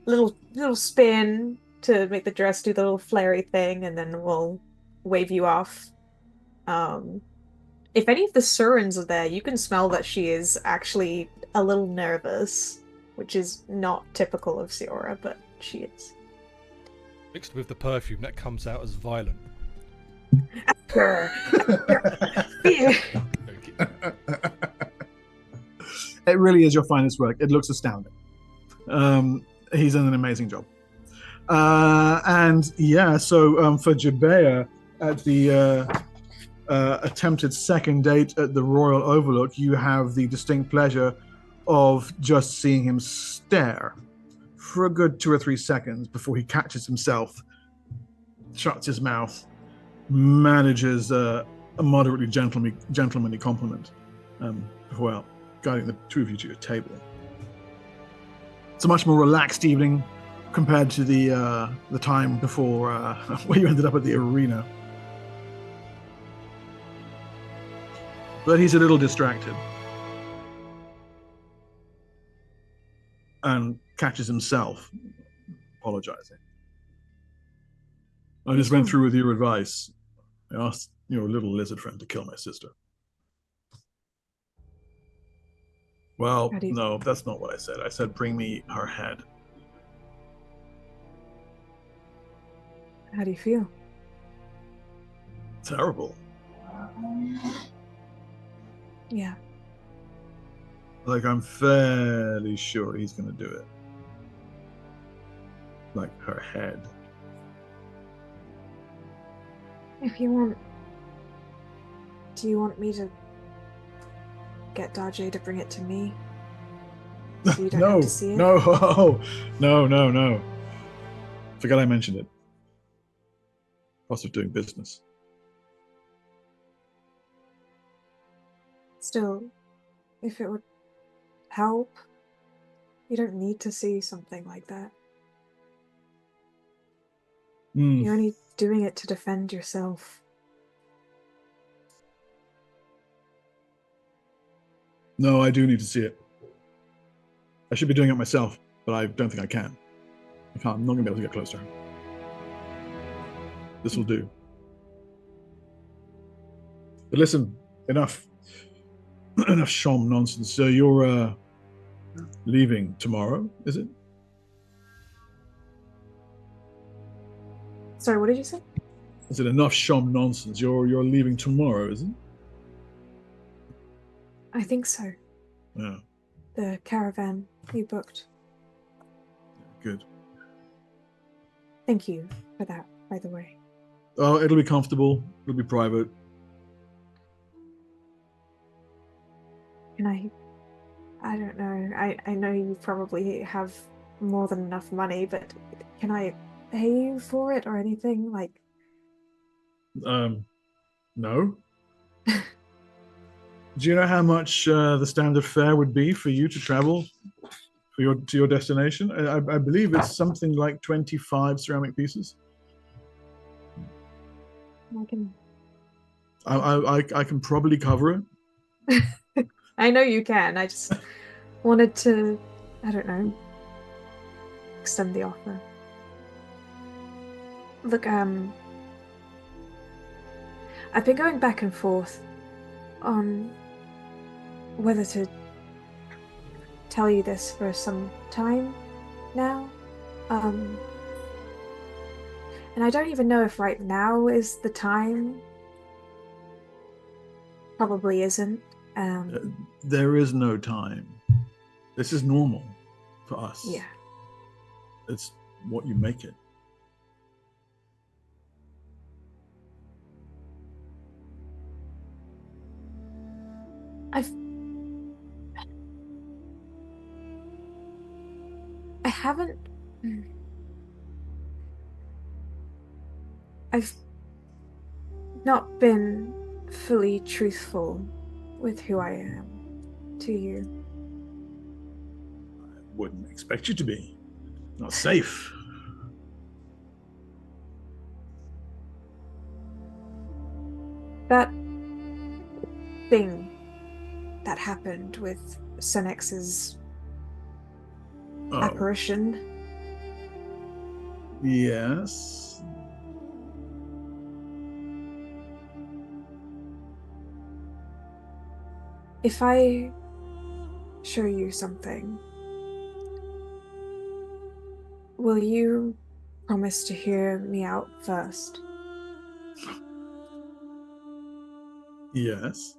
little spin to make the dress do the little flary thing, and then we'll wave you off. If any of the Surans are there, you can smell that she is actually a little nervous, which is not typical of Siora, but she is. Mixed with the perfume that comes out as violent. It really is your finest work. It looks astounding. He's done an amazing job. So for Jabea, at the attempted second date at the Royal Overlook, you have the distinct pleasure of just seeing him stare for a good 2 or 3 seconds before he catches himself, shuts his mouth, manages a moderately gentlemanly compliment while guiding the 2 of you to your table. It's a much more relaxed evening compared to the time before where you ended up at the arena. But he's a little distracted and catches himself apologizing. I just went through with your advice. I asked your little lizard friend to kill my sister. Well, no, that's not what I said. I said bring me her head. How do you feel? Terrible. Yeah. Like, I'm fairly sure he's going to do it. Like, her head. If you want... Do you want me to get Daje to bring it to me? So you don't have to see it? No. Forgot I mentioned it. cost of doing business. Still, if it would help, you don't need to see something like that. You're only doing it to defend yourself. No, I do need to see it. I should be doing it myself, but I don't think I can. I can't. I'm not going to be able to get close to her. This will do. But listen, enough. Enough Shom nonsense. So you're leaving tomorrow, is it? Sorry, what did you say? Is it enough Shom nonsense? You're leaving tomorrow, is it? I think so. Yeah. The caravan you booked. Good. Thank you for that, by the way. Oh, it'll be comfortable. It'll be private. Can I don't know. I know you probably have more than enough money, but can I pay you for it or anything? Like, No. Do you know how much the standard fare would be for you to travel to your destination? I believe it's something like 25 ceramic pieces. I can. I can probably cover it. I know you can. I just wanted to, I don't know, extend the offer. Look, I've been going back and forth on whether to tell you this for some time now. And I don't even know if right now is the time. Probably isn't. There is no time. This is normal for us. Yeah. It's what you make it. I haven't. I've not been fully truthful with who I am to you. I wouldn't expect you to be. Not safe. That thing that happened with Senex's apparition. Yes. If I show you something, will you promise to hear me out first? Yes.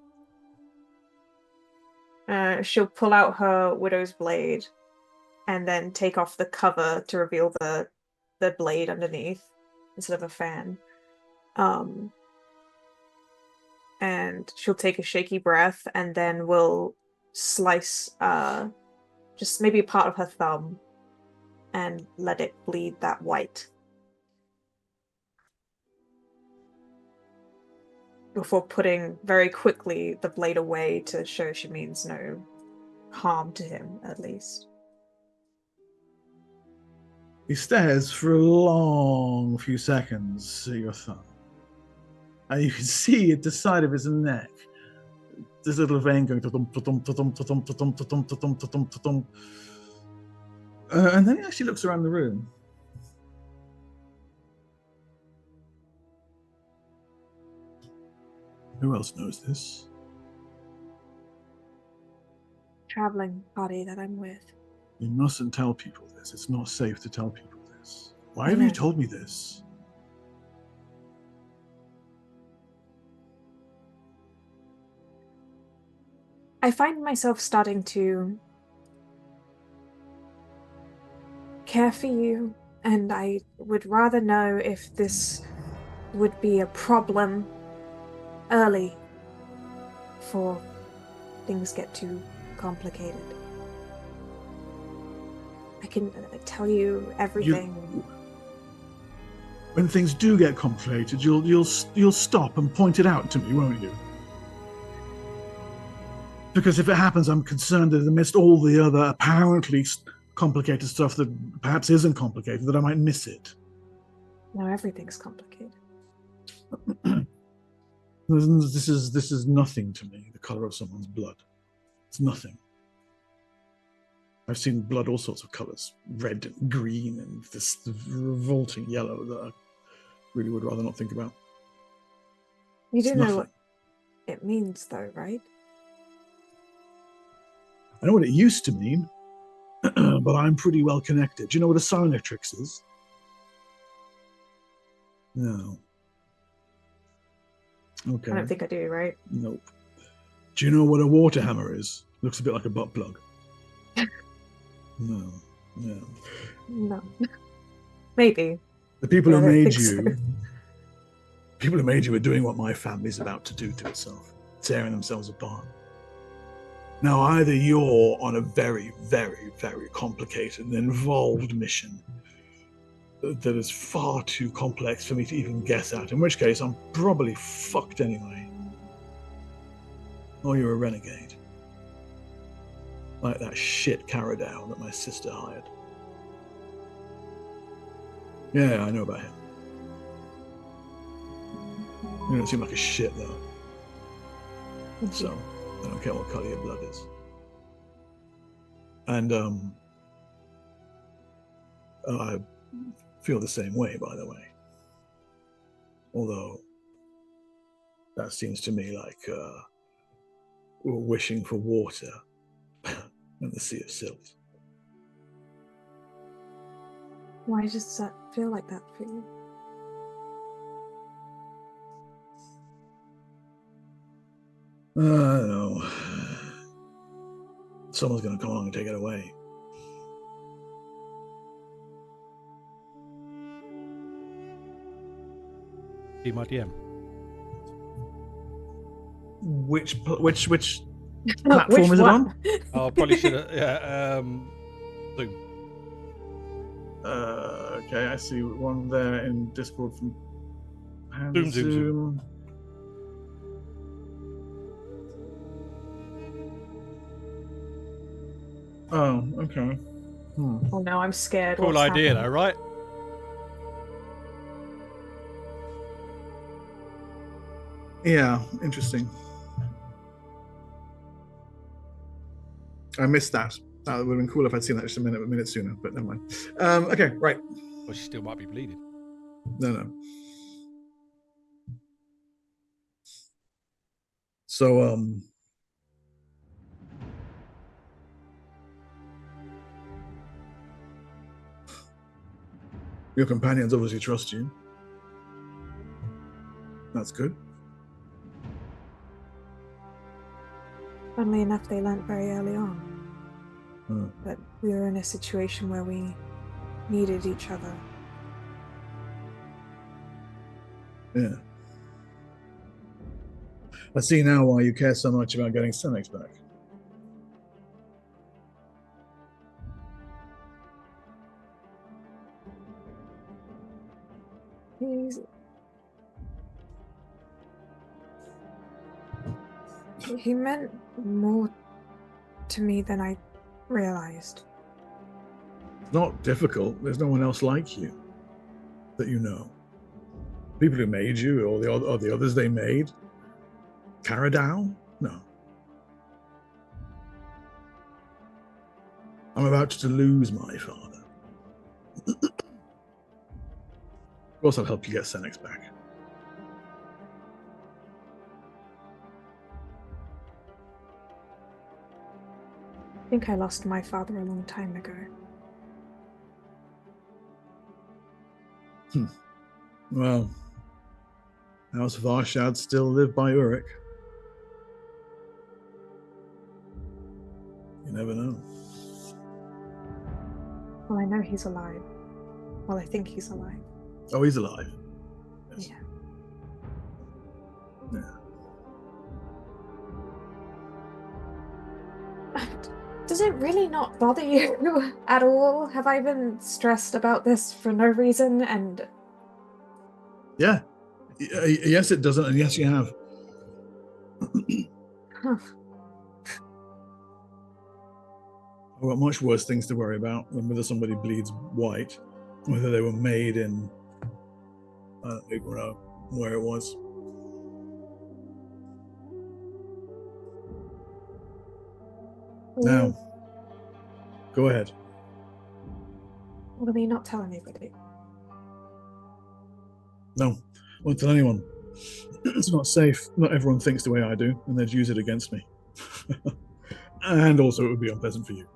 She'll pull out her widow's blade and then take off the cover to reveal the blade underneath instead of a fan. And she'll take a shaky breath and then will slice just maybe part of her thumb and let it bleed that white. Before putting very quickly the blade away to show she means no harm to him, at least. He stares for a long few seconds at your thumb. And you can see at the side of his neck, this little vein going and then he actually looks around the room. Who else knows this? Traveling party that I'm with. You mustn't tell people this. It's not safe to tell people this. Why have you told me this? I find myself starting to care for you, and I would rather know if this would be a problem early before things get too complicated. I can tell you everything. when things do get complicated, you'll stop and point it out to me, won't you? Because if it happens, I'm concerned that amidst all the other apparently complicated stuff that perhaps isn't complicated, that I might miss it. No, everything's complicated. This is nothing to me, the color of someone's blood. It's nothing. I've seen blood all sorts of colors, red and green and this revolting yellow that I really would rather not think about. You do It's know nothing. what it means, though, right? I know what it used to mean, but I'm pretty well connected. Do you know what a Cynotrix is? No. Okay. I don't think I do, right? Nope. Do you know what a water hammer is? Looks a bit like a butt plug. No. No. No. Maybe. The people I who don't made think you, so. people who made you are doing what my family's about to do to itself, tearing themselves apart. Now, either you're on a very, very, very complicated and involved mission that is far too complex for me to even guess at, in which case I'm probably fucked anyway. Or you're a renegade. Like that shit Caradow that my sister hired. Yeah, I know about him. You don't seem like a shit, though. So, I don't care what color your blood is. And, I feel the same way, by the way. Although, that seems to me like, we're wishing for water in the sea of silt. Why does that feel like that for you? I don't know. Someone's going to come along and take it away. Be my DM. Which platform Which is it on? Oh, probably should have. Yeah. Zoom. Okay, I see one there in Discord from Zoom. Oh, okay. Oh no, I'm scared. Cool What's idea, happening? though, right? Yeah, interesting. I missed that. That would have been cool if I'd seen that just a minute sooner, but never mind. Okay, right. Well, she still might be bleeding. No. So, your companions obviously trust you. That's good. Funnily enough, they learnt very early on. Hmm. But we were in a situation where we needed each other. Yeah. I see now why you care so much about getting Senex back. He meant more to me than I realized. It's not difficult. There's no one else like you that you know. People who made you, or the others they made. Caradow? No. I'm about to lose my father. Of course, I'll help you get Senex back. I think I lost my father a long time ago. Well, House Varshad still live by Uruk. You never know. Well, I know he's alive. Well, I think he's alive. Oh, he's alive. Yes. Yeah. Does it really not bother you at all? Have I been stressed about this for no reason? And Yeah. Yes, it doesn't, and yes, you have. Huh. I've got much worse things to worry about than whether somebody bleeds white, whether they were made in, I don't even know where it was. Now, go ahead. Will he not tell anybody? No, won't tell anyone. It's not safe. Not everyone thinks the way I do, and they'd use it against me. And also, it would be unpleasant for you.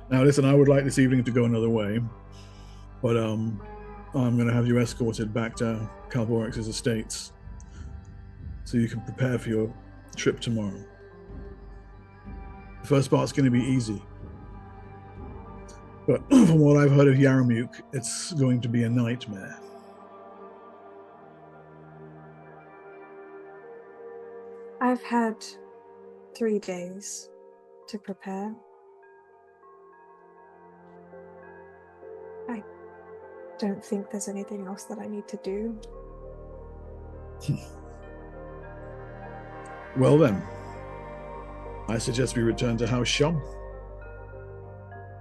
Now, listen, I would like this evening to go another way, but I'm going to have you escorted back to Calvorix's estates so you can prepare for your trip tomorrow. The first part's going to be easy, but from what I've heard of Yaramuke, it's going to be a nightmare. I've had 3 days to prepare. I don't think there's anything else that I need to do. Well then, I suggest we return to House Shom,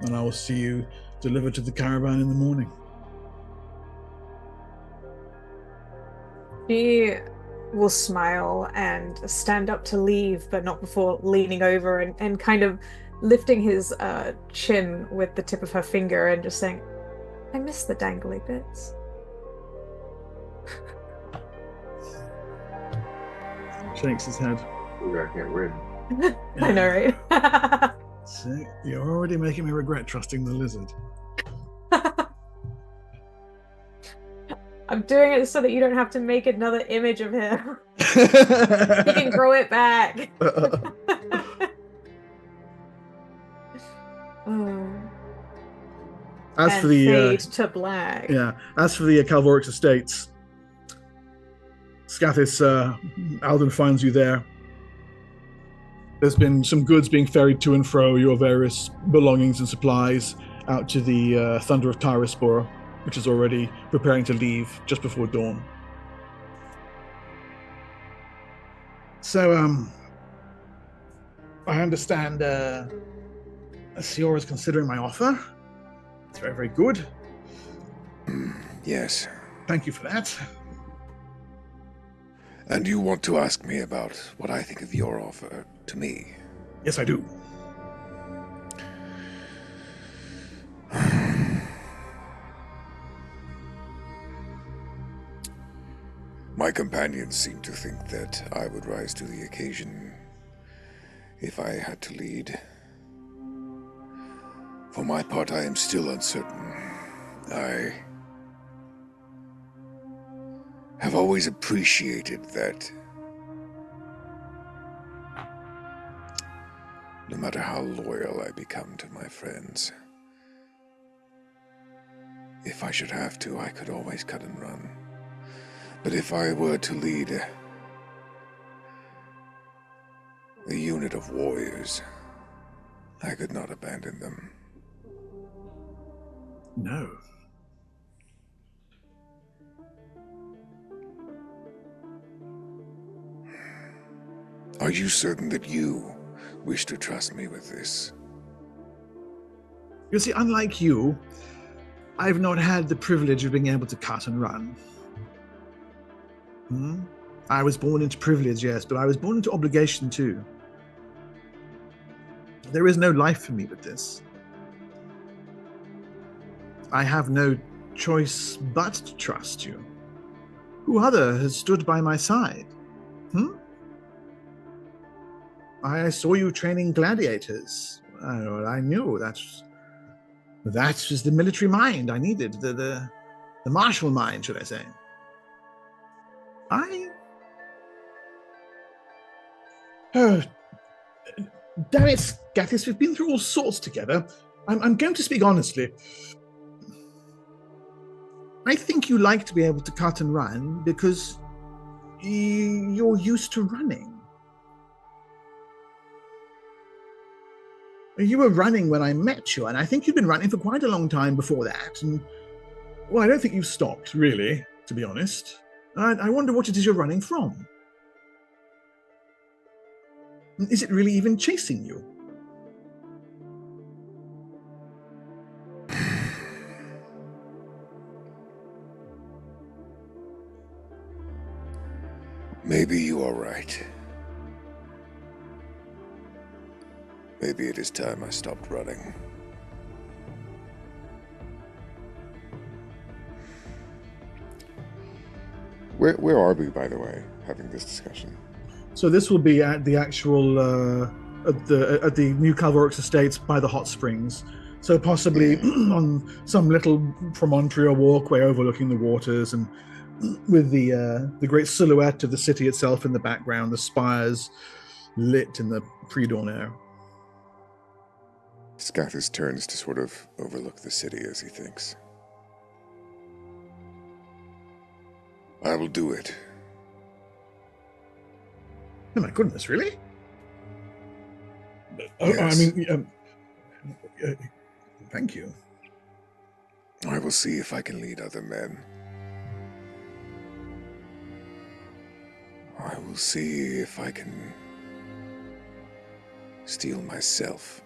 and I will see you delivered to the caravan in the morning. She will smile and stand up to leave, but not before leaning over and kind of lifting his chin with the tip of her finger and just saying, I miss the dangly bits. Shakes his head. I can't win. I know, right? See, you're already making me regret trusting the lizard. I'm doing it so that you don't have to make another image of him. He can grow it back. As and for the fade to black. as for the Calvorix estates, Scathis, Alden finds you there. There's been some goods being ferried to and fro, your various belongings and supplies, out to the Thunder of Tyrospor, which is already preparing to leave just before dawn. So, I understand Sior is considering my offer. It's very, very good. Yes. Thank you for that. And you want to ask me about what I think of your offer to me? Yes, I do. My companions seem to think that I would rise to the occasion if I had to lead. For my part, I am still uncertain. I have always appreciated that no matter how loyal I become to my friends, if I should have to, I could always cut and run. But if I were to lead a unit of warriors, I could not abandon them. No. Are you certain that you wish to trust me with this? You see, unlike you, I've not had the privilege of being able to cut and run. I was born into privilege, yes, but I was born into obligation too. There is no life for me with this. I have no choice but to trust you. Who other has stood by my side? I saw you training gladiators. I knew that was the military mind I needed, the martial mind, should I say. Damn it, Gathis, we've been through all sorts together. I'm going to speak honestly. I think you like to be able to cut and run because you're used to running. You were running when I met you, and I think you'd been running for quite a long time before that. And, well, I don't think you've stopped, really, to be honest. I wonder what it is you're running from. Is it really even chasing you? Maybe you are right. Maybe it is time I stopped running. Where are we, by the way, having this discussion? So this will be at the actual at the New Calvorix Estates by the hot springs. So possibly on some little promontory or walkway overlooking the waters, and with the great silhouette of the city itself in the background, the spires lit in the pre-dawn air. Scathis turns to sort of overlook the city as he thinks. I will do it. Oh my goodness, really? Yes. I mean, thank you. I will see if I can lead other men. I will see if I can steal myself.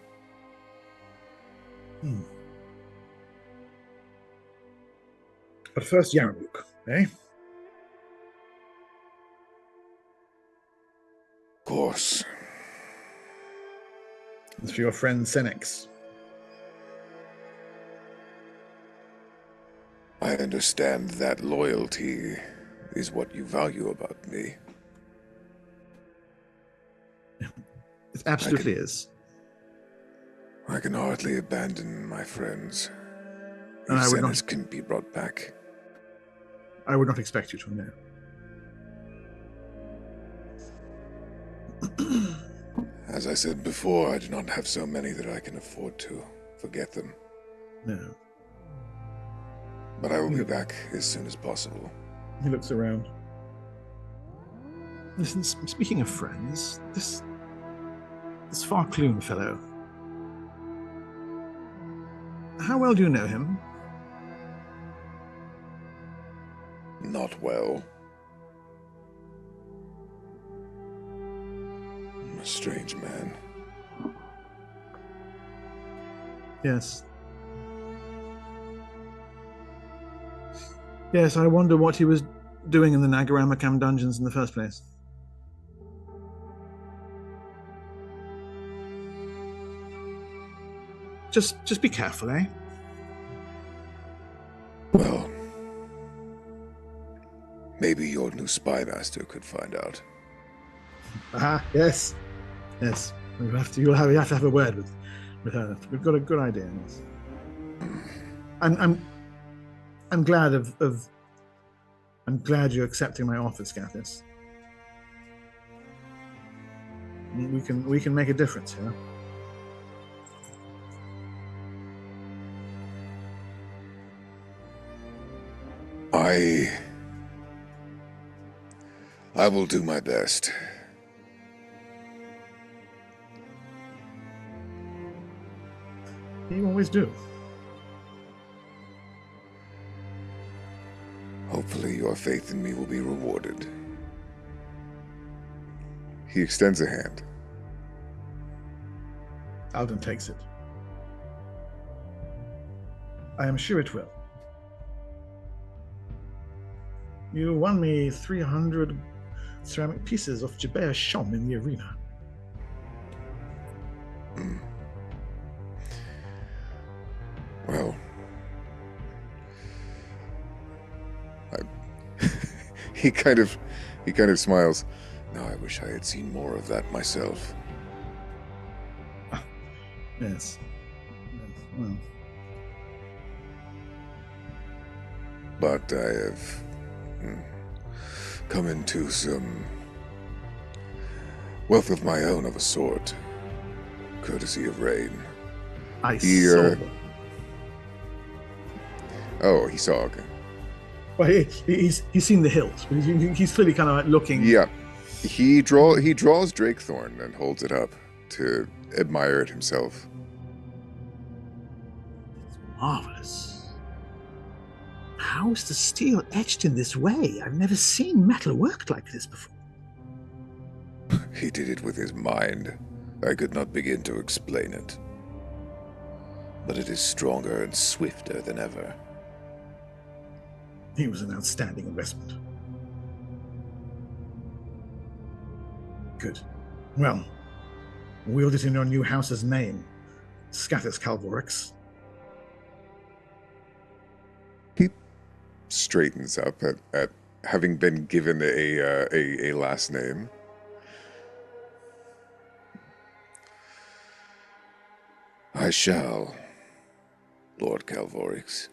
But first, Yaramuke, eh? Of course. It's for your friend Senex. I understand that loyalty is what you value about me. It absolutely is. I can hardly abandon my friends. And If I would not- Senex can be brought back. I would not expect you to know. As I said before, I do not have so many that I can afford to forget them. No. But I will be back as soon as possible. He looks around. Listen, speaking of friends, this Farcloon fellow, how well do you know him? Not well. A strange man. Yes. Yes, I wonder what he was doing in the Nagaramakam dungeons in the first place. Just be careful, eh? Well, maybe your new spy master could find out. Yes. Yes. You have to have a word with her. We've got a good idea. Yes. I'm glad I'm glad you're accepting my offer, Scathis. We can make a difference here. I will do my best. You always do. Hopefully your faith in me will be rewarded. He extends a hand. Alden takes it. I am sure it will. You won me 300 ceramic pieces of Jebea Shom in the arena. Well, he kind of smiles. Now I wish I had seen more of that myself. Yes. Well. But I have come into some wealth of my own of a sort, courtesy of Rain. I He, saw. Oh, he saw. Okay. Well, he's seen the hills. He's clearly kind of like looking. Yeah, he draws Drakethorn and holds it up to admire it himself. Marvelous. How is the steel etched in this way? I've never seen metal worked like this before. He did it with his mind. I could not begin to explain it. But it is stronger and swifter than ever. He was an outstanding investment. Good. Well, wield it in your new house's name, Scathis Calvorix. He straightens up at having been given a last name. I shall, Lord Calvorix.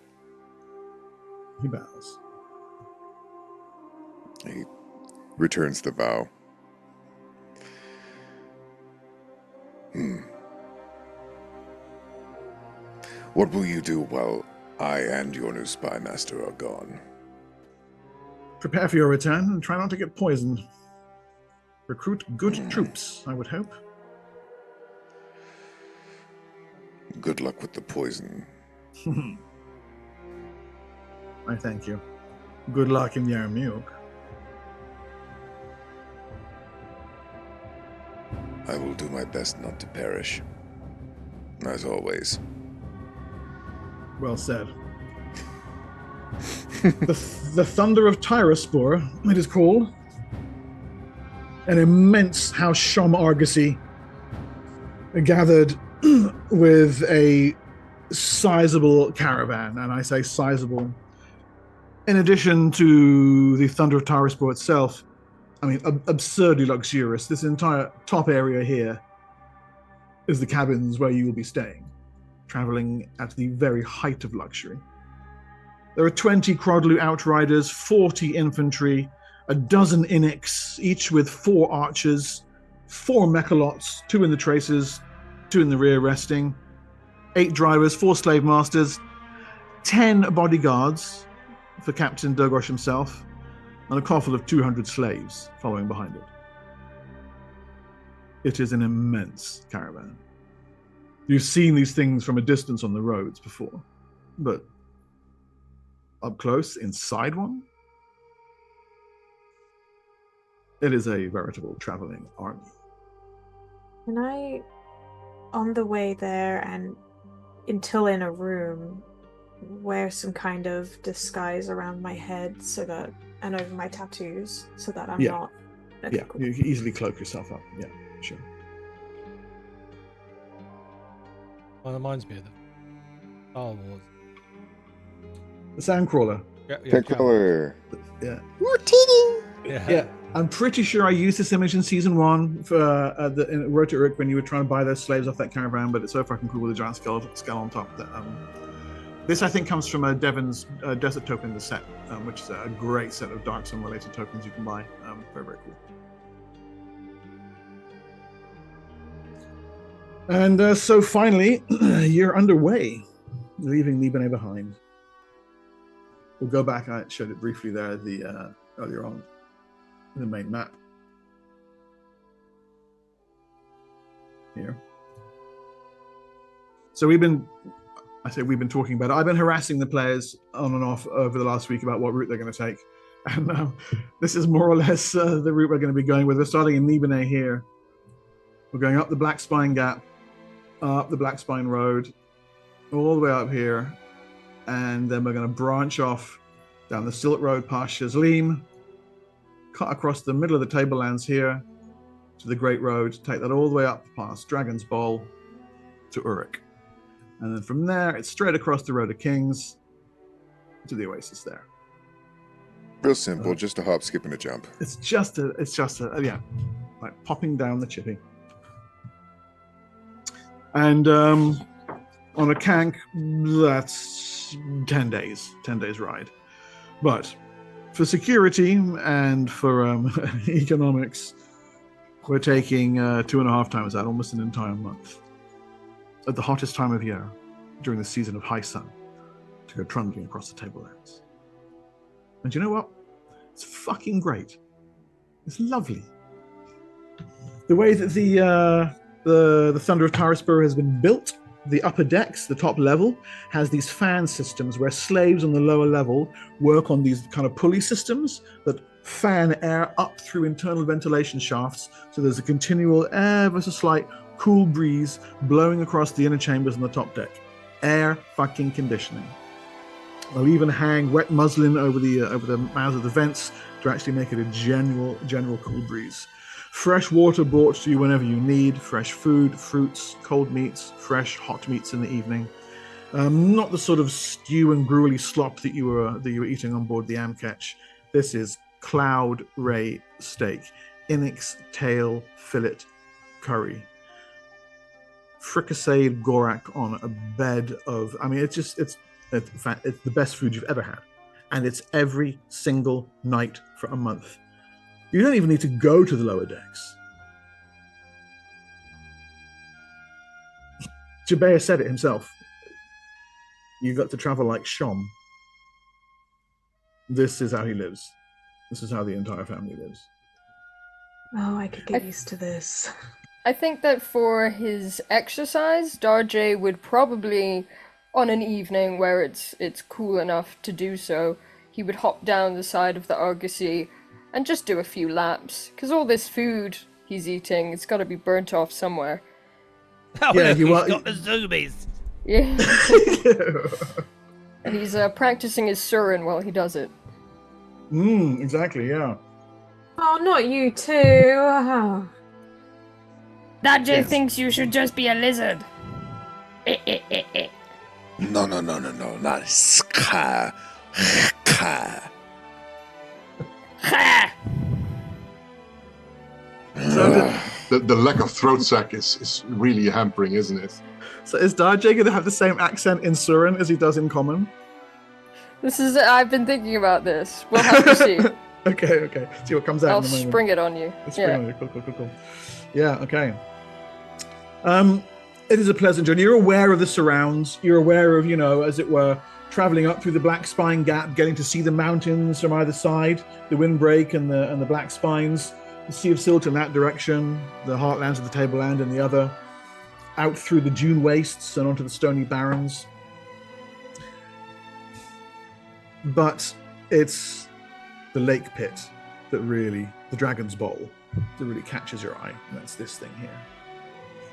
He bows. He returns the vow. What will you do while I and your new spy master are gone? Prepare for your return and try not to get poisoned. Recruit good troops, I would hope. Good luck with the poison. I thank you. Good luck in Yaramuke. I will do my best not to perish. As always. Well said. the Thunder of Tyrospore, it is called. An immense House Shom argosy gathered with a sizable caravan, and I say sizable. In addition to the Thunder of Tyrospore itself, I mean, absurdly luxurious. This entire top area here is the cabins where you will be staying, traveling at the very height of luxury. There are 20 Crodlu Outriders, 40 infantry, a dozen Inniks, each with 4 archers, 4 Mechalots, 2 in the traces, 2 in the rear resting, 8 drivers, 4 slave masters, 10 bodyguards for Captain Dogosh himself, and a coffle of 200 slaves following behind it. It is an immense caravan. You've seen these things from a distance on the roads before, but up close, inside one, it is a veritable traveling army. Can I, on the way there and until in a room, wear some kind of disguise around my head so that, and over my tattoos, so that I'm not... Okay, cool. You can easily cloak yourself up. Yeah, sure. Well, that reminds me of the Star Wars. The Sandcrawler. Pickler. Yeah. Yeah. Yeah. I'm pretty sure I used this image in season 1 for in Road to Uruk when you were trying to buy those slaves off that caravan, but it's so fucking cool with a giant skull on top. That, this, I think, comes from Devon's Desert Token, the set, which is a great set of Dark Sun-related tokens you can buy. Very, very cool. And so finally, you're underway, leaving Libane behind. We'll go back. I showed it briefly there earlier on the main map. Here. So we've been talking about it. I've been harassing the players on and off over the last week about what route they're going to take. And this is more or less the route we're going to be going with. We're starting in Libane here. We're going up the Black Spine Gap, up the Black Spine Road, all the way up here. And then we're going to branch off down the Silt Road past Shazlim, cut across the middle of the Tablelands here to the Great Road, take that all the way up past Dragon's Bowl to Uruk. And then from there, it's straight across the Road of Kings to the Oasis there. Real simple, just a hop, skip, and a jump. It's just a like popping down the chippy. And on a Kank, that's 10 days ride. But for security and for economics, we're taking 2.5 times that, almost an entire month. At the hottest time of year, during the season of high sun, to go trundling across the Tablelands. And you know what? It's fucking great. It's lovely. The way that the Thunder of Tyrospore has been built the upper decks, the top level, has these fan systems where slaves on the lower level work on these kind of pulley systems that fan air up through internal ventilation shafts. So there's a continual, ever so slight cool breeze blowing across the inner chambers on the top deck. Air fucking conditioning. They'll even hang wet muslin over the mouths of the vents to actually make it a general cool breeze. Fresh water brought to you whenever you need. Fresh food, fruits, cold meats, fresh hot meats in the evening. Not the sort of stew and gruely slop that you were eating on board the Amketch. This is cloud ray steak, Inix tail fillet curry, fricasseed gorak on a bed of. I mean, it's in fact, it's the best food you've ever had, and it's every single night for a month. You don't even need to go to the lower decks. Jabea said it himself. You got to travel like Shom. This is how he lives. This is how the entire family lives. Oh, I could get used to this. I think that for his exercise, Darjay would probably, on an evening where it's cool enough to do so, he would hop down the side of the Argosy and just do a few laps. Because all this food he's eating, it's got to be burnt off somewhere. Oh, Yeah, look, you he's are- got the zoomies. Yeah. And he's practicing his Surin while he does it. Exactly, yeah. Oh, not you too. Oh. Darjay Yes. thinks you should just be a lizard. No, not ska. Ka. The lack of throat sac is really hampering, isn't it? So is Darjay going to have the same accent in Surin as he does in Common? I've been thinking about this. We'll have to see. Okay. See what comes out I'll in the moment. spring it on you. Spring on you. Cool. Yeah, okay. It is a pleasant journey. You're aware of the surrounds. You're aware of, as it were, traveling up through the Black Spine Gap, getting to see the mountains from either side, the Windbreak and the Black Spines, the Sea of Silt in that direction, the Heartlands of the Tableland in the other, out through the dune wastes and onto the stony barrens. But it's the lake pit that really, the Dragon's Bowl, that really catches your eye. And that's this thing here.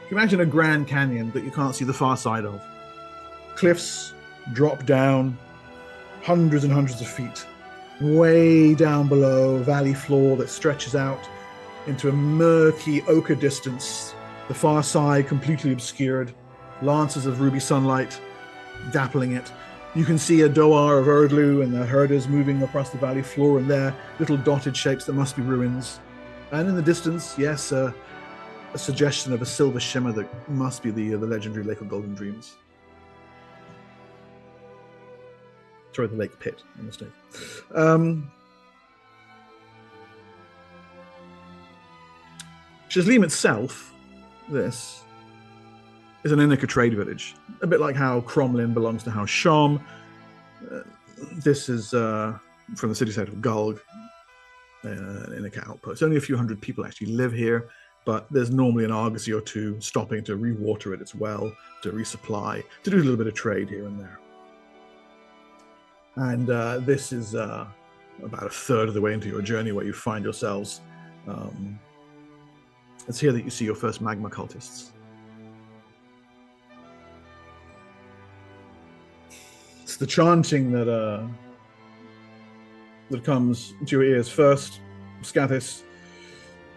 You can imagine a Grand Canyon that you can't see the far side of. Cliffs drop down hundreds and hundreds of feet. Way down below, valley floor that stretches out into a murky ochre distance. The far side completely obscured. Lances of ruby sunlight dappling it. You can see a doar of Erdlu and the herders moving across the valley floor, and there, little dotted shapes that must be ruins. And in the distance, yes, a suggestion of a silver shimmer that must be the legendary Lake of Golden Dreams. Sorry, the Lake Pit, my mistake. Shazlim itself, this, is an Inika trade village. A bit like how Cromlin belongs to House Shom. This is from the city-state of Gulg, an Inika outpost. Only a few hundred people actually live here, but there's normally an argosy or two stopping to re-water it as well, to resupply, to do a little bit of trade here and there. And this is about a third of the way into your journey where you find yourselves. It's here that you see your first magma cultists. It's the chanting that comes to your ears first. Scathis,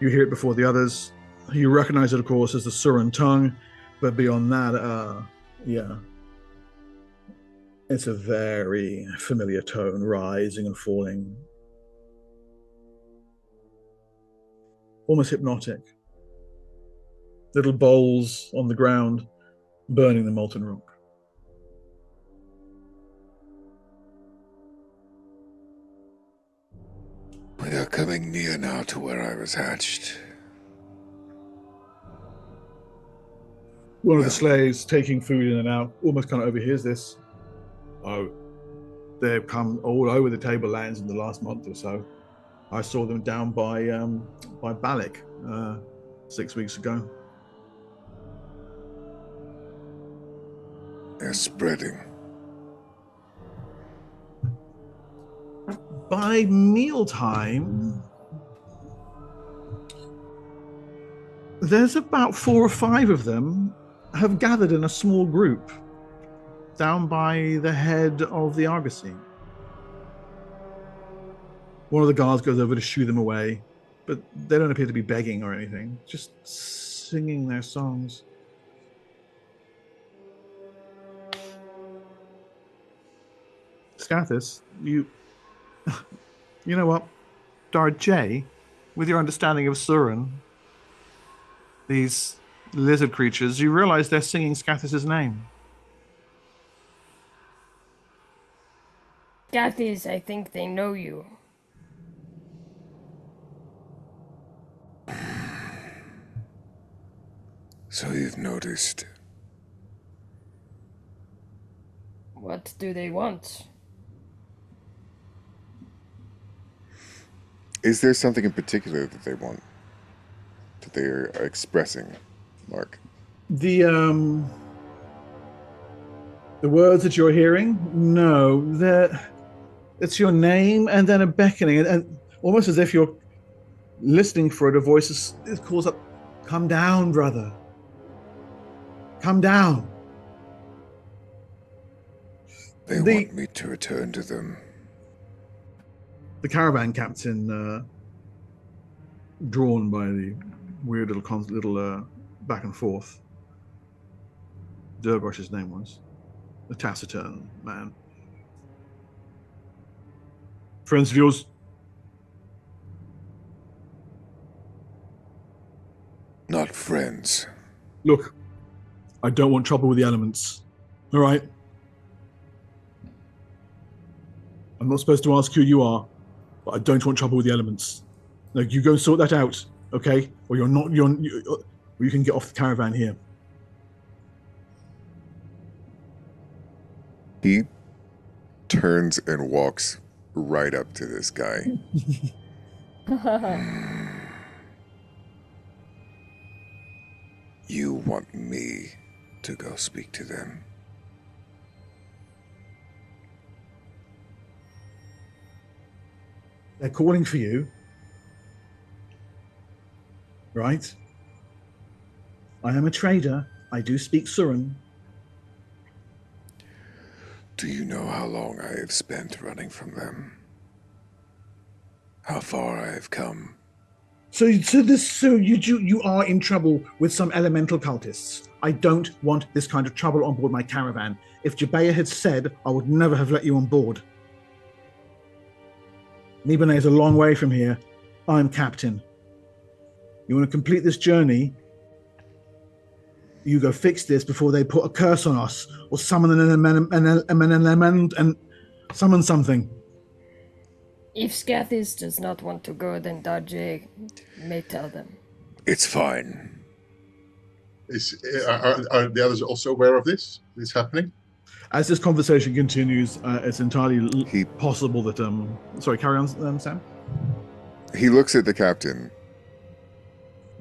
you hear it before the others. You recognize it, of course, as the Suran tongue, but beyond that, it's a very familiar tone, rising and falling. Almost hypnotic. Little bowls on the ground, burning the molten rock. We are coming near now to where I was hatched. One of the slaves taking food in and out almost kind of overhears this. Oh, they've come all over the tablelands in the last month or so. I saw them down by Balik 6 weeks ago. They're spreading. By mealtime, there's about 4 or 5 of them have gathered in a small group down by the head of the Argosy. One of the guards goes over to shoo them away, but they don't appear to be begging or anything, just singing their songs. Scathis, you know what? Darjay, with your understanding of Surin, these lizard creatures, you realize they're singing Scathis' name. Gathis, I think they know you. So you've noticed. What do they want? Is there something in particular that they want? That they are expressing, Mark? The words that you're hearing, no, it's your name and then a beckoning, and almost as if you're listening for it. A voice it calls up, "Come down, brother. Come down." They want me to return to them. The caravan captain, drawn by the weird little back and forth. Durgosh's name was. The taciturn man. Friends of yours? Not friends. Look, I don't want trouble with the elements. All right? I'm not supposed to ask who you are, but I don't want trouble with the elements. Now, you go sort that out, okay? Or or you can get off the caravan here. He turns and walks right up to this guy. You want me to go speak to them? They're calling for you. Right? I am a trader. I do speak Surin. Do you know how long I have spent running from them? How far I have come? So you are in trouble with some elemental cultists. I don't want this kind of trouble on board my caravan. If Jabea had said, I would never have let you on board. Nibane is a long way from here. I'm captain. You want to complete this journey? You go fix this before they put a curse on us or summon an element and summon something. If Scathis does not want to go, then Darjay may tell them. It's fine. Are the others also aware of this? This happening? As this conversation continues, it's entirely possible that... Sorry, carry on, Sam. He looks at the captain,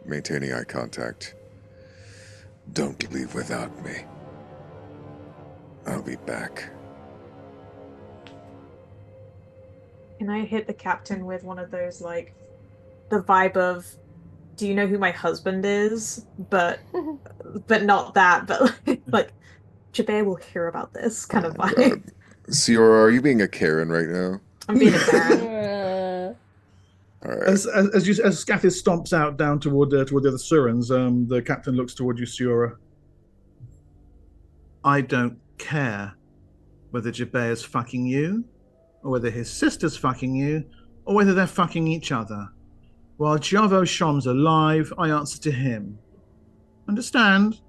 maintaining eye contact. Don't leave without me. I'll be back. Can I hit the captain with one of those, like, the vibe of, do you know who my husband is? But not that, but like Jabea will hear about this kind of vibe. Ciora, are you being a Karen right now? I'm being a Karen. All right. As Scathis stomps out down toward the other Surans, the captain looks toward you, Ciora. I don't care whether Jabea's fucking you, or whether his sister's fucking you, or whether they're fucking each other. While Javo Shom's alive, I answer to him. Understand?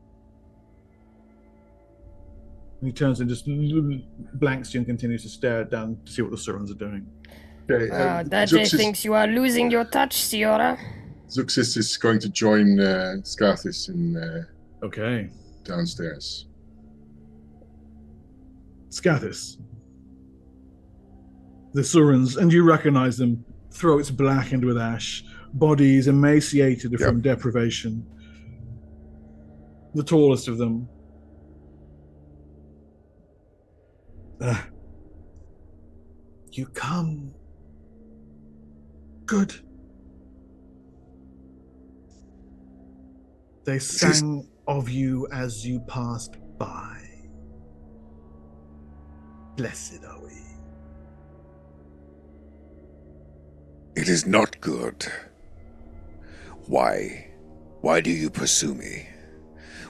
And he turns and just blanks you and continues to stare down to see what the Surans are doing. Okay, Darjay thinks you are losing your touch, Ciora. Zuxis is going to join Scathis in Okay. downstairs. Scathis. The Surans, and you recognize them, throats blackened with ash, bodies emaciated from deprivation. The tallest of them, You come. Good. They sang of you as you passed by. Blessed are we. It is not good. Why? Why do you pursue me?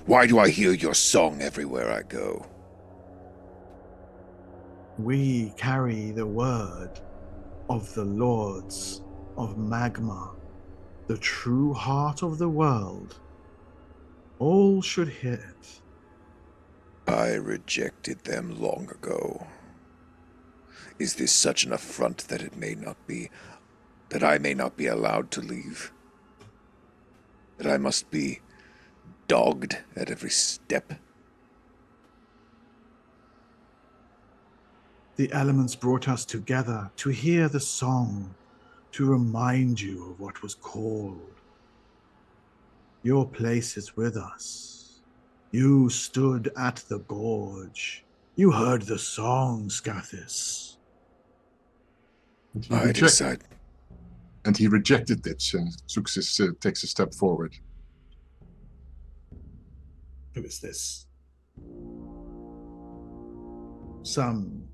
Why do I hear your song everywhere I go? We carry the word of the Lords of Magma, the true heart of the world. All should hear it. I rejected them long ago. Is this such an affront that I may not be allowed to leave? That I must be dogged at every step? The elements brought us together to hear the song, to remind you of what was called. Your place is with us. You stood at the gorge. You heard the song, Scathis. I decide. And he rejected it, and Suxis takes a step forward. Who is this? Some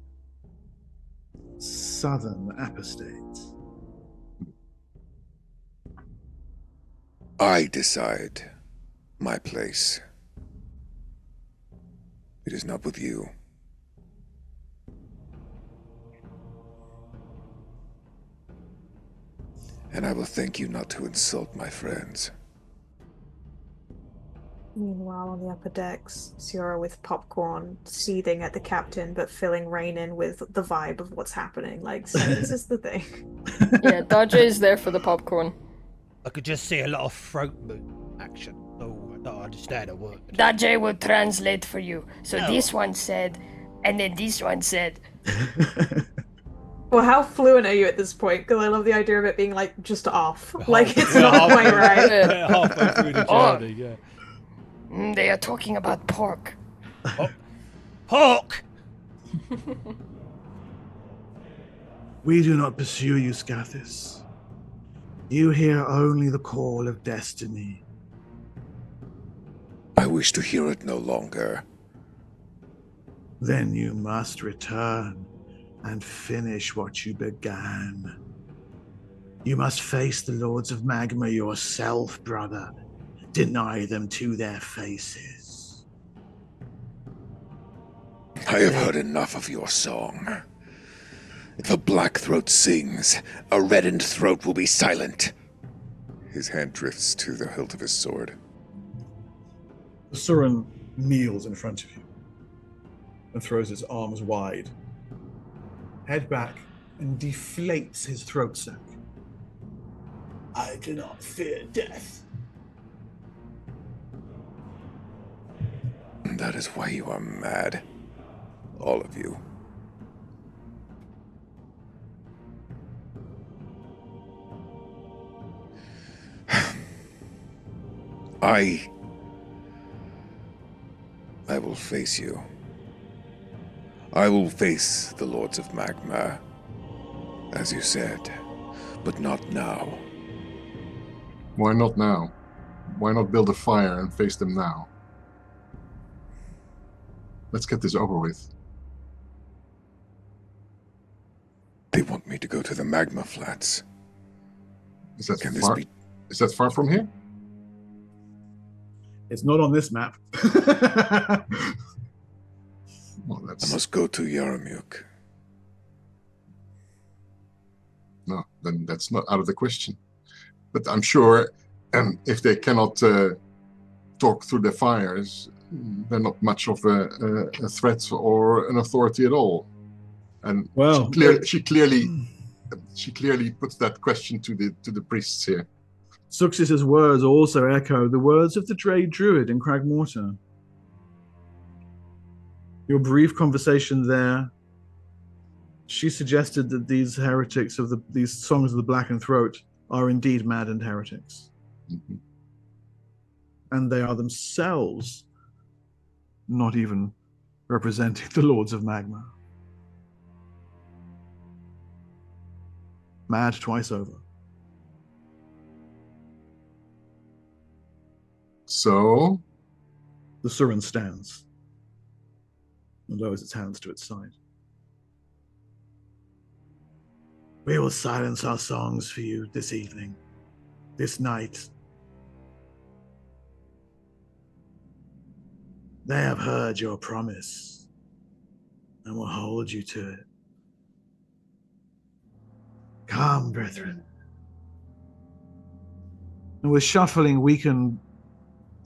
southern apostate. I decide my place. It is not with you. And I will thank you not to insult my friends. Meanwhile, on the upper decks, Siora with popcorn, seething at the captain, but filling Rain in with the vibe of what's happening. Like, so this is the thing. Yeah, Dodger is there for the popcorn. I could just see a lot of throat move action. Oh, I don't understand a word. Dodger will translate for you. So No. this one said, and then this one said. Well, how fluent are you at this point? Because I love the idea of it being, like, just off. Like, it's not quite right. Yeah, halfway through the Oh. journey, yeah. They are talking about pork. Hawk! We do not pursue you, Scathis. You hear only the call of destiny. I wish to hear it no longer. Then you must return and finish what you began. You must face the Lords of Magma yourself, brother. Deny them to their faces. I have heard enough of your song. If a black throat sings, a reddened throat will be silent. His hand drifts to the hilt of his sword. The Suran kneels in front of you and throws his arms wide, head back, and deflates his throat sac. I do not fear death. That is why you are mad. All of you. I will face you. I will face the Lords of Magma, as you said, but not now. Why not now? Why not build a fire and face them now? Let's get this over with. They want me to go to the Magma Flats. Is that Can this far? be? Is that far from here? It's not on this map. Well, I that's must go to Yaramuke. no. Then that's not out of the question. But I'm sure, if they cannot talk through the fires, they're not much of a threat or an authority at all. And Well, she clearly puts that question to the priests here. Suxis's words also echo the words of the Dray Druid in Cragmortar. Your brief conversation there, she suggested that these heretics of these songs of the Blackened Throat are indeed maddened heretics. Mhm. And they are themselves not even representing the Lords of Magma. mad twice over. So? The Surin stands and lowers its hands to its side. We will silence our songs for you this evening, this night. They have heard your promise and will hold you to it. Come, brethren. And with shuffling,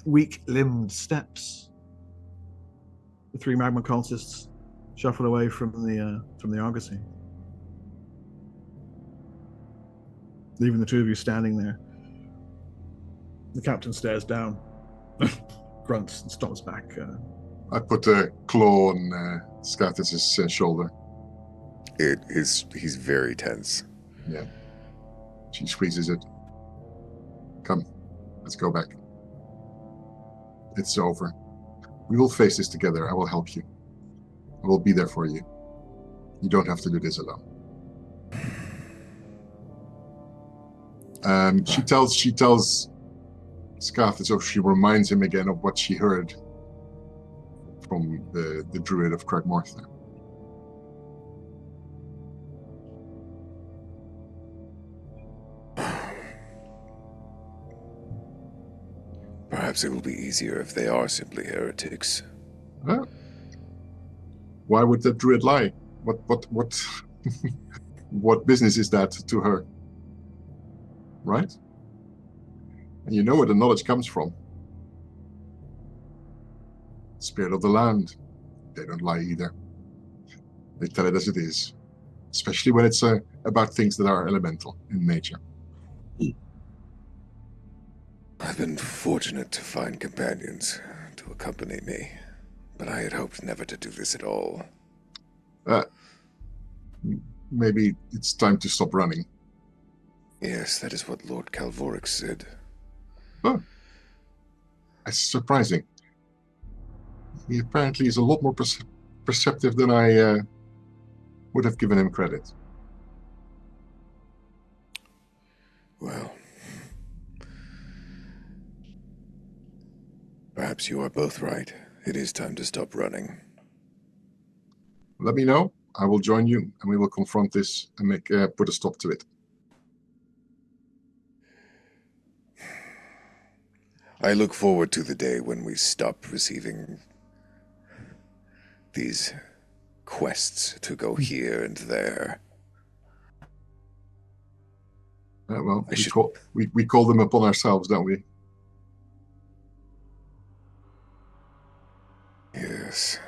weak-limbed steps, the three magma cultists shuffle away from the Argosy, leaving the two of you standing there. The captain stares down, grunts, and stomps back. I put a claw on Scatus' shoulder. He's very tense. Yeah. She squeezes it. Come, let's go back. It's over. We will face this together. I will help you. I will be there for you. You don't have to do this alone. She tells Scathis, so she reminds him again of what she heard from the druid of Cragmortha. Perhaps it will be easier if they are simply heretics. Huh? Why would the druid lie? What what business is that to her? Right? And you know where the knowledge comes from. Spirit of the land. They don't lie either. They tell it as it is. Especially when it's about things that are elemental in nature. I've been fortunate to find companions to accompany me, but I had hoped never to do this at all. Maybe it's time to stop running. Yes, that is what Lord Calvorix said. Oh. That's surprising. He apparently is a lot more perceptive than I would have given him credit. Well, perhaps you are both right. It is time to stop running. Let me know. I will join you, and we will confront this and put a stop to it. I look forward to the day when we stop receiving these quests to go here and there. Well, we call them upon ourselves, don't we? Yes.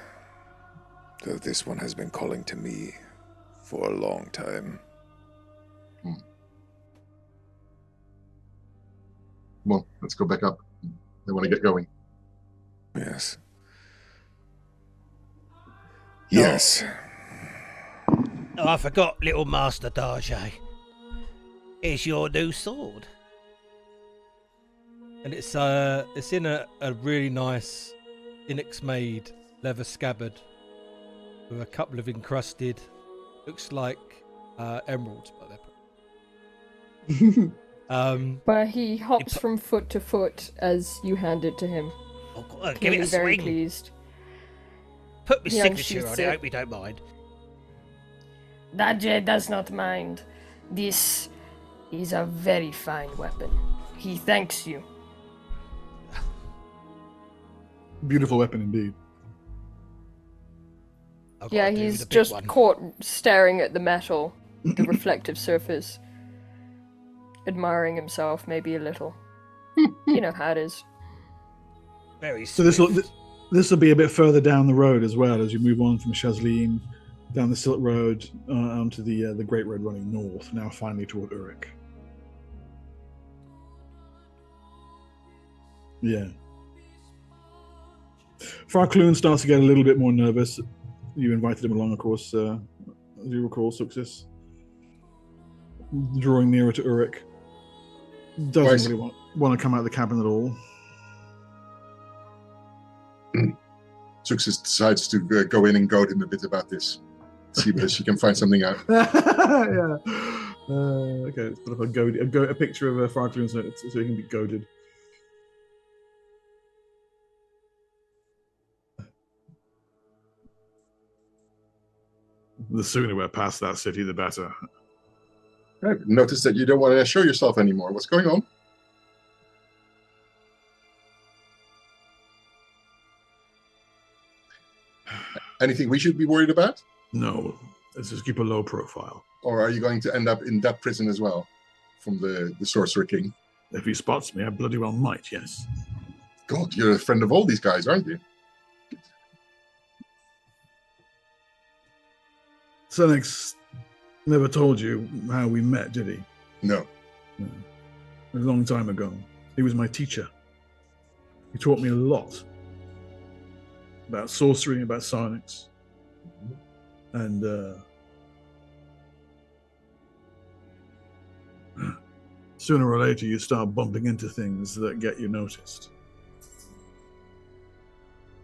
Though this one has been calling to me for a long time. Come on, let's go back up. They want to get going. Yes. Yes. Oh, I forgot, little Master Darjay. It's your new sword. And it's in a really nice Inex-made leather scabbard with a couple of encrusted, looks like emeralds, but they're But he hops from foot to foot as you hand it to him. Oh, God, give it a very swing. pleased. Put my He signature on unsheaths it. I it. hope you don't mind. Dajé does not mind. This is a very fine weapon. He thanks you. Beautiful weapon indeed. I've Yeah, got to do with he's the big just one. caught staring at the metal, the reflective surface, admiring himself maybe a little. You know how it is. Very So this swift. will be a bit further down the road as well as you move on from Shazleen down the Silk Road onto the Great Road running north. Now finally toward Uruk. Yeah. Farcloon starts to get a little bit more nervous. You invited him along, of course, as you recall, Success. Drawing nearer to Uruk. Doesn't really want to come out of the cabin at all. Success decides to go in and goad him a bit about this. See whether she can find something out. Yeah. Okay, let's put up a picture of a Farcloon so he can be goaded. The sooner we're past that city, the better. I've noticed that you don't want to show yourself anymore. What's going on? Anything we should be worried about? No, let's just keep a low profile. Or are you going to end up in that prison as well? From the Sorcerer King? If he spots me, I bloody well might, yes. God, you're a friend of all these guys, aren't you? Senex never told you how we met, did he? No. A long time ago. He was my teacher. He taught me a lot about sorcery, about psionics. And sooner or later you start bumping into things that get you noticed.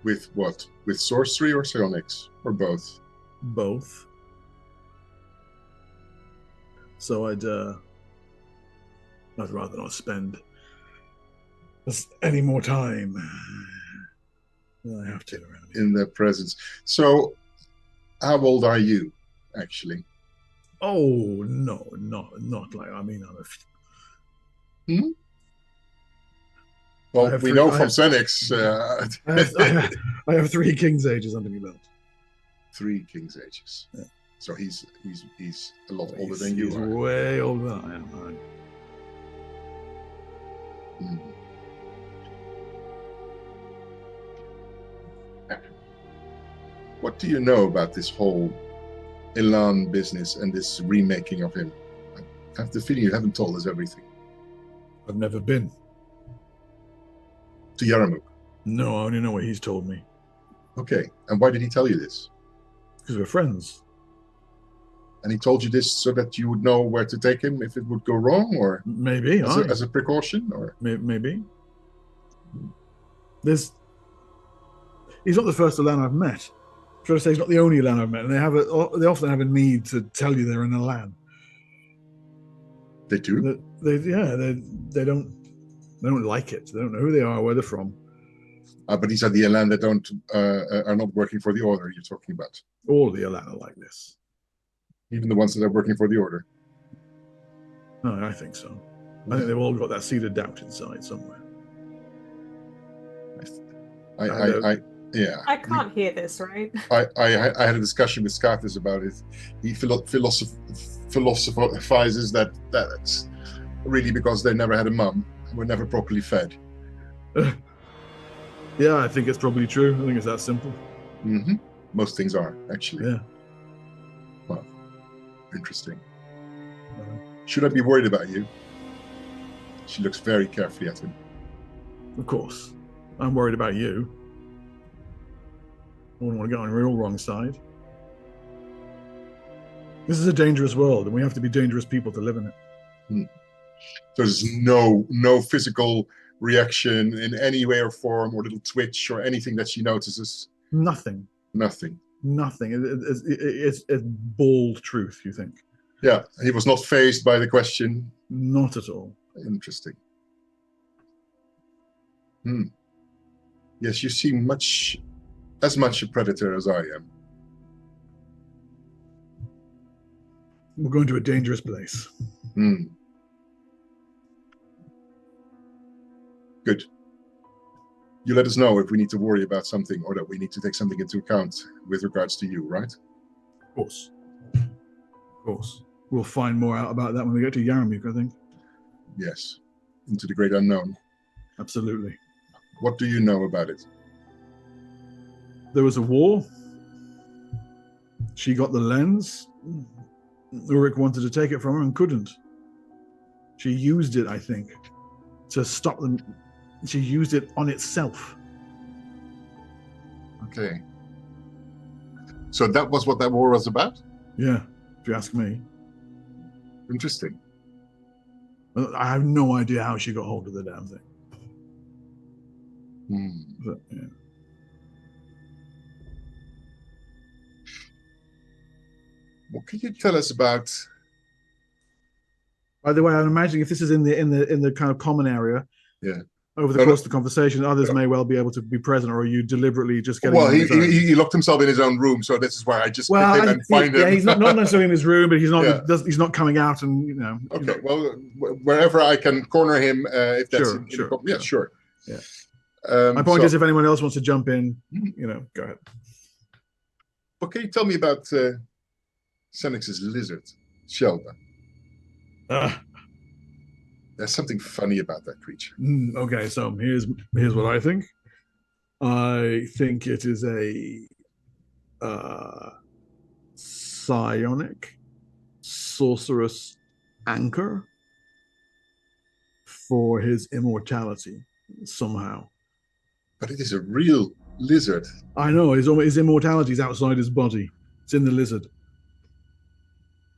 With what? With sorcery or psionics? Or both? Both. So I'd rather not spend any more time than I have to around here. In their presence. So, how old are you, actually? Oh, no, not like, I mean, Well, we know from Senex. I have 3 King's Ages under my belt. 3 King's Ages. Yeah. So he's a lot older than you he's are. Way older than I am. What do you know about this whole Elan business and this remaking of him? I have the feeling you haven't told us everything. I've never been. To Yaramuke? No, I only know what he's told me. Okay, and why did he tell you this? Because we're friends. And he told you this so that you would know where to take him if it would go wrong, or maybe as a precaution, or maybe. He's not the first Elan I've met. I'm trying to say he's not the only Elan I've met, and they often have a need to tell you they're an Elan. They do. They don't like it. They don't know who they are, where they're from. But these are the Elan that are not working for the Order you're talking about. All the Elan are like this. Even the ones that are working for the Order. No, I think so. I think they've all got that seed of doubt inside somewhere. I can't hear this, right? I had a discussion with Scathis about it. He philosophizes that that's really because they never had a mum and were never properly fed. Yeah, I think it's probably true. I think it's that simple. Mm-hmm. Most things are, actually. Yeah. Well, interesting. Should I be worried about you? She looks very carefully at him. Of course. I'm worried about you. I wouldn't want to get on the real wrong side. This is a dangerous world, and we have to be dangerous people to live in it. There's no physical reaction in any way or form, or little twitch or anything that she notices. Nothing. It's bald truth, you think? Yeah, he was not fazed by the question. Not at all. Interesting. Yes, you seem as much a predator as I am. We're going to a dangerous place. Good. You let us know if we need to worry about something or that we need to take something into account with regards to you, right? Of course. Of course. We'll find more out about that when we get to Yaramuke, I think. Yes. Into the great unknown. Absolutely. What do you know about it? There was a war. She got the lens. Ulrich wanted to take it from her and couldn't. She used it, I think, to stop them. She used it on itself. Okay. So that was what that war was about? Yeah, if you ask me. Interesting. I have no idea how she got hold of the damn thing. But, yeah. What can you tell us about By the way, I'm imagining if this is in the kind of common area, Yeah. over the course of the conversation, others may well be able to be present, or are you deliberately just getting? Well, he locked himself in his own room, so this is why I just click in and find him. Yeah, he's not necessarily in his room, but he's not he's not coming out, and you know. Okay, well, wherever I can corner him, if that's sure. Yeah. My point is, if anyone else wants to jump in, you know, go ahead. But can you tell me about Senex's lizard, Shelba? There's something funny about that creature. Okay, so here's what I think. I think it is a psionic sorcerous anchor for his immortality somehow. But it is a real lizard. I know, his immortality is outside his body. It's in the lizard.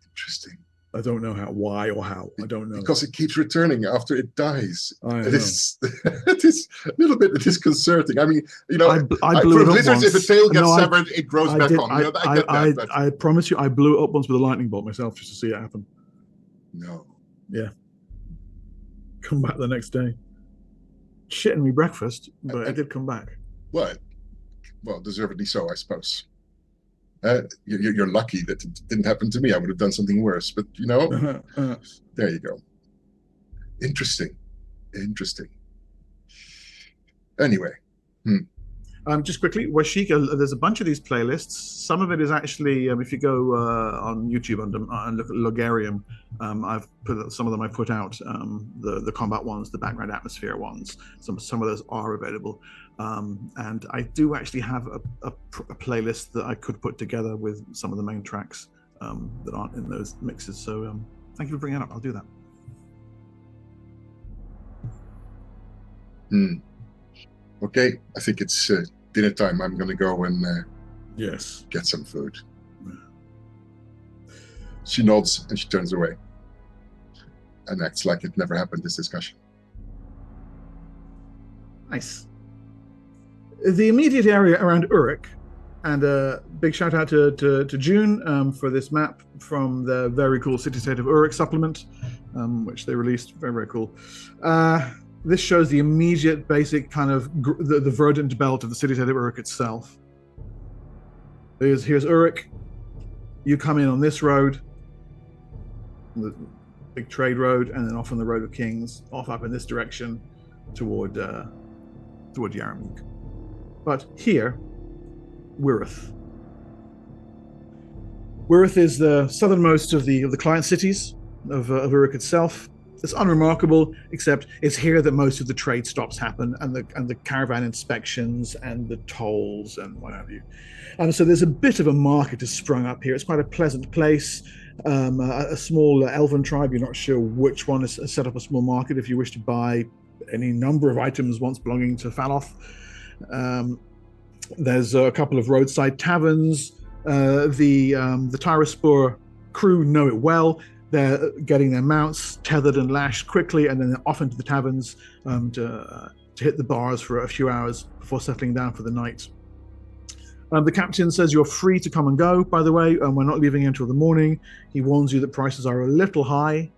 Interesting. I don't know why or how. I don't know. Because it keeps returning after it dies. It is a little bit disconcerting. I mean, you know, I blew it up lizards, once. if a tail gets severed, it grows back on. I get that. I promise you, I blew it up once with a lightning bolt myself just to see it happen. No. Yeah. Come back the next day. Shitting me breakfast, but it did come back. What? Well, deservedly so, I suppose. You're lucky that it didn't happen to me. I would have done something worse. But, you know, there you go. Interesting. Anyway. Just quickly, Washika, there's a bunch of these playlists. Some of it is actually, if you go on YouTube and look at Logarium, I've put some of them. I put out the combat ones, the background atmosphere ones. Some of those are available, and I do actually have a playlist that I could put together with some of the main tracks that aren't in those mixes. So thank you for bringing it up. I'll do that. Okay, I think it's dinner time. I'm going to go and get some food. She nods and she turns away and acts like it never happened, this discussion. Nice. The immediate area around Uruk, and a big shout out to June for this map from the very cool City State of Uruk supplement, which they released. Very, very cool. This shows the immediate basic kind of the verdant belt of the city state of Uruk itself. Here's Uruk. You come in on this road, the big trade road, and then off on the Road of Kings, off up in this direction toward Yaramuke. But here, Wirith. Wirith is the southernmost of the client cities of Uruk itself. It's unremarkable, except it's here that most of the trade stops happen, and the caravan inspections and the tolls and what have you. So there's a bit of a market has sprung up here. It's quite a pleasant place. A small elven tribe, you're not sure which one, has set up a small market if you wish to buy any number of items once belonging to Faloth. There's a couple of roadside taverns. The Tyraspor crew know it well. They're getting their mounts tethered and lashed quickly, and then they're off into the taverns to hit the bars for a few hours before settling down for the night. The captain says you're free to come and go, by the way, and we're not leaving until the morning. He warns you that prices are a little high,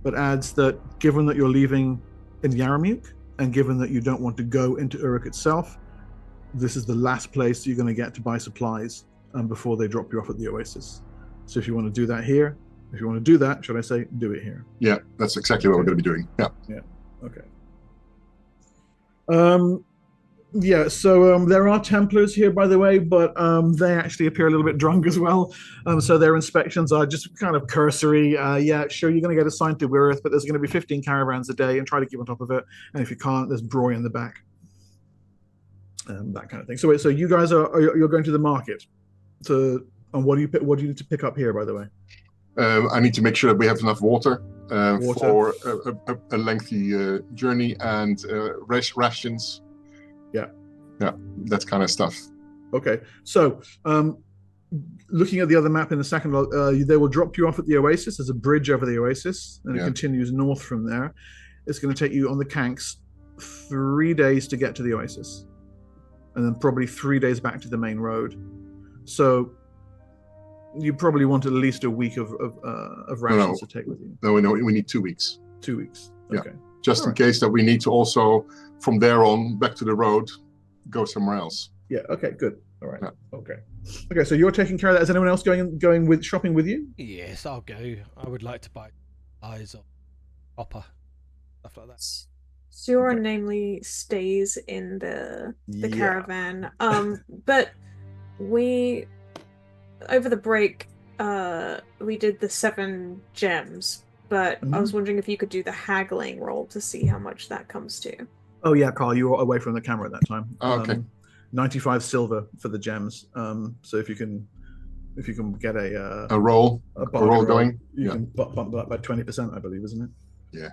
but adds that given that you're leaving in Yaramuke, and given that you don't want to go into Uruk itself, this is the last place you're going to get to buy supplies before they drop you off at the Oasis. So if you want to do that here, if you want to do that, should I say, do it here? Yeah, that's exactly what we're going to be doing. Yeah. Okay. So there are Templars here, by the way, but they actually appear a little bit drunk as well. So their inspections are just kind of cursory. Yeah, sure, you're going to get assigned to Wirith, but there's going to be 15 caravans a day, and try to keep on top of it. And if you can't, there's Broy in the back. That kind of thing. So wait, so you guys you're going to the market. And what do you need to pick up here, by the way? I need to make sure that we have enough water for a lengthy journey, and rations. Yeah, that kind of stuff. Okay, so looking at the other map in a second, they will drop you off at the Oasis. There's a bridge over the Oasis, and it continues north from there. It's going to take you on the Kanks 3 days to get to the Oasis, and then probably 3 days back to the main road. So You probably want at least a week of rations to take with you. No, we need 2 weeks. 2 weeks. Yeah. Okay. Just in case that we need to also, from there on, back to the road, go somewhere else. Yeah. Okay. Good. All right. Yeah. Okay. Okay. So you're taking care of that. Is anyone else going with shopping with you? Yes, I'll go. I would like to buy eyes or copper, stuff like that. Sura Okay. namely stays in the Yeah. caravan. But we over the break we did the 7 gems, but I was wondering if you could do the haggling roll to see how much that comes to. Oh yeah, Carl, you were away from the camera at that time. Oh, okay. 95 silver for the gems. So if you can get a roll going, you can bump that by 20%, I believe, isn't it? Yeah.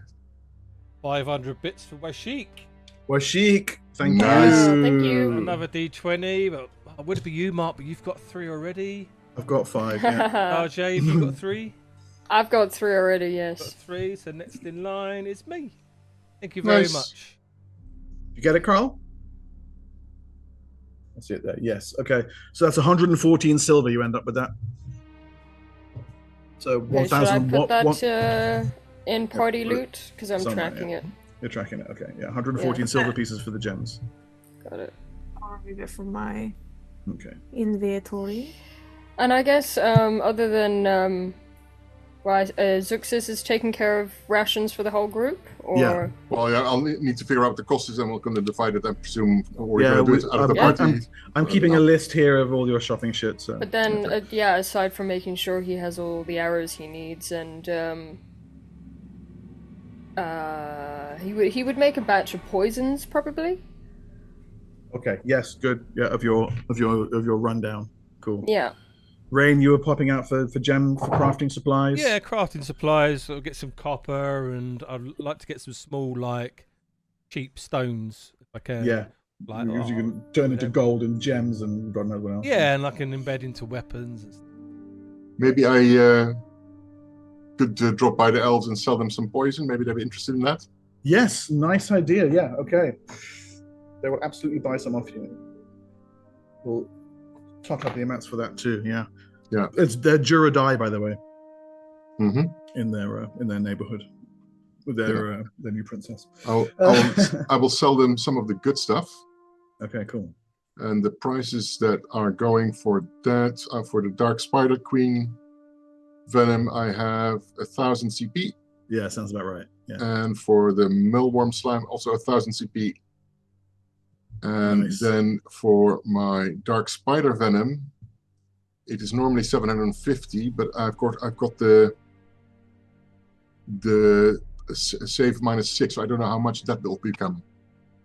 500 bits for my chic. Well, chic. Thank Nice. you. Thank you. Another D20, but would it be you, Mark? But you've got 3 already. I've got 5. Yeah. RJ, have you got 3? I've got 3 already, Got yes. 3, so next in line is me. Thank you very Nice. much. You get it, Carl? I see it there. Yes. Okay. So that's 114 silver. You end up with that. So Okay, should I 1,000. put that in party loot? Because I'm Somewhere, tracking yeah. it. You're tracking it. Okay. Yeah. 114 Yeah. silver pieces for the gems. Got it. I'll remove it from my Okay. inventory. And I guess, other than, Zuxis is taking care of rations for the whole group? Or... Yeah. Well, yeah, I'll need to figure out what the cost is, and we're going to divide it, I presume. Or we're Yeah, going to do it out of the party. I'm keeping a list here of all your shopping shit. So. But then, aside from making sure he has all the arrows he needs, and he would make a batch of poisons probably. Okay. Yes. Good. Yeah. Of your rundown. Cool. Yeah. Rain, you were popping out for crafting supplies. Yeah, crafting supplies. I'll get some copper, and I'd like to get some small, cheap stones if I can. Yeah. Like, you can turn into gold and gems and God knows what else. Yeah, and I can embed into weapons. And stuff. Maybe I could drop by the elves and sell them some poison. Maybe they'd be interested in that. Yes, nice idea. Yeah, okay. They will absolutely buy some off you. We'll top up the amounts for that too. Yeah. Yeah. They're Juradai, by the way. Mm-hmm. In their neighborhood with their new princess. I will sell them some of the good stuff. Okay, cool. And the prices that are going for that are for the Dark Spider Queen Venom. I have 1,000 CP. Yeah, sounds about right. Yeah. And for the Millworm Slime, also 1,000 CP. And Nice. then for my Dark Spider Venom, it is normally 750, but I've got the save -6. So I don't know how much that will become.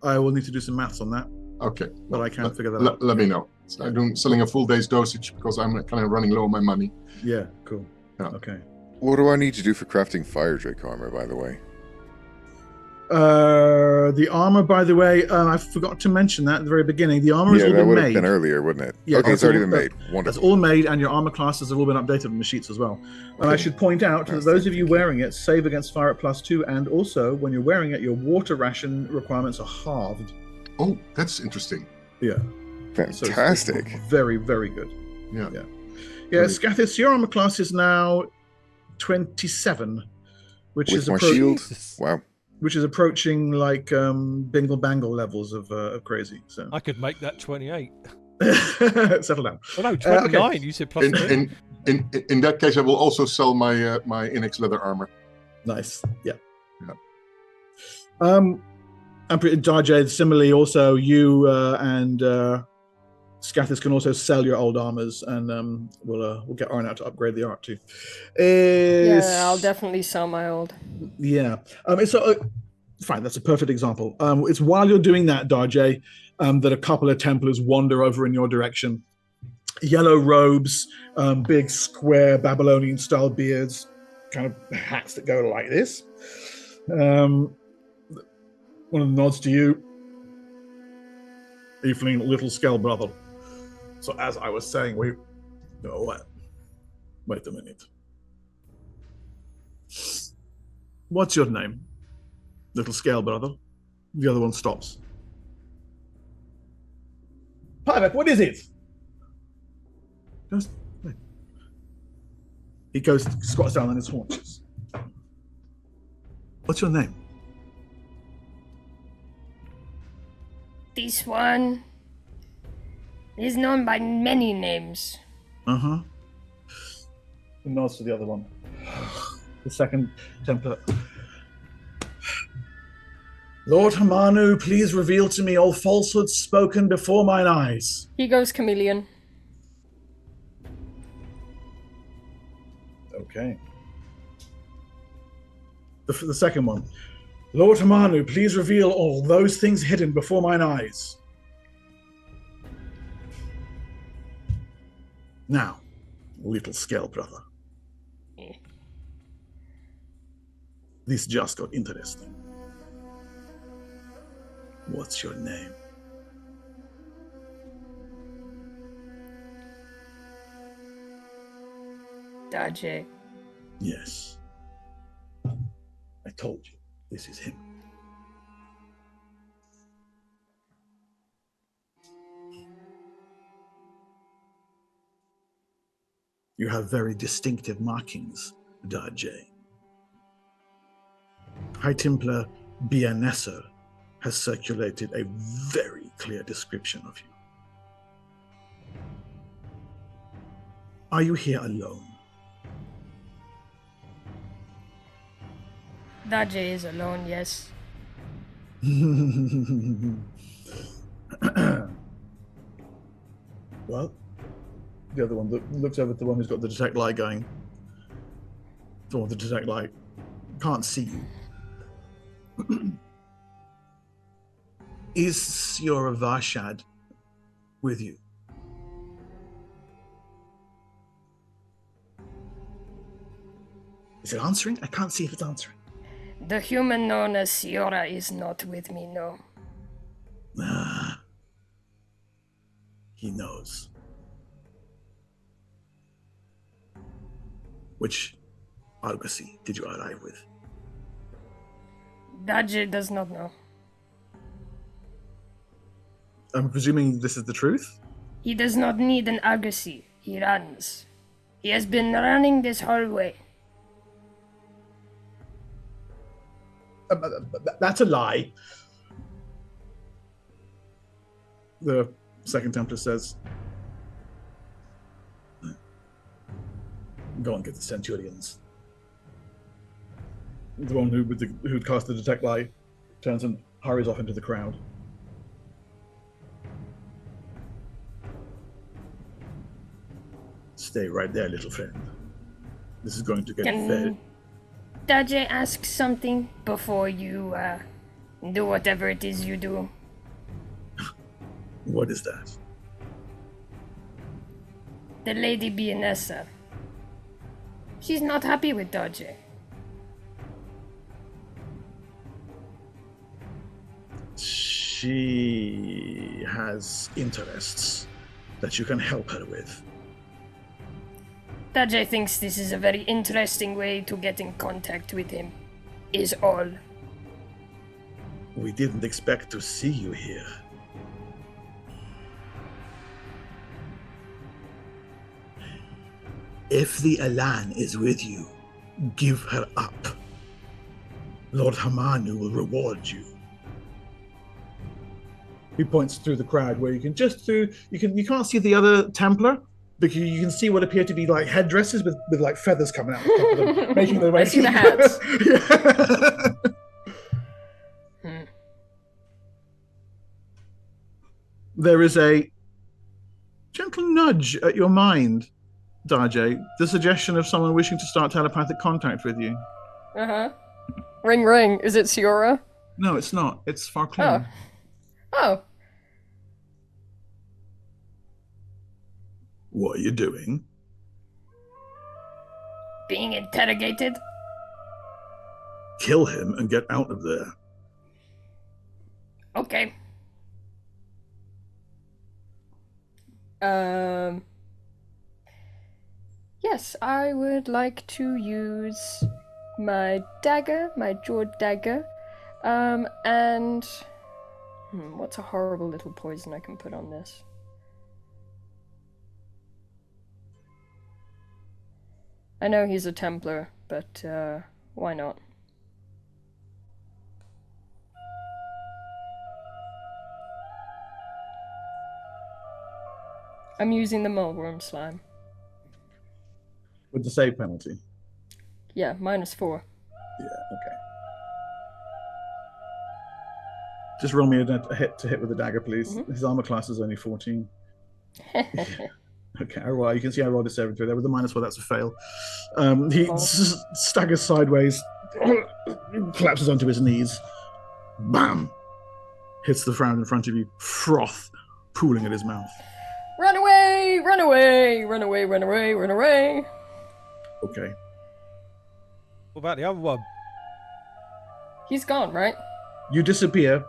I will need to do some maths on that, Okay, but I can't figure that out. Let me know. So I'm selling a full day's dosage because I'm kind of running low on my money. Yeah, cool. Yeah. Okay. What do I need to do for crafting Fire Drake armor, by the way? The armor, by the way, I forgot to mention that at the very beginning. The armor has all that been would made. have been earlier, wouldn't it? Yeah, okay, it's that's already all- been made. That's Wonderful. all made, and your armor classes have all been updated on the sheets as well. And I Okay. should point out that Nice, those of you thank you. wearing it save against fire at +2, and also when you're wearing it, your water ration requirements are halved. Oh, that's interesting. Yeah, so it's Fantastic. very, very good. Yeah. Yeah. Really. Scathis, your armor class is now 27, which With is my shield. Jesus. Wow. which is approaching like bingle bangle levels of crazy. So I could make that 28. settle down. Oh no, 29. okay. You said plus 2. In that case, I will also sell my my Inex leather armor. Nice. Yeah. Yeah. And Darjay, similarly, also you and Scathis can also sell your old armors, and we'll get Arn out to upgrade the art too. Yeah, I'll definitely sell my old. Yeah. It's fine. That's a perfect example. It's while you're doing that, Darjay, that a couple of Templars wander over in your direction. Yellow robes, big square Babylonian-style beards, kind of hats that go like this. One of them nods to you. Evening, little scale brother. So as I was saying, wait a minute. What's your name? Little scale brother. The other one stops. Pirate, what is it? Just wait. He goes, squats down on his haunches. What's your name? This one is known by many names. Uh-huh. He nods to the other one. The second Templar. Lord Hamanu, please reveal to me all falsehoods spoken before mine eyes. He goes chameleon. Okay. The second one. Lord Hamanu, please reveal all those things hidden before mine eyes. Now, little scale brother. This just got interesting. What's your name? Daje. Yes. I told you, this is him. You have very distinctive markings, Daje. High Templar Bianesser has circulated a very clear description of you. Are you here alone? Daje is alone, yes. Well, the other one looks over at the one who's got the detect light going. The one with the detect light can't see you. Is your Varshad with you? Is it answering? I can't see if it's answering. The human known as Siora is not with me, no. He knows. Which argosy did you arrive with? Daje does not know. I'm presuming this is the truth? He does not need an argosy. He runs. He has been running this hallway. That's a lie. The second Templar says, go and get the Centurions. The one who'd cast the detect light turns and hurries off into the crowd. Stay right there, little friend. This is going to get very... Daje ask something before you do whatever it is you do? What is that? The Lady Bianessa. She's not happy with Daje. She has interests that you can help her with. Daje thinks this is a very interesting way to get in contact with him, is all. We didn't expect to see you here. If the Elan is with you, give her up. Lord Hamanu will reward you. He points through the crowd where you can't see the other Templar, but you can see what appear to be like headdresses with like feathers coming out the top of them, making their way. I see the hats. There is a gentle nudge at your mind, Daje, the suggestion of someone wishing to start telepathic contact with you. Uh-huh. Ring ring. Is it Siora? No, it's not. It's Farclane. Oh. What are you doing? Being interrogated? Kill him and get out of there. Okay. Yes, I would like to use my dagger, my jawed dagger, and what's a horrible little poison I can put on this? I know he's a Templar, but why not? I'm using the Mulworm slime. With the save penalty. Yeah, -4. Yeah, okay. Just roll me a hit to hit with the dagger, please. His armor class is only 14. Okay, well, you can see I rolled a 7 through there. With the -4, that's a fail. He staggers sideways, collapses onto his knees. Bam! Hits the ground in front of you, froth pooling at his mouth. Run away! Run away! Run away! Run away! Run away! Okay. What about the other one? He's gone, right? You disappear.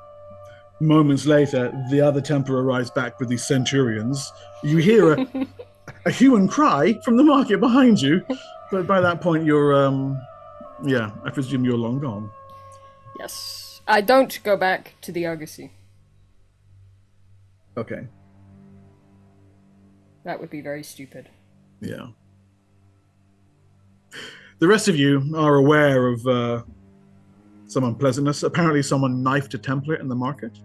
Moments later, the other Templar arrives back with these centurions. You hear a hue and cry from the market behind you, but by that point, you're, I presume you're long gone. Yes. I don't go back to the Argosy. Okay. That would be very stupid. Yeah. The rest of you are aware of some unpleasantness. Apparently someone knifed a Templar in the market.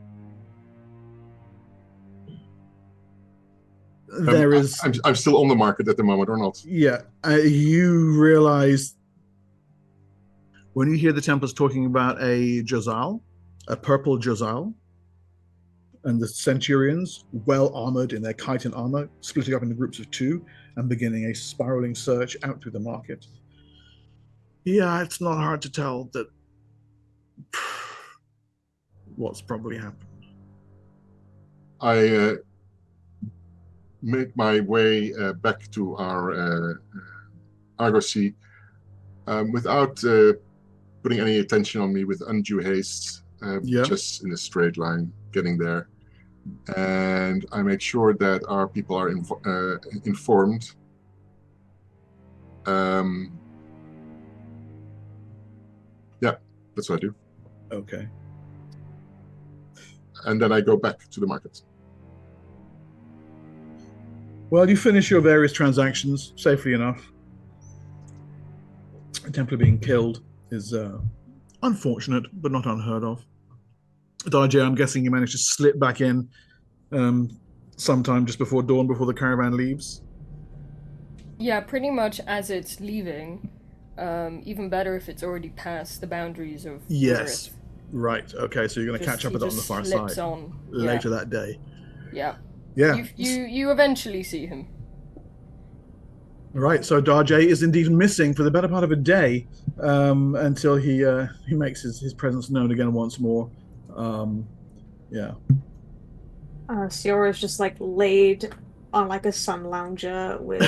There is... I'm still on the market at the moment, or not? Yeah. You realize when you hear the Templars talking about a Jazal, a purple Jazal, and the Centurions, well armored in their chitin armor, splitting up into groups of 2 and beginning a spiraling search out through the market. Yeah, it's not hard to tell that what's probably happened. I make my way back to our Argosy without putting any attention on me with undue haste, just in a straight line getting there. And I make sure that our people are informed. That's what I do. Okay. And then I go back to the market. Well, you finish your various transactions safely enough. A Templar being killed is unfortunate, but not unheard of. Darjay, I'm guessing you managed to slip back in sometime just before dawn, before the caravan leaves? Yeah, pretty much as it's leaving. Even better if it's already past the boundaries of Yes. Earth. Right. Okay, so you're going to catch up with it on the far side later that day. Yeah. Yeah. You eventually see him. Right. So Darjay is indeed missing for the better part of a day until he makes his presence known again once more. Siora's just like laid on like a sun lounger with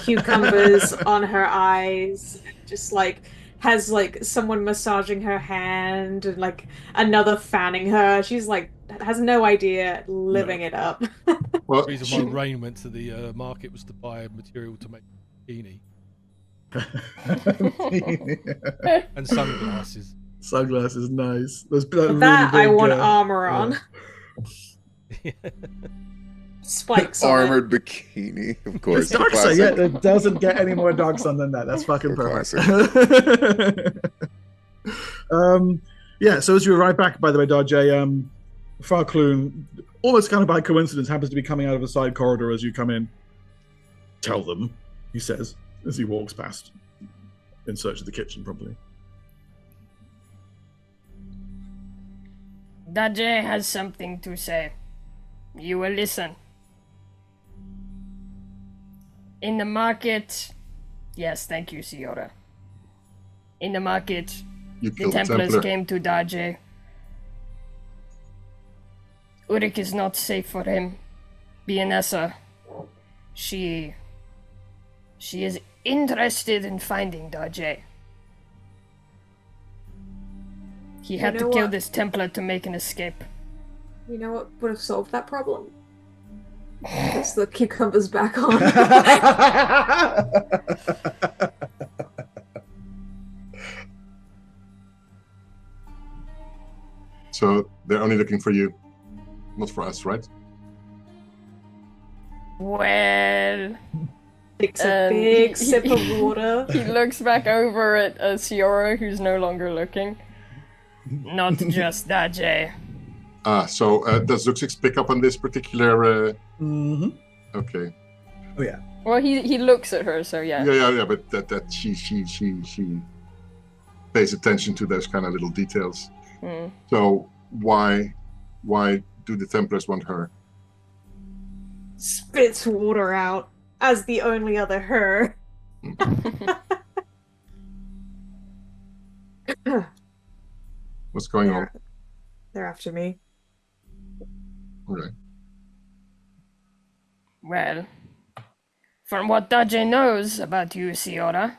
cucumbers on her eyes, just like has like someone massaging her hand and like another fanning her. She's like has no idea, living it up. Well, the reason why Rain went to the market was to buy material to make a bikini. And sunglasses. Sunglasses, nice. That really I want armor on. Spikes on armored bikini, of course. Dark sun, yeah, it doesn't get any more dark sun than that. That's fucking perfect. So as you arrive back, by the way, Darjay, Farcloon, almost kind of by coincidence, happens to be coming out of a side corridor as you come in. Tell them, he says, as he walks past, in search of the kitchen, probably. Darjay has something to say. You will listen. In the market... Yes, thank you, Siora. In the market, the Templars came to Darjay. Urik is not safe for him. Bianessa, she is interested in finding Darjay. He had to kill this Templar to make an escape. You know what would have solved that problem? Puts the cucumbers back on. So they're only looking for you, not for us, right? Well, Takes a And big sip of water. He looks back over at Ciora, who's no longer looking. Not just that, Jay. So does Zuxix pick up on this particular... Mm-hmm. Okay. Oh yeah. Well, he looks at her, so yeah. Yeah, but that she pays attention to those kind of little details. Mm. So why do the Templars want her? Spits water out as the only other her. What's going on? They're after me. Okay. Well, from what Daje knows about you, Ciora,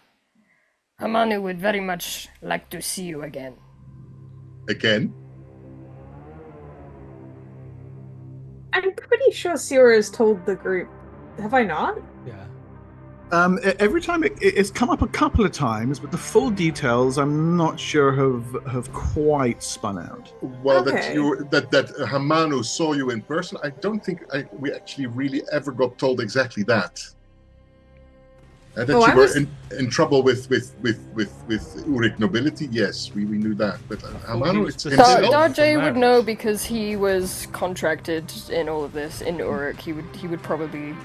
Hamanu would very much like to see you again. Again? I'm pretty sure Ciora has told the group. Have I not? Yeah. Every time it's come up a couple of times, but the full details I'm not sure have quite spun out. Well, Okay. that Hamanu saw you in person, I don't think we actually really ever got told exactly that. That you were in trouble with Uric nobility, yes, we knew that. But Hamanu himself... Daje would know because he was contracted in all of this in Uric. He would probably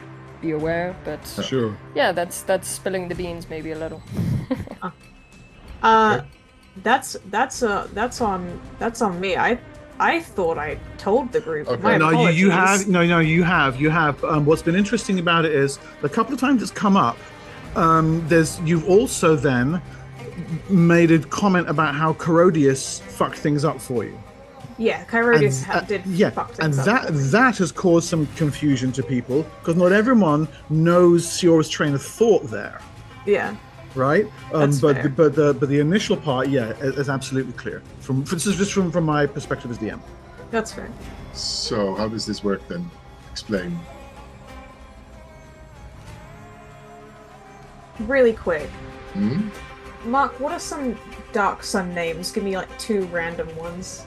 be aware, but Sure. yeah, that's spilling the beans maybe a little. That's on me. I thought I told the group. Okay. My No, apologies. you have. No, you have. You have. What's been interesting about it is the couple of times it's come up. You've also then made a comment about how Corodius fucked things up for you. Yeah, Kyrodius did fuck things up. That has caused some confusion to people because not everyone knows Ciora's train of thought there, Yeah. right? That's but fair. the initial part, yeah, is absolutely clear from my perspective as DM. That's fair. So how does this work then? Explain. Really quick. Hmm? Mark, what are some Dark Sun names? Give me like 2 random ones.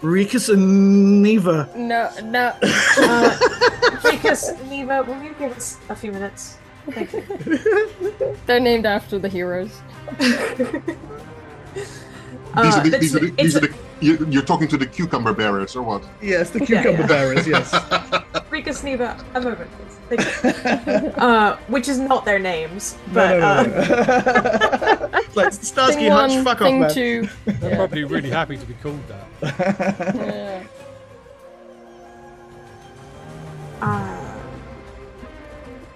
Rikus and Neva. No. Rikus, Neva, will you give us a few minutes? Thank you. They're named after the heroes. You're talking to the cucumber bearers or what? Yes, the cucumber bearers. Yes. Rikus, Neva, a moment, please. Thank you. Which is not their names, but No. Like Starsky Thing Hutch, one, fuck thing off, man. two. They're probably really happy to be called that. Yeah.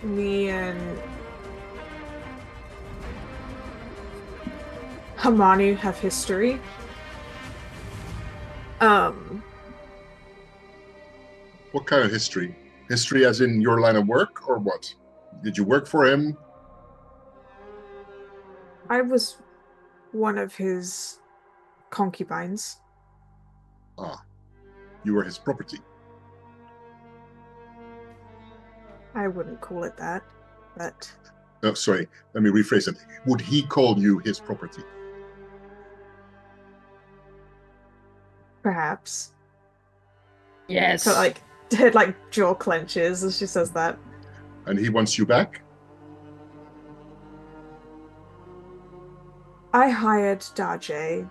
Me and Hamanu have history. What kind of history? History as in your line of work or what? Did you work for him? I was one of his concubines. Ah, you were his property. I wouldn't call it that, but No, sorry, let me rephrase it. Would he call you his property? perhaps. Yes. So like jaw clenches as she says that. And he wants you back? I hired Daje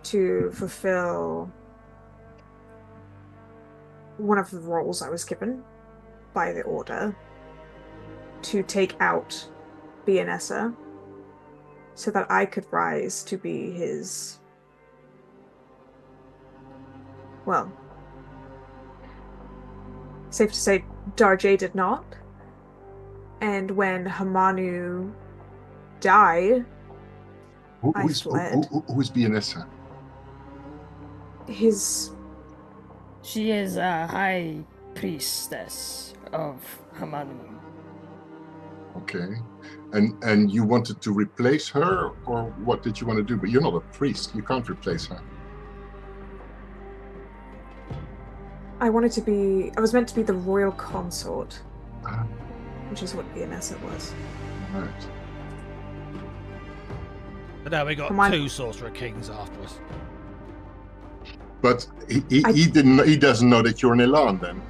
to fulfill one of the roles I was given by the Order to take out Bianessa so that I could rise to be his... Well, safe to say, Daje did not. And when Hamanu died, I fled. Who is Bianessa? His... She is a high priestess of Hamanu. Okay. And you wanted to replace her, or what did you want to do? But you're not a priest. You can't replace her. I was meant to be the royal consort, Ah, which is what Bianessa was. right. But now we got Come on. 2 sorcerer kings after us. But he doesn't know that you're an Elan then.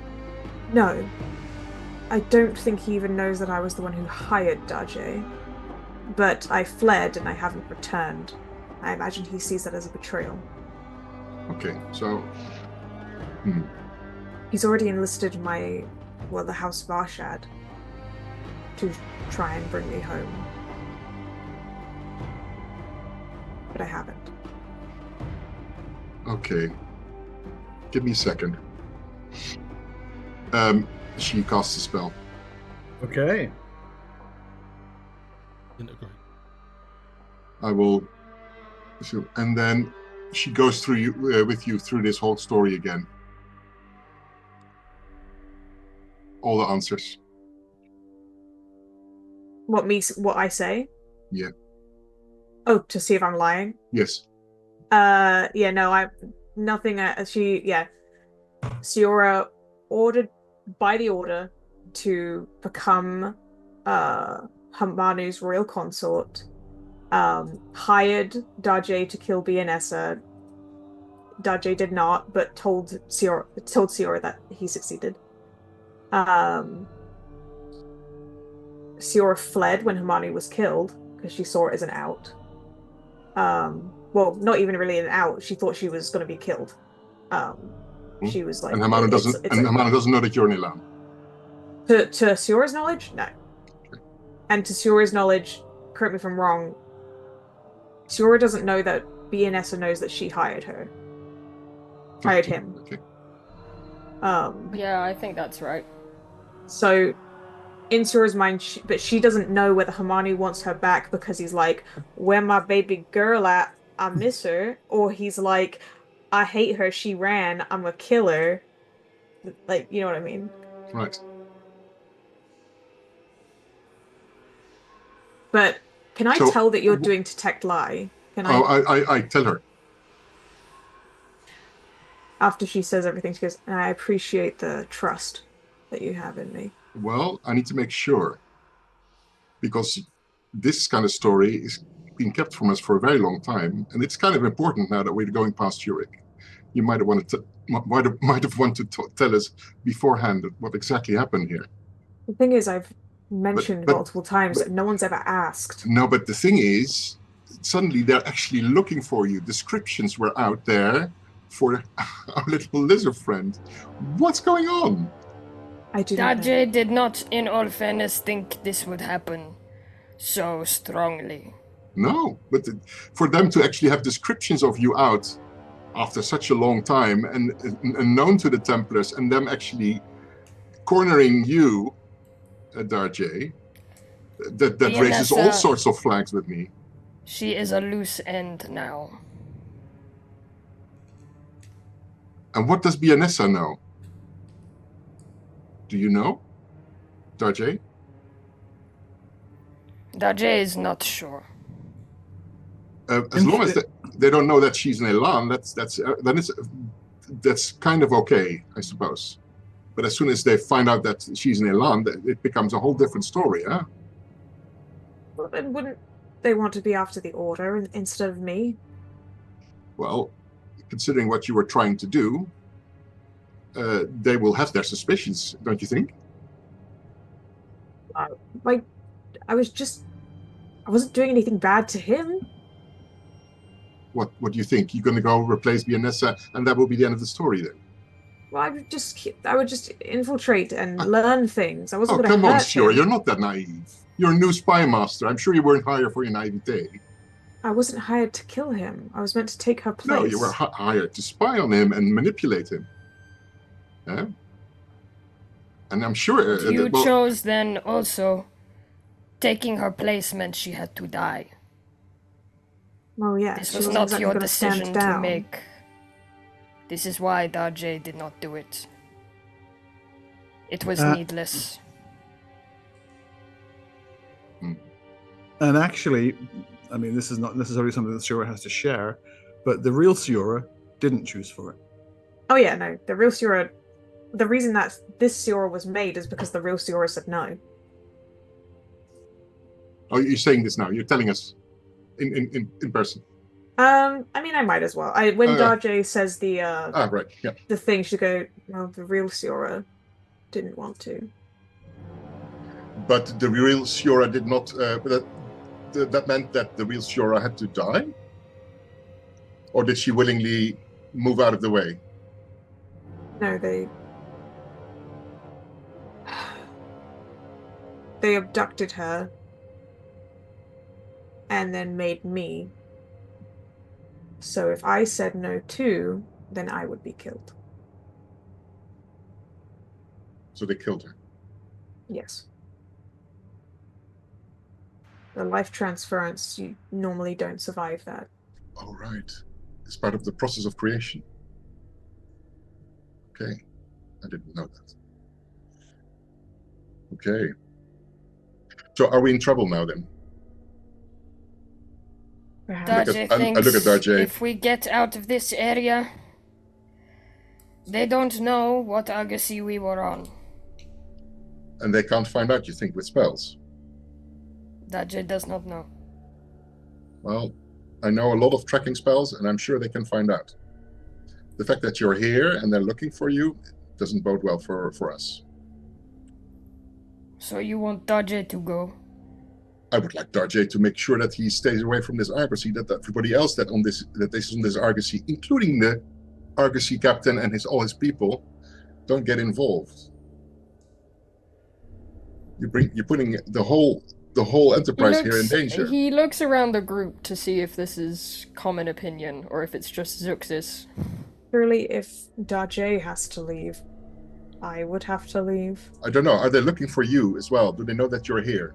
No. I don't think he even knows that I was the one who hired Daje. But I fled and I haven't returned. I imagine he sees that as a betrayal. Okay, so... He's already enlisted the House Varshad to try and bring me home. But I haven't. Okay. Give me a second. She casts a spell. Okay. Integrate. I will... And then she goes through you, with you through this whole story again. All the answers. What I say? Yeah. Oh, to see if I'm lying? Yes. Yeah, no, nothing, Siora ordered, by the order, to become, Hamanu's royal consort, hired Daje to kill Bianessa. Daje did not, but told Siora that he succeeded. Siora fled when Hamanu was killed because she saw it as an out. Well, not even really an out. She thought she was going to be killed. She was like, and Hamanu doesn't know that you're in Elan. To Siora's knowledge, no. And to Siora's knowledge, correct me if I'm wrong, Siora doesn't know that Bianessa knows that she hired her. Hired him. Okay. Yeah, I think that's right. So, in Siora's mind, but she doesn't know whether Hamani wants her back because he's like, where my baby girl at? I miss her. Or he's like, I hate her. She ran. I'm a killer. Like, you know what I mean? Right. But can I tell that you're doing detect lie? Can I? I tell her. After she says everything, she goes, I appreciate the trust that you have in me. Well, I need to make sure. Because this kind of story is being kept from us for a very long time. And it's kind of important now that we're going past Zurich. You might have wanted to tell us beforehand what exactly happened here. The thing is, I've mentioned multiple times that no one's ever asked. No, but the thing is, suddenly they're actually looking for you. Descriptions were out there for our little lizard friend. What's going on? Daje did not, in all fairness, think this would happen so strongly. No, but for them to actually have descriptions of you out after such a long time and known to the Templars, and them actually cornering you, Daje, that raises all sorts of flags with me. She is a loose end now. And what does Bianessa know? Do you know, Daje? Daje is not sure. As long as they don't know that she's an Elan, that's kind of okay, I suppose. But as soon as they find out that she's an Elan, it becomes a whole different story, huh? Well, then wouldn't they want to be after the Order instead of me? Well, considering what you were trying to do, they will have their suspicions, don't you think? I wasn't doing anything bad to him. What do you think? You're going to go replace Bianessa, and that will be the end of the story then? Well, I would just infiltrate and learn things. I wasn't going to hurt him. Oh, come on, Siora, you're not that naive. You're a new spy master. I'm sure you weren't hired for your naivete. I wasn't hired to kill him. I was meant to take her place. No, you were hired to spy on him and manipulate him. Yeah? And I'm sure... you chose then also... Taking her place meant she had to die. Well, yeah. This was not your decision to make. This is why Daje did not do it. It was needless. And actually, I mean, this is not necessarily something that Siora has to share, but the real Siora didn't choose for it. Oh yeah, no. The real Siora... The reason that this Siora was made is because the real Siora said no. Oh, you're saying this now. You're telling us in person. I mean, I might as well. When Daje says the right, yeah. the thing, she go, well, the real Siora didn't want to. But the real Shiora did not. That meant that the real Shiora had to die, or did she willingly move out of the way? No, they abducted her and then made me. So if I said no too, then I would be killed. So they killed her. Yes. The life transference, you normally don't survive that. Oh, right. It's part of the process of creation. Okay. I didn't know that. Okay. So are we in trouble now then? Daje I thinks look at Daje. if we get out of this area, they don't know what Argosy we were on. And they can't find out, you think, with spells? Daje does not know. Well, I know a lot of tracking spells, and I'm sure they can find out. The fact that you're here and they're looking for you doesn't bode well for us. So you want Daje to go? I would like Daje to make sure that he stays away from this Argosy, that everybody else that is on this Argosy, including the Argosy captain and all his people, don't get involved. You're putting the whole enterprise here in danger. He looks around the group to see if this is common opinion or if it's just Zuxis. Surely if Daje has to leave, I would have to leave. I don't know. Are they looking for you as well? Do they know that you're here?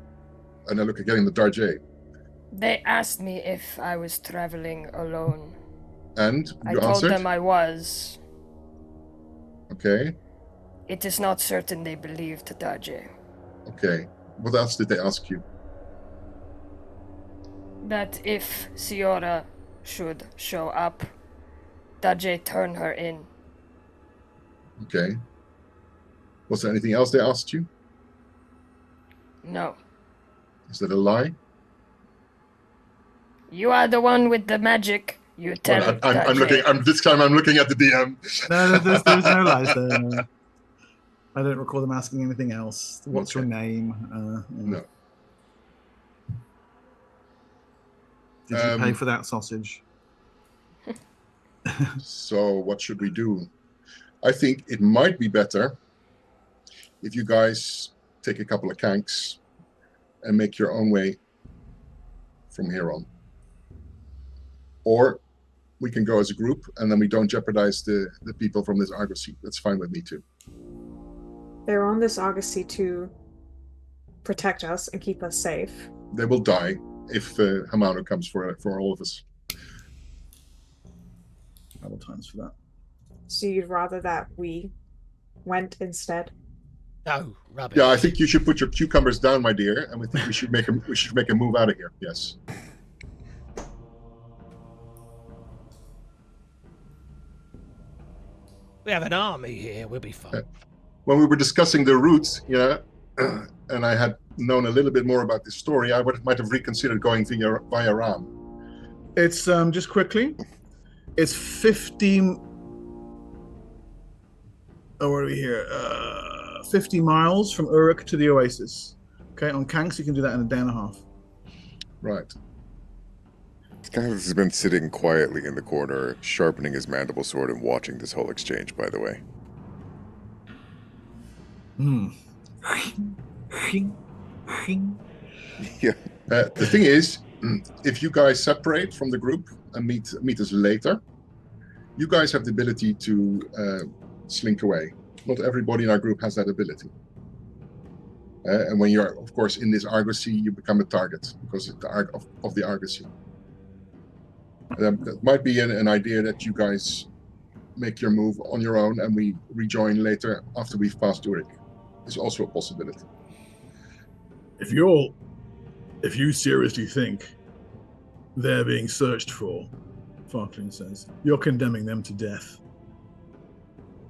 And I look again at Daje. They asked me if I was traveling alone. And I you told answered? them I was. Okay. It is not certain they believed Daje. Okay. What else did they ask you? That if Siora should show up, Daje turn her in. Okay. Was there anything else they asked you? No. Is that a lie? You are the one with the magic. You tell Well, I'm Daje. looking. This time I'm looking at the DM. No, there's no lies there. No. I don't recall them asking anything else. What's your name? No. Did you pay for that sausage? So what should we do? I think it might be better if you guys take a couple of kanks and make your own way from here on. Or we can go as a group and then we don't jeopardize the people from this Argosy. That's fine with me too. They're on this Argosy to protect us and keep us safe. They will die if Hamano comes for all of us. Double times for that. So you'd rather that we went instead? No, rubbish. Yeah, I think you should put your cucumbers down, my dear, and we think we should make a move out of here. Yes. We have an army here. We'll be fine. When we were discussing the route, and I had known a little bit more about this story, I might have reconsidered going via Ram. It's just quickly. It's 50. Oh, where are we here? 50 miles from Uruk to the Oasis. Okay, on Kanks you can do that in a day and a half. Right. Skylar has been sitting quietly in the corner, sharpening his mandible sword and watching this whole exchange, by the way. Yeah. The thing is, if you guys separate from the group and meet us later, you guys have the ability to slink away. Not everybody in our group has that ability. And when you're, of course, in this Argosy, you become a target because of the Argosy. That might be an idea that you guys make your move on your own and we rejoin later after we've passed Uruk. It's also a possibility. If you seriously think they're being searched for, Farklin says, you're condemning them to death.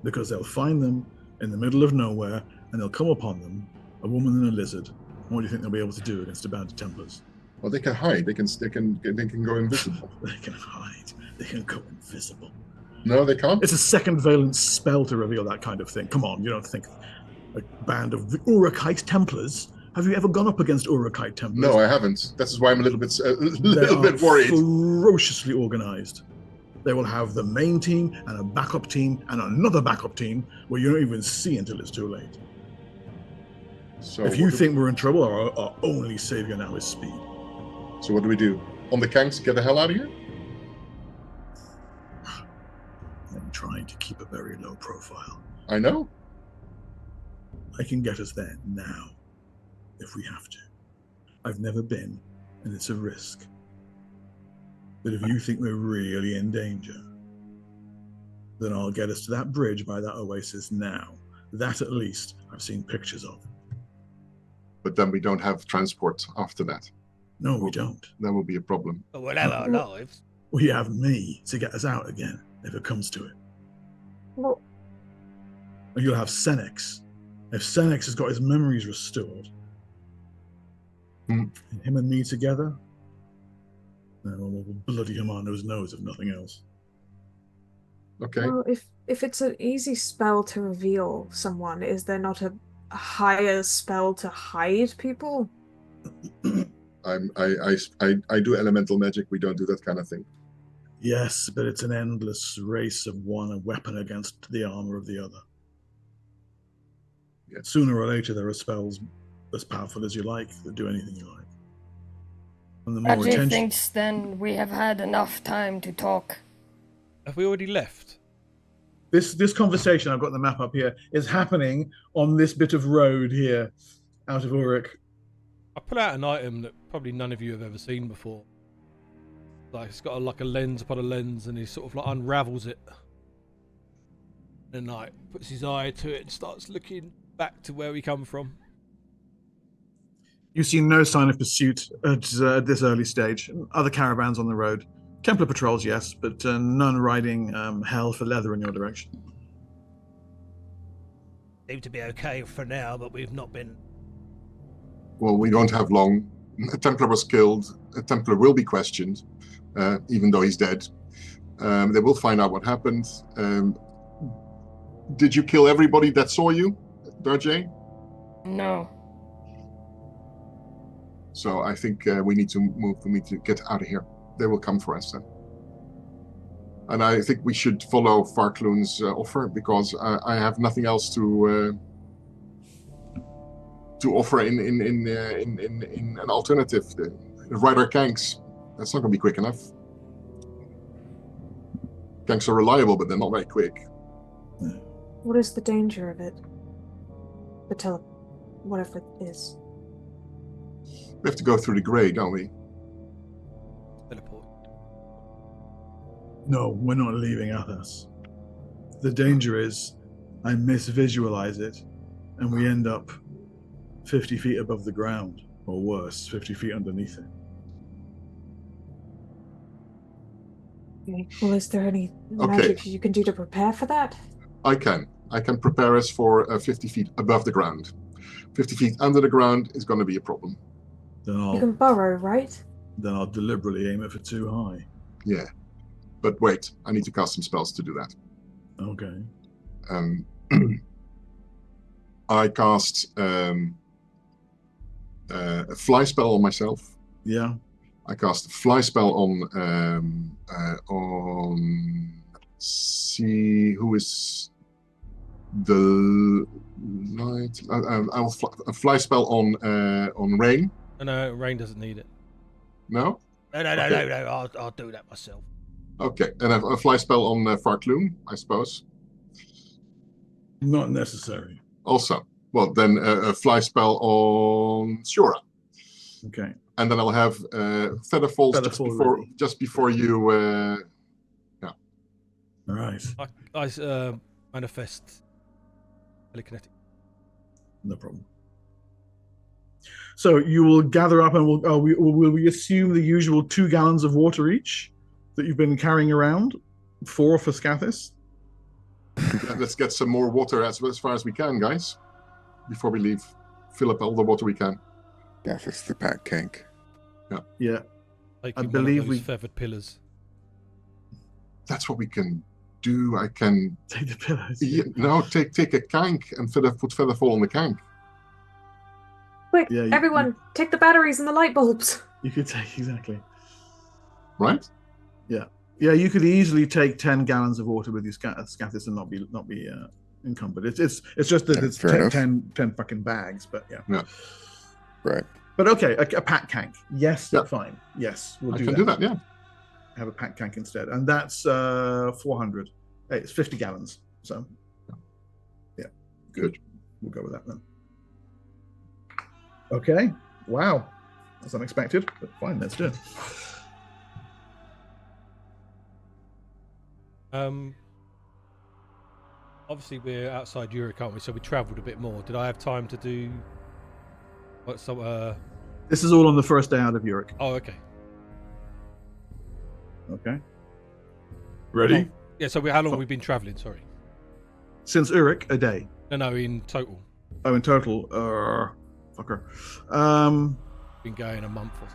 Because they'll find them in the middle of nowhere and they'll come upon them, a woman and a lizard. What do you think they'll be able to do against a band of Templars? Well, they can hide. They can go invisible. They can hide. They can go invisible. No, they can't. It's a second valence spell to reveal that kind of thing. Come on, you don't think a band of the Urukite Templars Have you ever gone up against Urukite Templars? No, I haven't. That's why I'm a little bit They worried. ferociously organized. They will have the main team and a backup team and another backup team where you don't even see until it's too late. So If you think we're in trouble, our only savior now is speed. So what do we do? On the Kanks, get the hell out of here? I'm trying to keep a very low profile. I know. I can get us there now, if we have to. I've never been, and it's a risk. But if you think we're really in danger, then I'll get us to that bridge by that oasis now. That, at least, I've seen pictures of. But then we don't have transport after that. No, we don't. That will be a problem. But we'll have our lives. We have me to get us out again, if it comes to it. Well, And you'll have Senex. If Senex has got his memories restored, and him and me together, we'll bloody Commando's nose, if nothing else. Okay. well, if it's an easy spell to reveal someone, is there not a higher spell to hide people? I do elemental magic. We don't do that kind of thing. Yes, but it's an endless race of one weapon against the armor of the other. Yeah. Sooner or later, there are spells as powerful as you like that do anything you like. And the more Raji attention... thinks then we have had enough time to talk. Have we already left? This conversation, I've got the map up here, is happening on this bit of road here, out of Uruk. I pull out an item that probably none of you have ever seen before. Like it's got like a lens upon a lens, and he sort of like unravels it, and like puts his eye to it and starts looking back to where we come from. You see no sign of pursuit at this early stage. Other caravans on the road. Templar patrols, yes, but none riding hell for leather in your direction. Seem to be okay for now, but we've not been. Well, we don't have long. A Templar was killed. A Templar will be questioned, even though he's dead. They will find out what happened. Did you kill everybody that saw you, Darjay? No. So I think we need to move. We need to get out of here. They will come for us then. And I think we should follow Farkloon's offer, because I have nothing else to offer in an alternative. Ride our Kanks. That's not going to be quick enough. Kanks are reliable, but they're not very quick. What is the danger of it? Whatever it is. We have to go through the grey, don't we? Teleport. No, we're not leaving Athas. The danger is I misvisualize it, and we end up 50 feet above the ground, or worse, 50 feet underneath it. Okay. Well, is there any magic you can do to prepare for that? I can prepare us for 50 feet above the ground. 50 feet under the ground is going to be a problem. Then You can burrow, right? Then I'll deliberately aim it for too high. Yeah. But wait, I need to cast some spells to do that. Okay. I cast a fly spell on myself. Yeah. I cast a fly spell on see who is the light. I'll a fly spell on Rain. No, Rain doesn't need it. No. No. I'll do that myself. Okay, and a fly spell on Farkloon, I suppose. Not necessary. Also, well then a fly spell on Shura. Okay. And then I'll have feather falls just before you. Yeah. All right. I manifest telekinetic. No problem. So you will gather up, and will we assume the usual 2 gallons of water each that you've been carrying around? 4 for Scathis? Let's get some more water as far as we can, guys, before we leave. Fill up all the water we can. That's the pack kank. Yeah. Taking I believe one of those feathered pillars. That's what we can do. I can take the pillars. No, take a kank and put Featherfall on the kank. Quick, Yeah, everyone, take the batteries and the light bulbs. You could take exactly. Right? Yeah, you could easily take 10 gallons of water with your Scathis and not be encumbered. It's just that it's fair 10 fucking bags, but yeah. Yeah. Right. But okay, a pack cank. Yes, Yeah. fine. Yes, we'll I do can that. do that, yeah. Have a pack cank instead. And that's 400. Hey, it's 50 gallons. So, yeah, good. We'll go with that then. Okay. Wow. That's unexpected, but fine, let's do it. Obviously we're outside Europe, aren't we? So we travelled a bit more. Did I have time to do what some? This is all on the first day out of Europe. Oh, okay. Okay. Ready? Yeah. So how long have we been travelling? Sorry. Since Uruk, a day. No, in total. Oh, in total, fucker. Been going a month or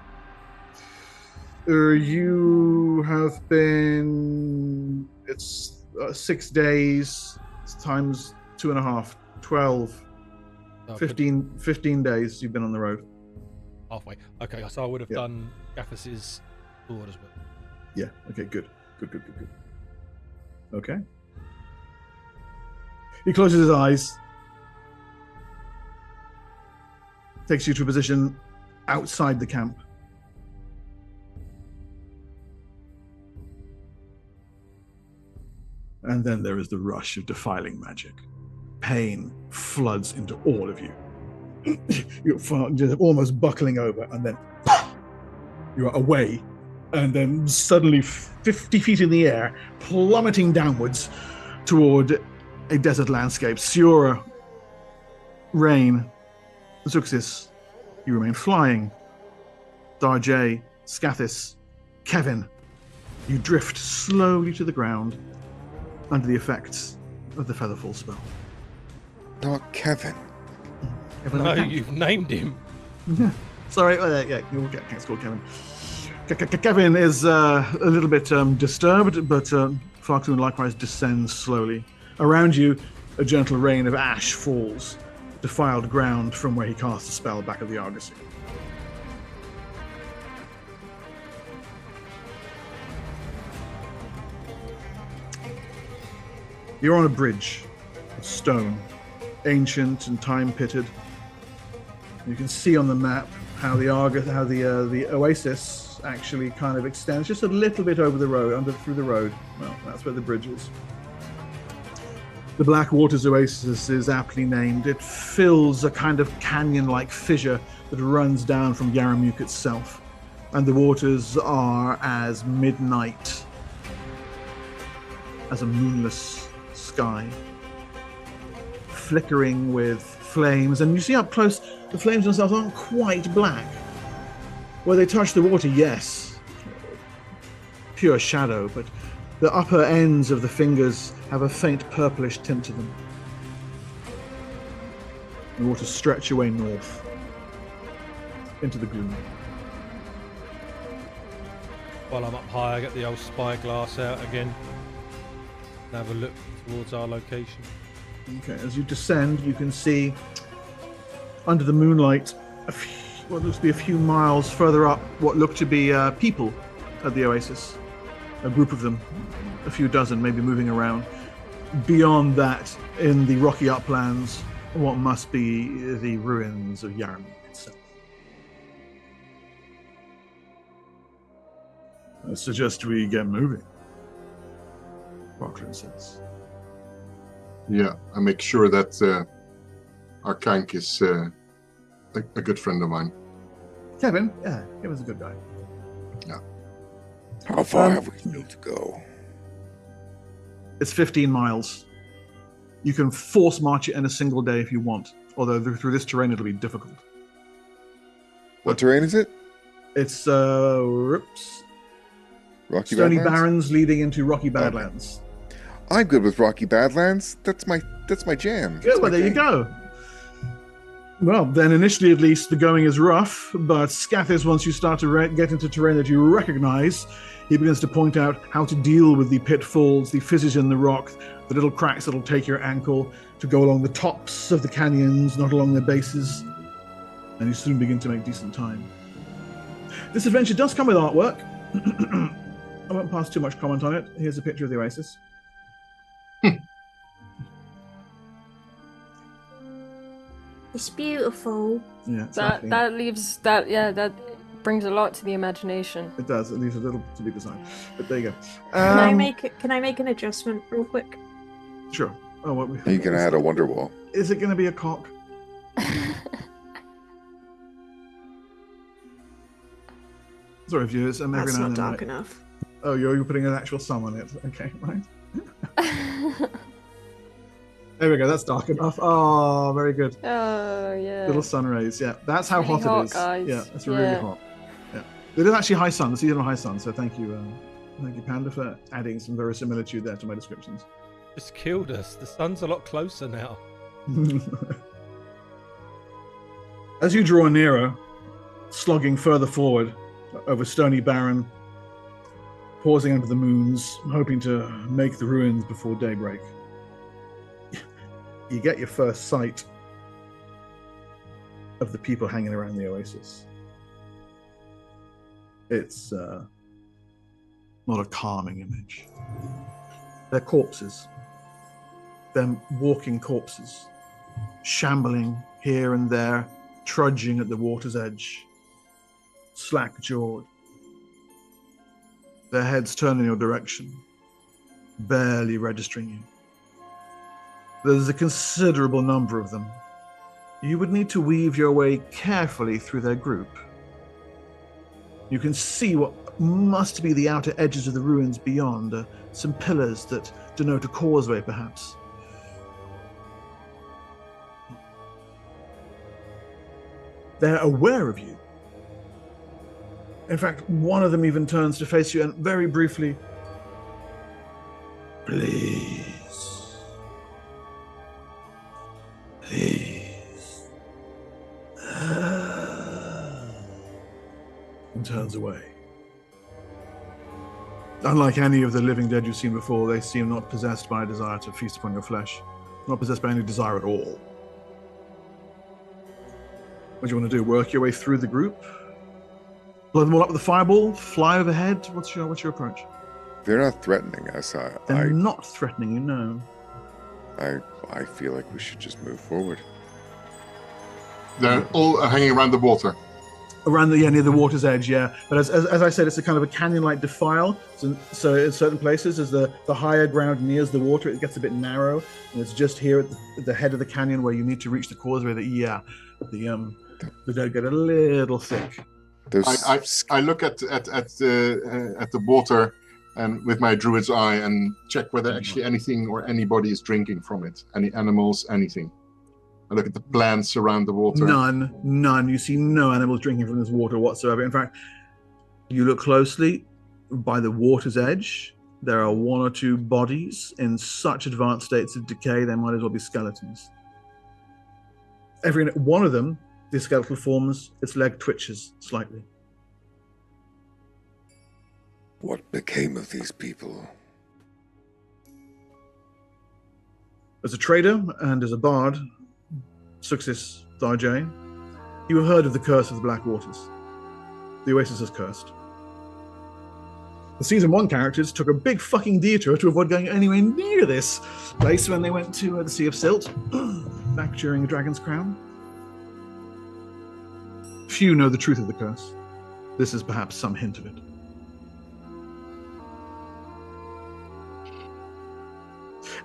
so. You have been. It's 6 days times 2.5, 12, 15 days you've been on the road. Halfway. Okay, so I would have done Athas's sword as well. Yeah. Okay. Good. Okay. He closes his eyes, takes you to a position outside the camp. And then there is the rush of defiling magic. Pain floods into all of you. You're just almost buckling over, and then you are away, and then suddenly 50 feet in the air, plummeting downwards toward a desert landscape. Siora, Rain, Zuxis, you remain flying. Darjay, Scathis, Kevin, you drift slowly to the ground under the effects of the Featherfall spell. Not Kevin. No, you've named him. Sorry, it's called Kevin. Kevin is a little bit disturbed, but Farkun likewise descends slowly. Around you, a gentle rain of ash falls, defiled ground from where he cast the spell back at the Argosy. You're on a bridge of stone, ancient and time-pitted. You can see on the map how the oasis actually kind of extends just a little bit over the road, through the road. Well, that's where the bridge is. The Black Waters Oasis is aptly named. It fills a kind of canyon-like fissure that runs down from Yaramuke itself, and the waters are as midnight as a moonless sky, flickering with flames. And you see up close, the flames themselves aren't quite black. Where they touch the water, yes, pure shadow, but the upper ends of the fingers have a faint purplish tint to them. The waters stretch away north into the gloom. While I'm up high, I get the old spyglass out again and have a look towards our location. Okay, as you descend, you can see under the moonlight what looks to be a few miles further up what look to be people at the oasis. A group of them, a few dozen, maybe moving around. Beyond that, in the rocky uplands, what must be the ruins of Yaramuke itself. I suggest we get moving, Barclay says. Yeah, I make sure that our Kank is a good friend of mine. Kevin? Yeah, Kevin's a good guy. Yeah. How far have we still to go? It's 15 miles. You can force march it in a single day if you want, although through this terrain it'll be difficult. What terrain is it? It's Rocky stony Badlands? barrens leading into rocky badlands. I'm good with Rocky Badlands. That's my jam. Good, well, there you go. Well, then initially at least the going is rough, but Scathis, once you start to get into terrain that you recognize, he begins to point out how to deal with the pitfalls, the fissures in the rock, the little cracks that'll take your ankle, to go along the tops of the canyons, not along their bases. and you soon begin to make decent time. This adventure does come with artwork. I won't pass too much comment on it. Here's a picture of the oasis. It's beautiful. Yeah, exactly. That brings a lot to the imagination. It does. It leaves a little to be designed. But there you go. Can I make an adjustment real quick? Sure. Oh, what we You can add a wonder wall. Is it going to be a cock? Sorry, viewers. I'm That's not dark enough. Oh, you're putting an actual sun on it. Okay, right. There we go. That's dark enough. Oh, very good. Oh, yeah. Little sun rays. Yeah, that's how Really hot hot, it is. guys. Yeah, it's really Yeah. hot. Yeah, it is actually high sun. The seasonal high sun. So thank you, Panda, for adding some verisimilitude there to my descriptions. Just killed us. The sun's a lot closer now. As you draw nearer, slogging further forward over stony barren, pausing under the moons, hoping to make the ruins before daybreak, you get your first sight of the people hanging around the oasis. It's not a calming image. They're corpses. They're walking corpses, shambling here and there, trudging at the water's edge, slack-jawed. Their heads turned in your direction, barely registering you. There's a considerable number of them. You would need to weave your way carefully through their group. You can see what must be the outer edges of the ruins beyond, some pillars that denote a causeway, perhaps. They're aware of you. In fact, one of them even turns to face you and very briefly, please, and turns away. Unlike any of the living dead you've seen before, they seem not possessed by a desire to feast upon your flesh, not possessed by any desire at all. What do you want to do? Work your way through the group? Blow them all up with a fireball? Fly overhead? What's your approach? They're not threatening us. They're not threatening you, no. I feel like we should just move forward. They're all hanging around the water. Around near the water's edge, yeah. But as I said, it's a kind of a canyon-like defile. So in certain places, as the higher ground nears the water, it gets a bit narrow, and it's just here at the head of the canyon where you need to reach the causeway. The dead get a little thick. I look at the water and with my druid's eye and check whether actually anything or anybody is drinking from it. Any animals, anything. I look at the plants around the water. None. You see no animals drinking from this water whatsoever. In fact, you look closely by the water's edge. There are one or two bodies in such advanced states of decay they might as well be skeletons. Every one of them, the skeletal forms, its leg twitches slightly. What became of these people? As a trader and as a bard, Suxis Tharjay, you have heard of the curse of the Black Waters. The oasis is cursed. The Season 1 characters took a big fucking detour to avoid going anywhere near this place when they went to the Sea of Silt, back during the Dragon's Crown. Few know the truth of the curse. This is perhaps some hint of it.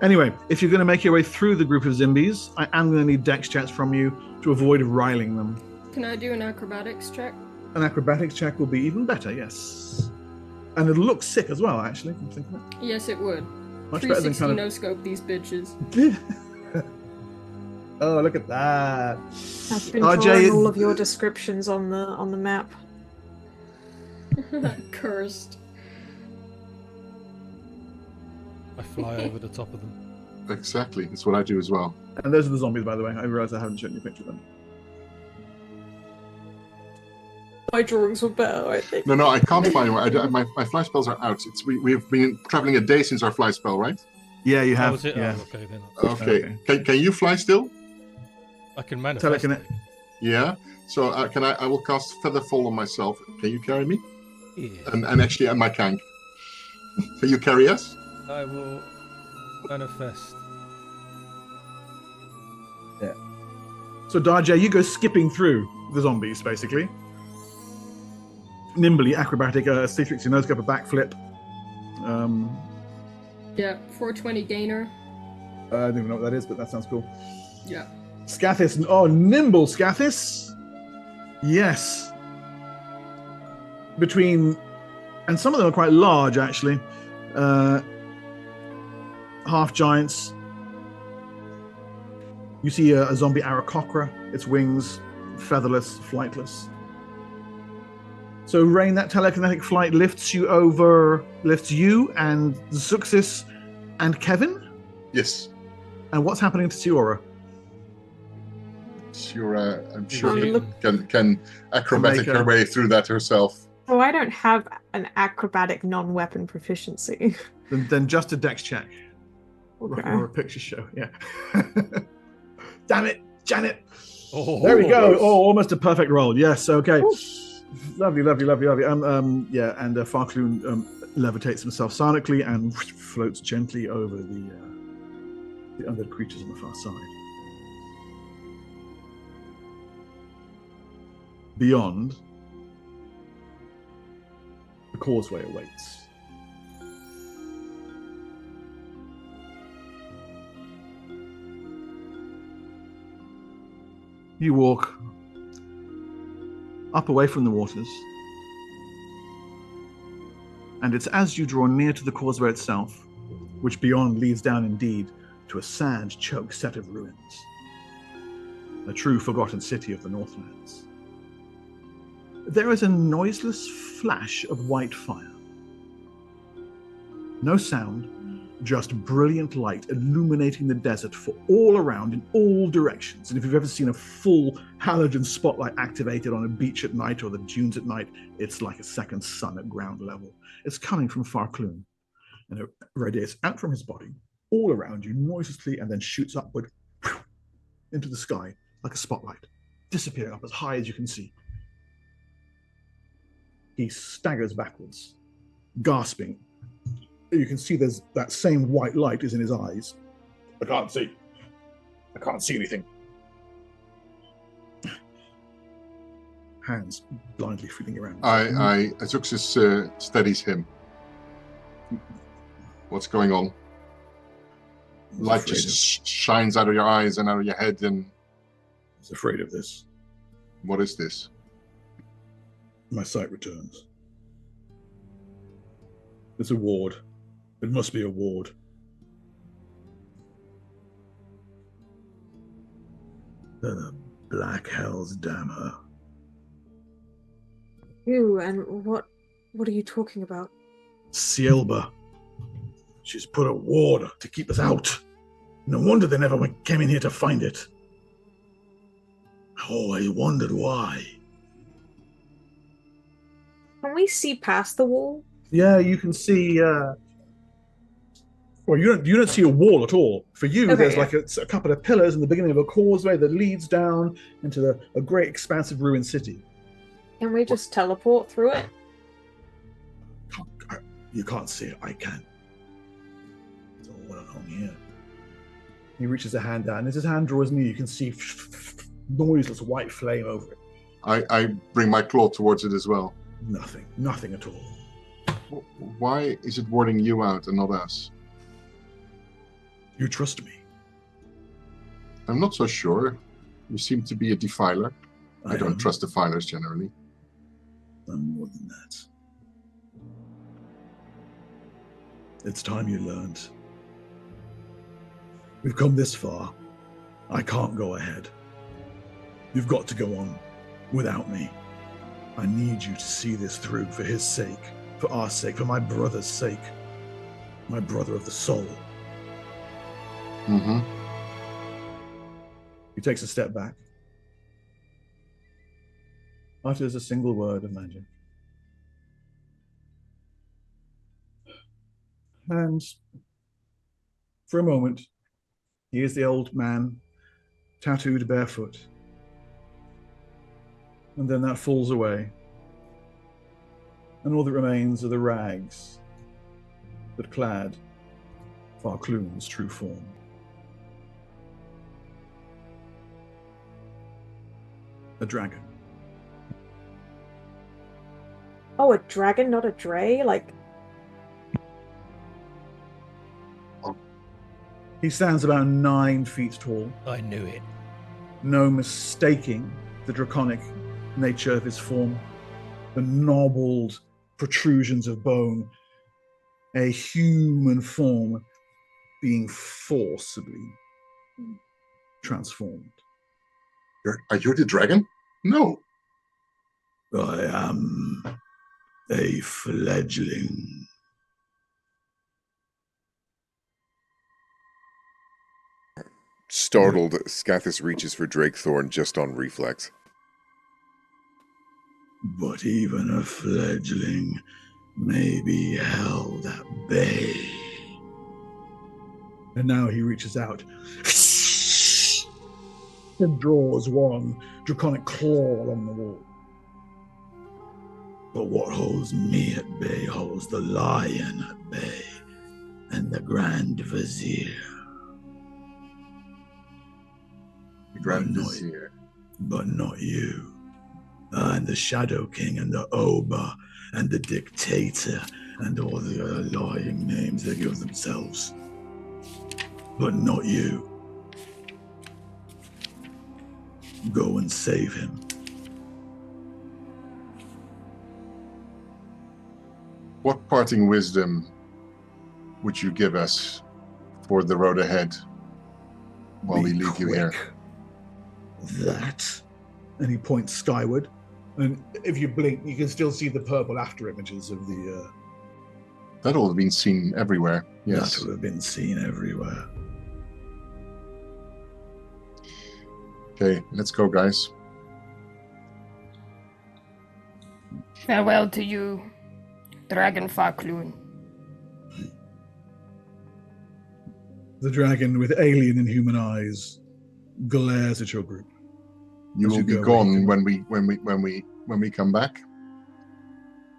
Anyway, if you're going to make your way through the group of zombies, I am going to need dex checks from you to avoid riling them. Can I do an acrobatics check? An acrobatics check will be even better, yes. And it'll look sick as well, actually. If you think of it. Yes, it would. Much better than 360 kind of... no-scope these bitches. Oh, look at that. I've been drawing all of your descriptions on the map. Cursed. I fly over the top of them. Exactly, that's what I do as well. And those are the zombies, by the way. I realise I haven't shown you a picture of them. My drawings were better, I think. No, I can't fly anywhere. My fly spells are out. We've been traveling a day since our fly spell, right? Yeah, you have. Was it? Yeah. Oh, okay, then. Okay. Can you fly still? I can manifest. Telekinetic. Yeah. So I will cast Featherfall on myself. Can you carry me? Yeah. And actually, and my tank. Can you carry us? I will manifest. Yeah. So Darjay, you go skipping through the zombies, basically. Nimbly, acrobatic, C3, your nose go up a backflip. Yeah, 420 gainer. I don't even know what that is, but that sounds cool. Yeah. Scathis, oh, nimble Scathis. Yes. Between, and some of them are quite large, actually. Half giants. You see a zombie Aarakocra, its wings, featherless, flightless. So, Rain, that telekinetic flight lifts you and Zuxis and Kevin? Yes. And what's happening to Tiora? I'm sure can acrobatic her way through that herself. Oh, I don't have an acrobatic non-weapon proficiency. Then just a dex check. Okay. Or a picture show, yeah. Damn it, Janet. Oh, There we go. nice. Oh, almost a perfect roll. Yes, okay. Ooh. Lovely. Yeah, and Farcloon levitates himself sonically and floats gently over the undead creatures on the far side. Beyond, the causeway awaits. You walk up away from the waters, and it's as you draw near to the causeway itself, which beyond leads down indeed to a sand-choked set of ruins, a true forgotten city of the Northlands. There is a noiseless flash of white fire. No sound, just brilliant light illuminating the desert for all around in all directions. And if you've ever seen a full halogen spotlight activated on a beach at night or the dunes at night, it's like a second sun at ground level. It's coming from Farcloon, and it radiates out from his body all around you noiselessly and then shoots upward into the sky like a spotlight, disappearing up as high as you can see. He staggers backwards, gasping. You can see there's that same white light is in his eyes. I can't see anything. Hands blindly feeling around. Azuxis steadies him. What's going on? Light just shines out of your eyes and out of your head, and I was afraid of this. What is this? My sight returns. It's a ward. It must be a ward. The Black Hell's Dammer. Ew, and what are you talking about? Sielba. She's put a ward to keep us out. No wonder they never came in here to find it. I always wondered why. Can we see past the wall? Yeah, you can see. Well, you don't see a wall at all. For you, there's like a couple of pillars in the beginning of a causeway that leads down into a great expansive ruined city. Can we just teleport through it? You can't see it. I can. It's all along here. He reaches a hand down. As his hand draws near, you can see noiseless white flame over it. I bring my claw towards it as well. Nothing at all. Why is it warding you out and not us? You trust me? I'm not so sure. You seem to be a defiler. I don't trust defilers generally. I'm more than that. It's time you learned. We've come this far. I can't go ahead. You've got to go on without me. I need you to see this through for his sake, for our sake, for my brother's sake. My brother of the soul. Mm-hmm. He takes a step back. Utters a single word of magic. And for a moment, he is the old man, tattooed barefoot. And then that falls away. And all that remains are the rags that clad Farcloon's true form. A dragon. Oh, a dragon, not a dray? Like, He stands about 9 feet tall. I knew it. No mistaking the draconic nature of his form. The knobbled protrusions of bone. A human form being forcibly transformed. Are you the dragon? No. I am a fledgling. Startled, Scathis reaches for Drakethorn just on reflex. But even a fledgling may be held at bay. And now he reaches out and draws one draconic claw along the wall. But what holds me at bay holds the lion at bay and the Grand Vizier. The Grand Vizier. But not you. And the Shadow King and the Oba and the Dictator and all the other lying names they give themselves. But not you. Go and save him. What parting wisdom would you give us for the road ahead while we leave you here? That. And he points skyward. And if you blink, you can still see the purple after images of the... That will have been seen everywhere. Yes. That will have been seen everywhere. Okay, let's go, guys. Farewell to you, Dragon Farcloon. The dragon with alien and human eyes glares at your group. You As will you be go gone away. when we come back.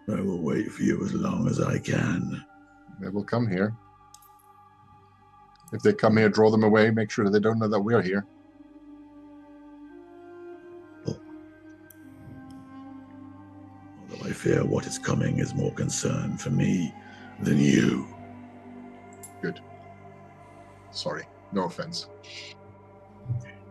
I will wait for you as long as I can. They will come here. If they come here, draw them away. Make sure that they don't know that we're here. Although I fear what is coming is more concern for me than you. Good. Sorry. No offense.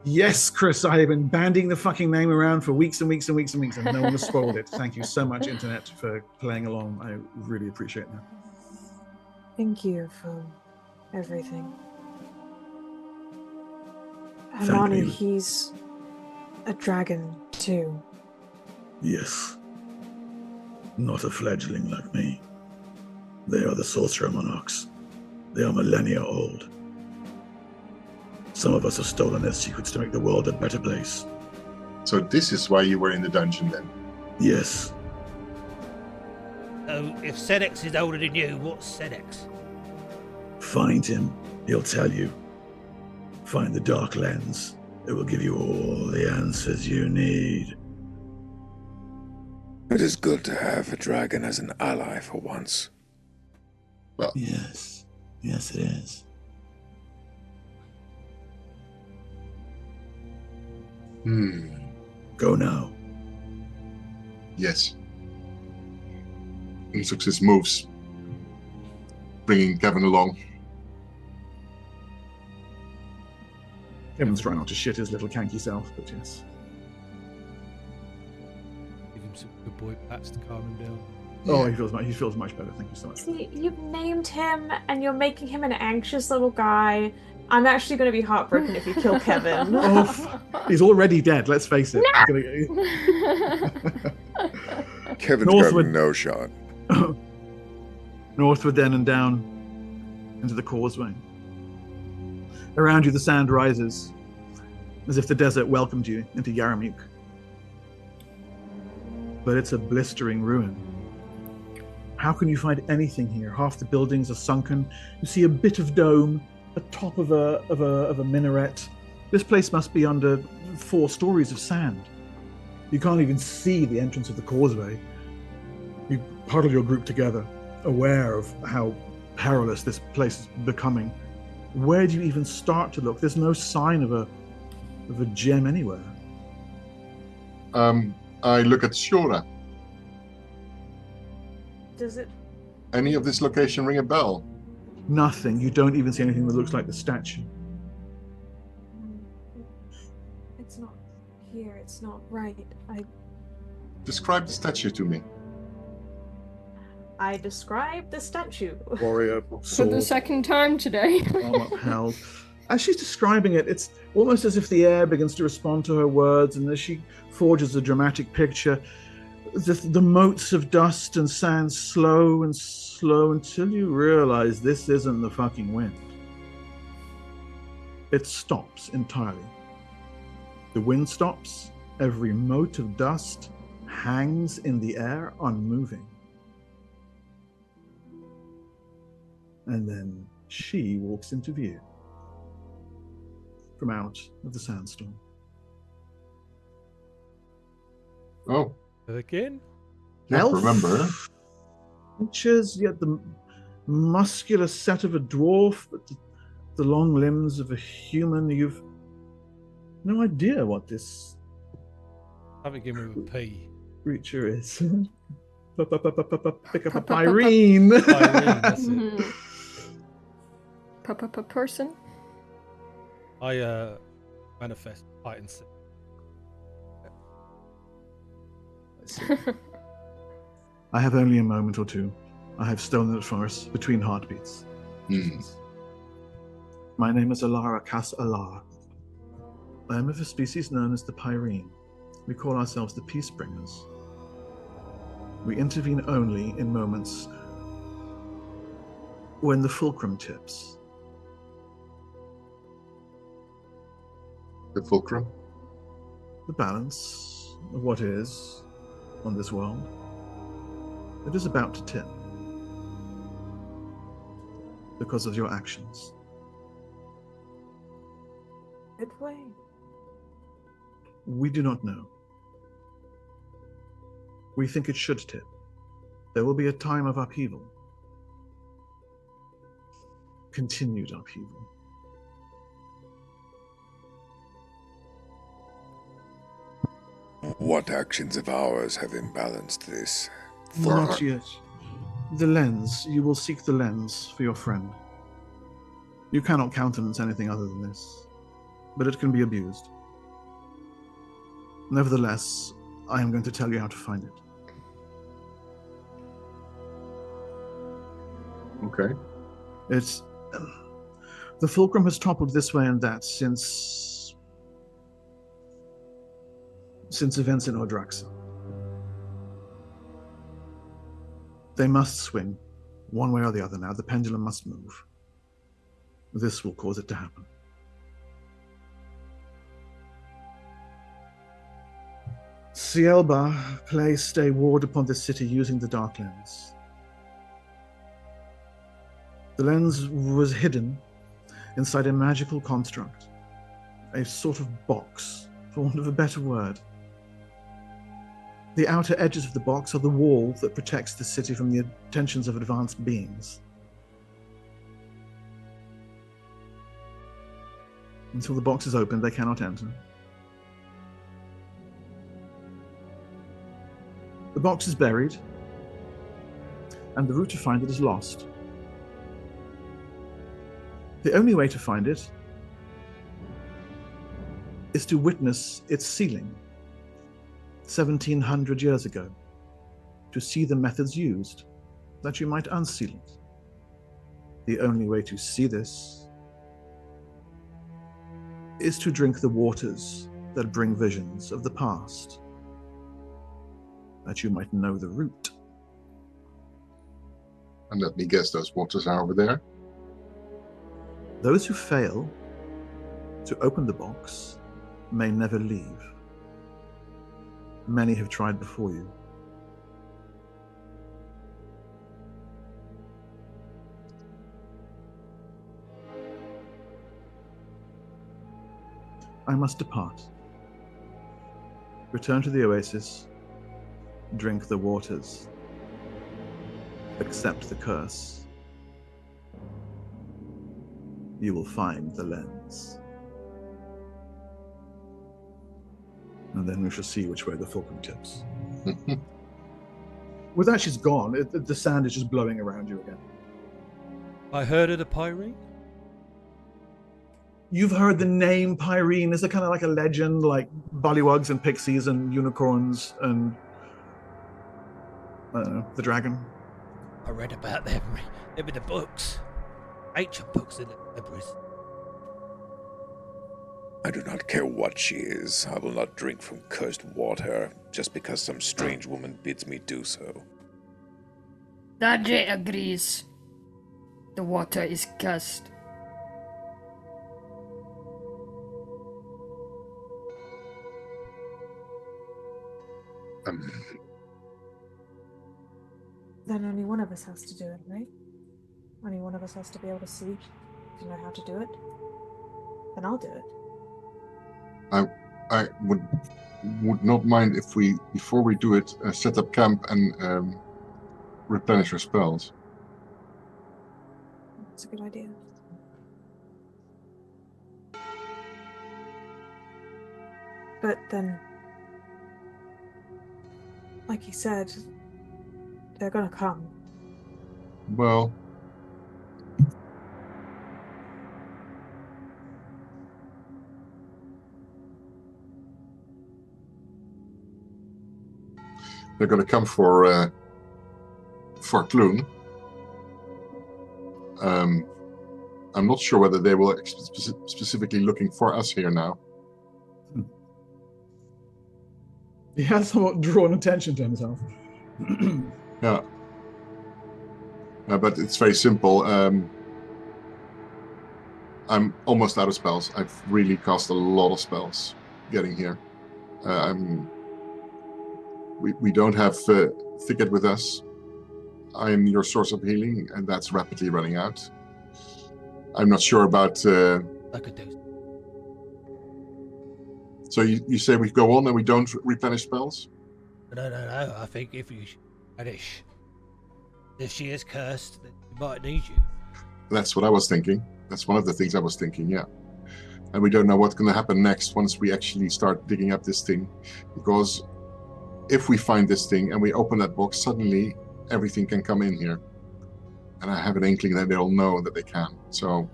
Yes, Chris, I have been banding the fucking name around for weeks and weeks and weeks and weeks, and no one has spoiled it. Thank you so much, Internet, for playing along. I really appreciate that. thank you for everything. Thank Amani, you. he's a dragon too. Yes. Not a fledgling like me. They are the sorcerer monarchs. They are millennia old. Some of us have stolen their secrets to make the world a better place. So this is why you were in the dungeon then. Yes. So if Sedex is older than you, what's Sedex? Find him. He'll tell you. Find the dark lens. It will give you all the answers you need. It is good to have a dragon as an ally for once. Well, Yes. Yes, it is. Go now. yes. Insuxis moves, bringing Kevin along. Kevin's trying not to shit his little kanky self, but yes. Give him some good boy pats to calm him down. Oh, he feels much better. Thank you so much. See, you've named him and you're making him an anxious little guy. I'm actually going to be heartbroken if you kill Kevin. Oh, he's already dead, let's face it. Kevin's Northwood. got no shot. Northward then and down into the causeway. Around you the sand rises, as if the desert welcomed you into Yaramuke. But it's a blistering ruin. How can you find anything here? Half the buildings are sunken. You see a bit of dome, a top of a minaret. This place must be under 4 stories of sand. You can't even see the entrance of the causeway. You huddle your group together, aware of how perilous this place is becoming. Where do you even start to look? There's no sign of a gem anywhere. I look at Shura. Does it? Any of this location ring a bell? Nothing. You don't even see anything that looks like the statue. It's not here. It's not right. Describe the statue to me. I described the statue. Warrior, For the sword, second time today. arm upheld. As she's describing it, it's almost as if the air begins to respond to her words, and as she forges a dramatic picture, the motes of dust and sand slow and slow until you realize this isn't the fucking wind. It stops entirely. The wind stops. Every mote of dust hangs in the air, unmoving. And then she walks into view from out of the sandstorm. Oh, Again? yeah, Elf remember? Features, yet the muscular set of a dwarf, but the long limbs of a human. You've no idea what this Have it given with a P. creature is. Pick up a pyrene. Irene, that's it. Person? I manifest height and I have only a moment or two. I have stolen it from us between heartbeats. My name is Alara Kas Alar. I am of a species known as the Pyrene. We call ourselves the Peace Bringers. We intervene only in moments when the fulcrum tips. The fulcrum? The balance of what is on this world. It is about to tip because of your actions. Good way. We do not know. We think it should tip. There will be a time of upheaval. Continued upheaval. What actions of ours have imbalanced this? Not yet. The lens. You will seek the lens for your friend. You cannot countenance anything other than this, but it can be abused. Nevertheless, I am going to tell you how to find it. Okay. It's the fulcrum has toppled this way and that since events in Odraxa. They must swing, one way or the other now. The pendulum must move. This will cause it to happen. Cielba placed a ward upon this city using the Dark Lens. The lens was hidden inside a magical construct, a sort of box, for want of a better word. The outer edges of the box are the wall that protects the city from the attentions of advanced beings. Until the box is opened, they cannot enter. The box is buried, and the route to find it is lost. The only way to find it is to witness its sealing 1700 years ago, to see the methods used that you might unseal it. The only way to see this is to drink the waters that bring visions of the past, that you might know the root. And let me guess, those waters are over there? Those who fail to open the box may never leave. Many have tried before you. I must depart. Return to the oasis. Drink the waters. Accept the curse. You will find the lens. And then we shall see which way the fulcrum tips. With that, she's gone. The sand is just blowing around you again. I heard of the Pyrene. You've heard the name Pyrene. Is it kind of like a legend, like bullywugs and pixies and unicorns and I don't know, the dragon? I read about them. Them in the books. Ancient books in the libraries. I do not care what she is. I will not drink from cursed water just because some strange woman bids me do so. Daje agrees. The water is cursed. Then only one of us has to do it, right? Only one of us has to be able to see, to know how to do it. Then I'll do it. I would not mind if we, before we do it, set up camp and replenish our spells. That's a good idea. But then, like you said, they're gonna come. Well, they're going to come for Clune. I'm not sure whether they will specifically looking for us here now. He has somewhat drawn attention to himself. Yeah. But it's very simple. I'm almost out of spells. I've really cast a lot of spells getting here. We don't have Thicket with us. I am your source of healing, and that's rapidly running out. I'm not sure about... I could do. So you say we go on and we don't replenish spells? No. I think if you finish, if she is cursed, then she might need you. That's what I was thinking. That's one of the things I was thinking, yeah. And we don't know what's going to happen next once we actually start digging up this thing. Because if we find this thing and we open that box, suddenly everything can come in here. And I have an inkling that they'll know that they can. So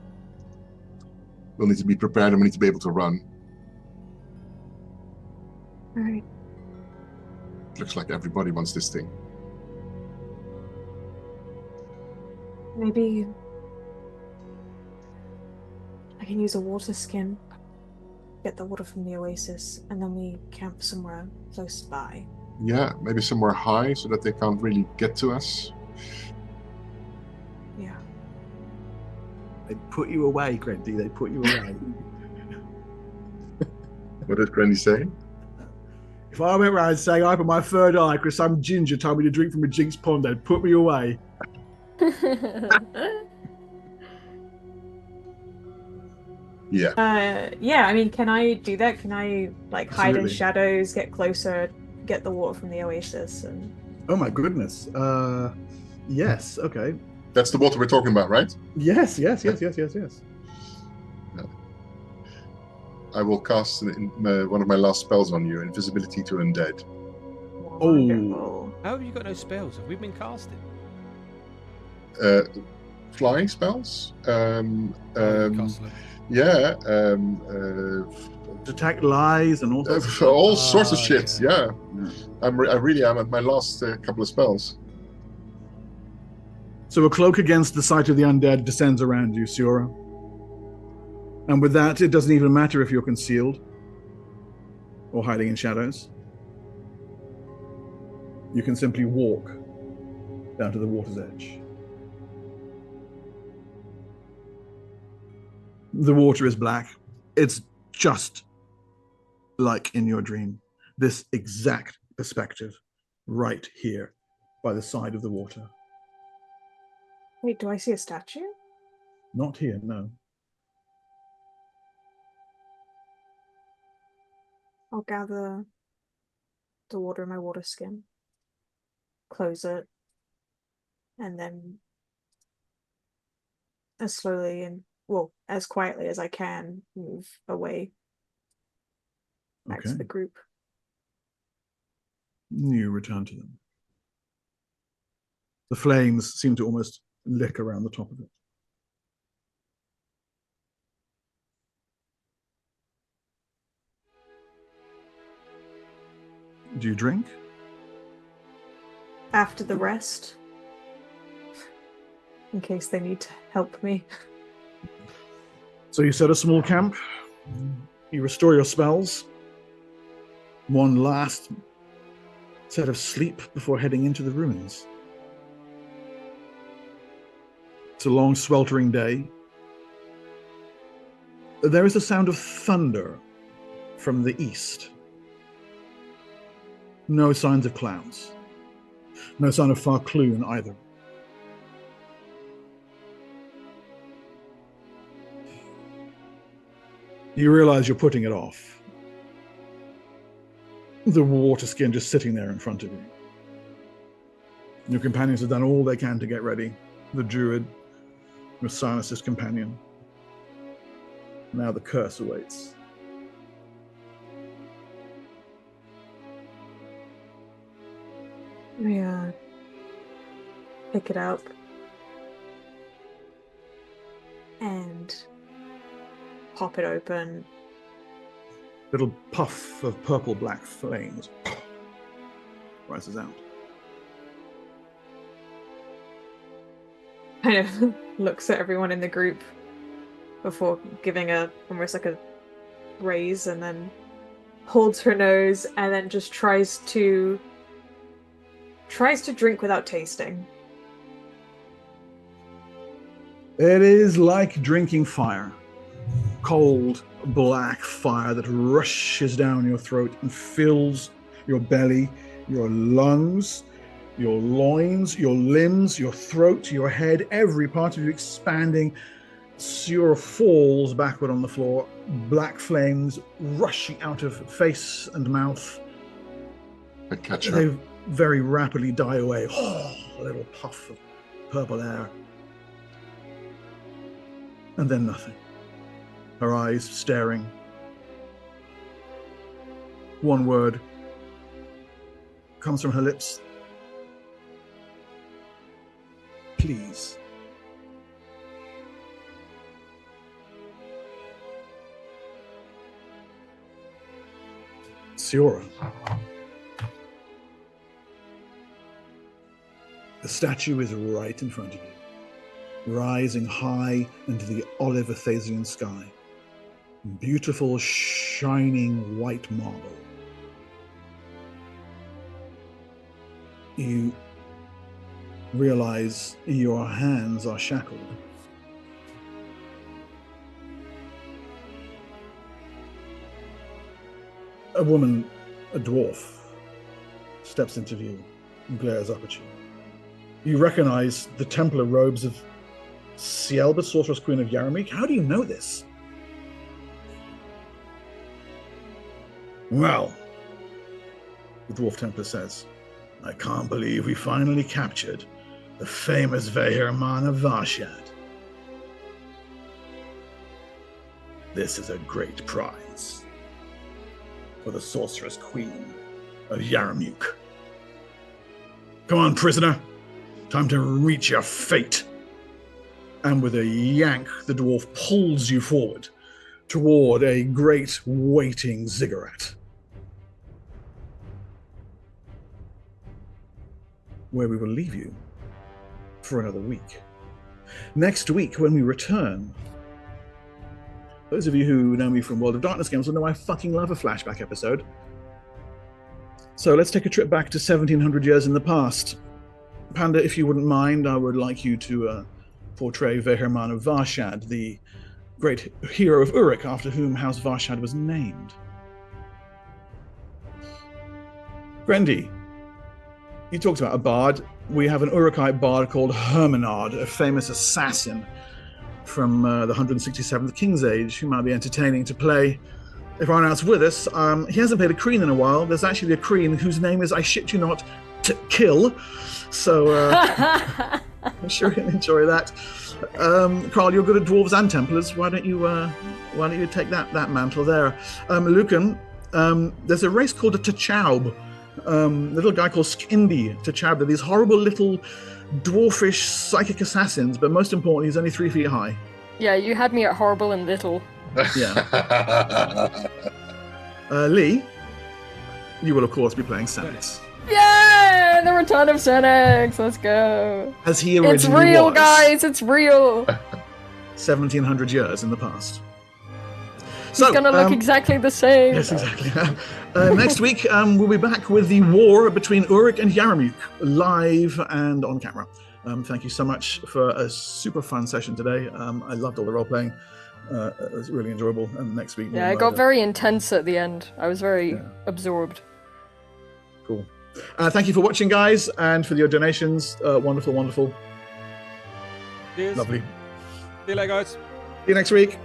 we'll need to be prepared and we need to be able to run. All right. Looks like everybody wants this thing. Maybe I can use a water skin, get the water from the oasis, and then we camp somewhere close by. Yeah, maybe somewhere high so that they can't really get to us. Yeah. They put you away, Grandy. They put you away. What did Grandy say? If I went around saying I opened my third eye because some ginger told me to drink from a jinx pond, they'd put me away. Yeah. Yeah, I mean, can I do that? Can I, like, hide in Absolutely. shadows, get closer, get the water from the oasis, and... Oh my goodness. Yes, okay. That's the water we're talking about, right? Yes. I will cast one of my last spells on you, Invisibility to Undead. Wonderful. How have you got no spells? Have we been casting? Flying spells? Castle. Yeah. Detect lies and all sorts of All sorts of shit, yeah. yeah. I really am at my last couple of spells. So a cloak against the sight of the undead descends around you, Siora. And with that, it doesn't even matter if you're concealed or hiding in shadows. You can simply walk down to the water's edge. The water is black. It's just like in your dream. This exact perspective right here by the side of the water. Wait, do I see a statue? Not here, no. I'll gather the water in my water skin, close it, and then as slowly and, well, as quietly as I can, move away back to the group. You return to them. The flames seem to almost lick around the top of it. Do you drink? After the rest, in case they need to help me. So you set a small camp, you restore your spells, one last set of sleep before heading into the ruins. It's a long, sweltering day. There is a sound of thunder from the east. No signs of clouds. No sign of Farcloon either. You realize you're putting it off. The water skin just sitting there in front of you. Your companions have done all they can to get ready. The druid, your Silas's companion. Now the curse awaits. We pick it up and pop it open. Little puff of purple-black flames rises out. Kind of looks at everyone in the group before giving almost like a raise, and then holds her nose and then just tries to drink without tasting. It is like drinking fire. Cold, black fire that rushes down your throat and fills your belly, your lungs, your loins, your limbs, your throat, your head, every part of you expanding. Siora falls backward on the floor, black flames rushing out of face and mouth. I catch her. They very rapidly die away. Oh, a little puff of purple air. And then nothing. Her eyes staring. One word comes from her lips. Please. Siora. The statue is right in front of you, rising high into the olive Athasian sky. Beautiful, shining white marble. You realize your hands are shackled. A woman, a dwarf, steps into view and glares up at you. You recognize the Templar robes of Cielba, Sorceress Queen of Yaramuke. How do you know this? Well, the Dwarf Templar says, I can't believe we finally captured the famous Veherman of Varshad. This is a great prize for the Sorceress Queen of Yaramuke. Come on, prisoner. Time to reach your fate. And with a yank, the dwarf pulls you forward toward a great waiting ziggurat, where we will leave you for another week. Next week, when we return, those of you who know me from World of Darkness games will know I fucking love a flashback episode. So let's take a trip back to 1700 years in the past. Panda, if you wouldn't mind, I would like you to portray Veherman of Varshad, the great hero of Uruk, after whom House Varshad was named. Grendy, you talked about a bard. We have an Urukite bard called Hermenard, a famous assassin from the 167th King's Age, who might be entertaining to play if anyone else with us, he hasn't played a Kreen in a while. There's actually a Kreen whose name is, I shit you not, Kill. So I'm sure you'll enjoy that. Carl, you're good at dwarves and Templars. Why don't you take that mantle there? Lucan, there's a race called a T'Chaub. Little guy called Skindi T'Chaub. They're these horrible little dwarfish psychic assassins, but most importantly, he's only 3 feet high. Yeah, you had me at horrible and little. Yeah. Lee, you will of course be playing Sanix. Yeah, the return of Senex. Let's go. As he originally It's real, was, guys. It's real. 1700 years in the past. He's gonna look exactly the same. Yes, exactly. Next week, we'll be back with the war between Uruk and Yaramuke, live and on camera. Thank you so much for a super fun session today. I loved all the role playing. It was really enjoyable. And next week, yeah, it got very intense at the end. I was very absorbed. Cool. Thank you for watching, guys, and for your donations. Wonderful, wonderful. Cheers. Lovely. See you later, guys. See you next week.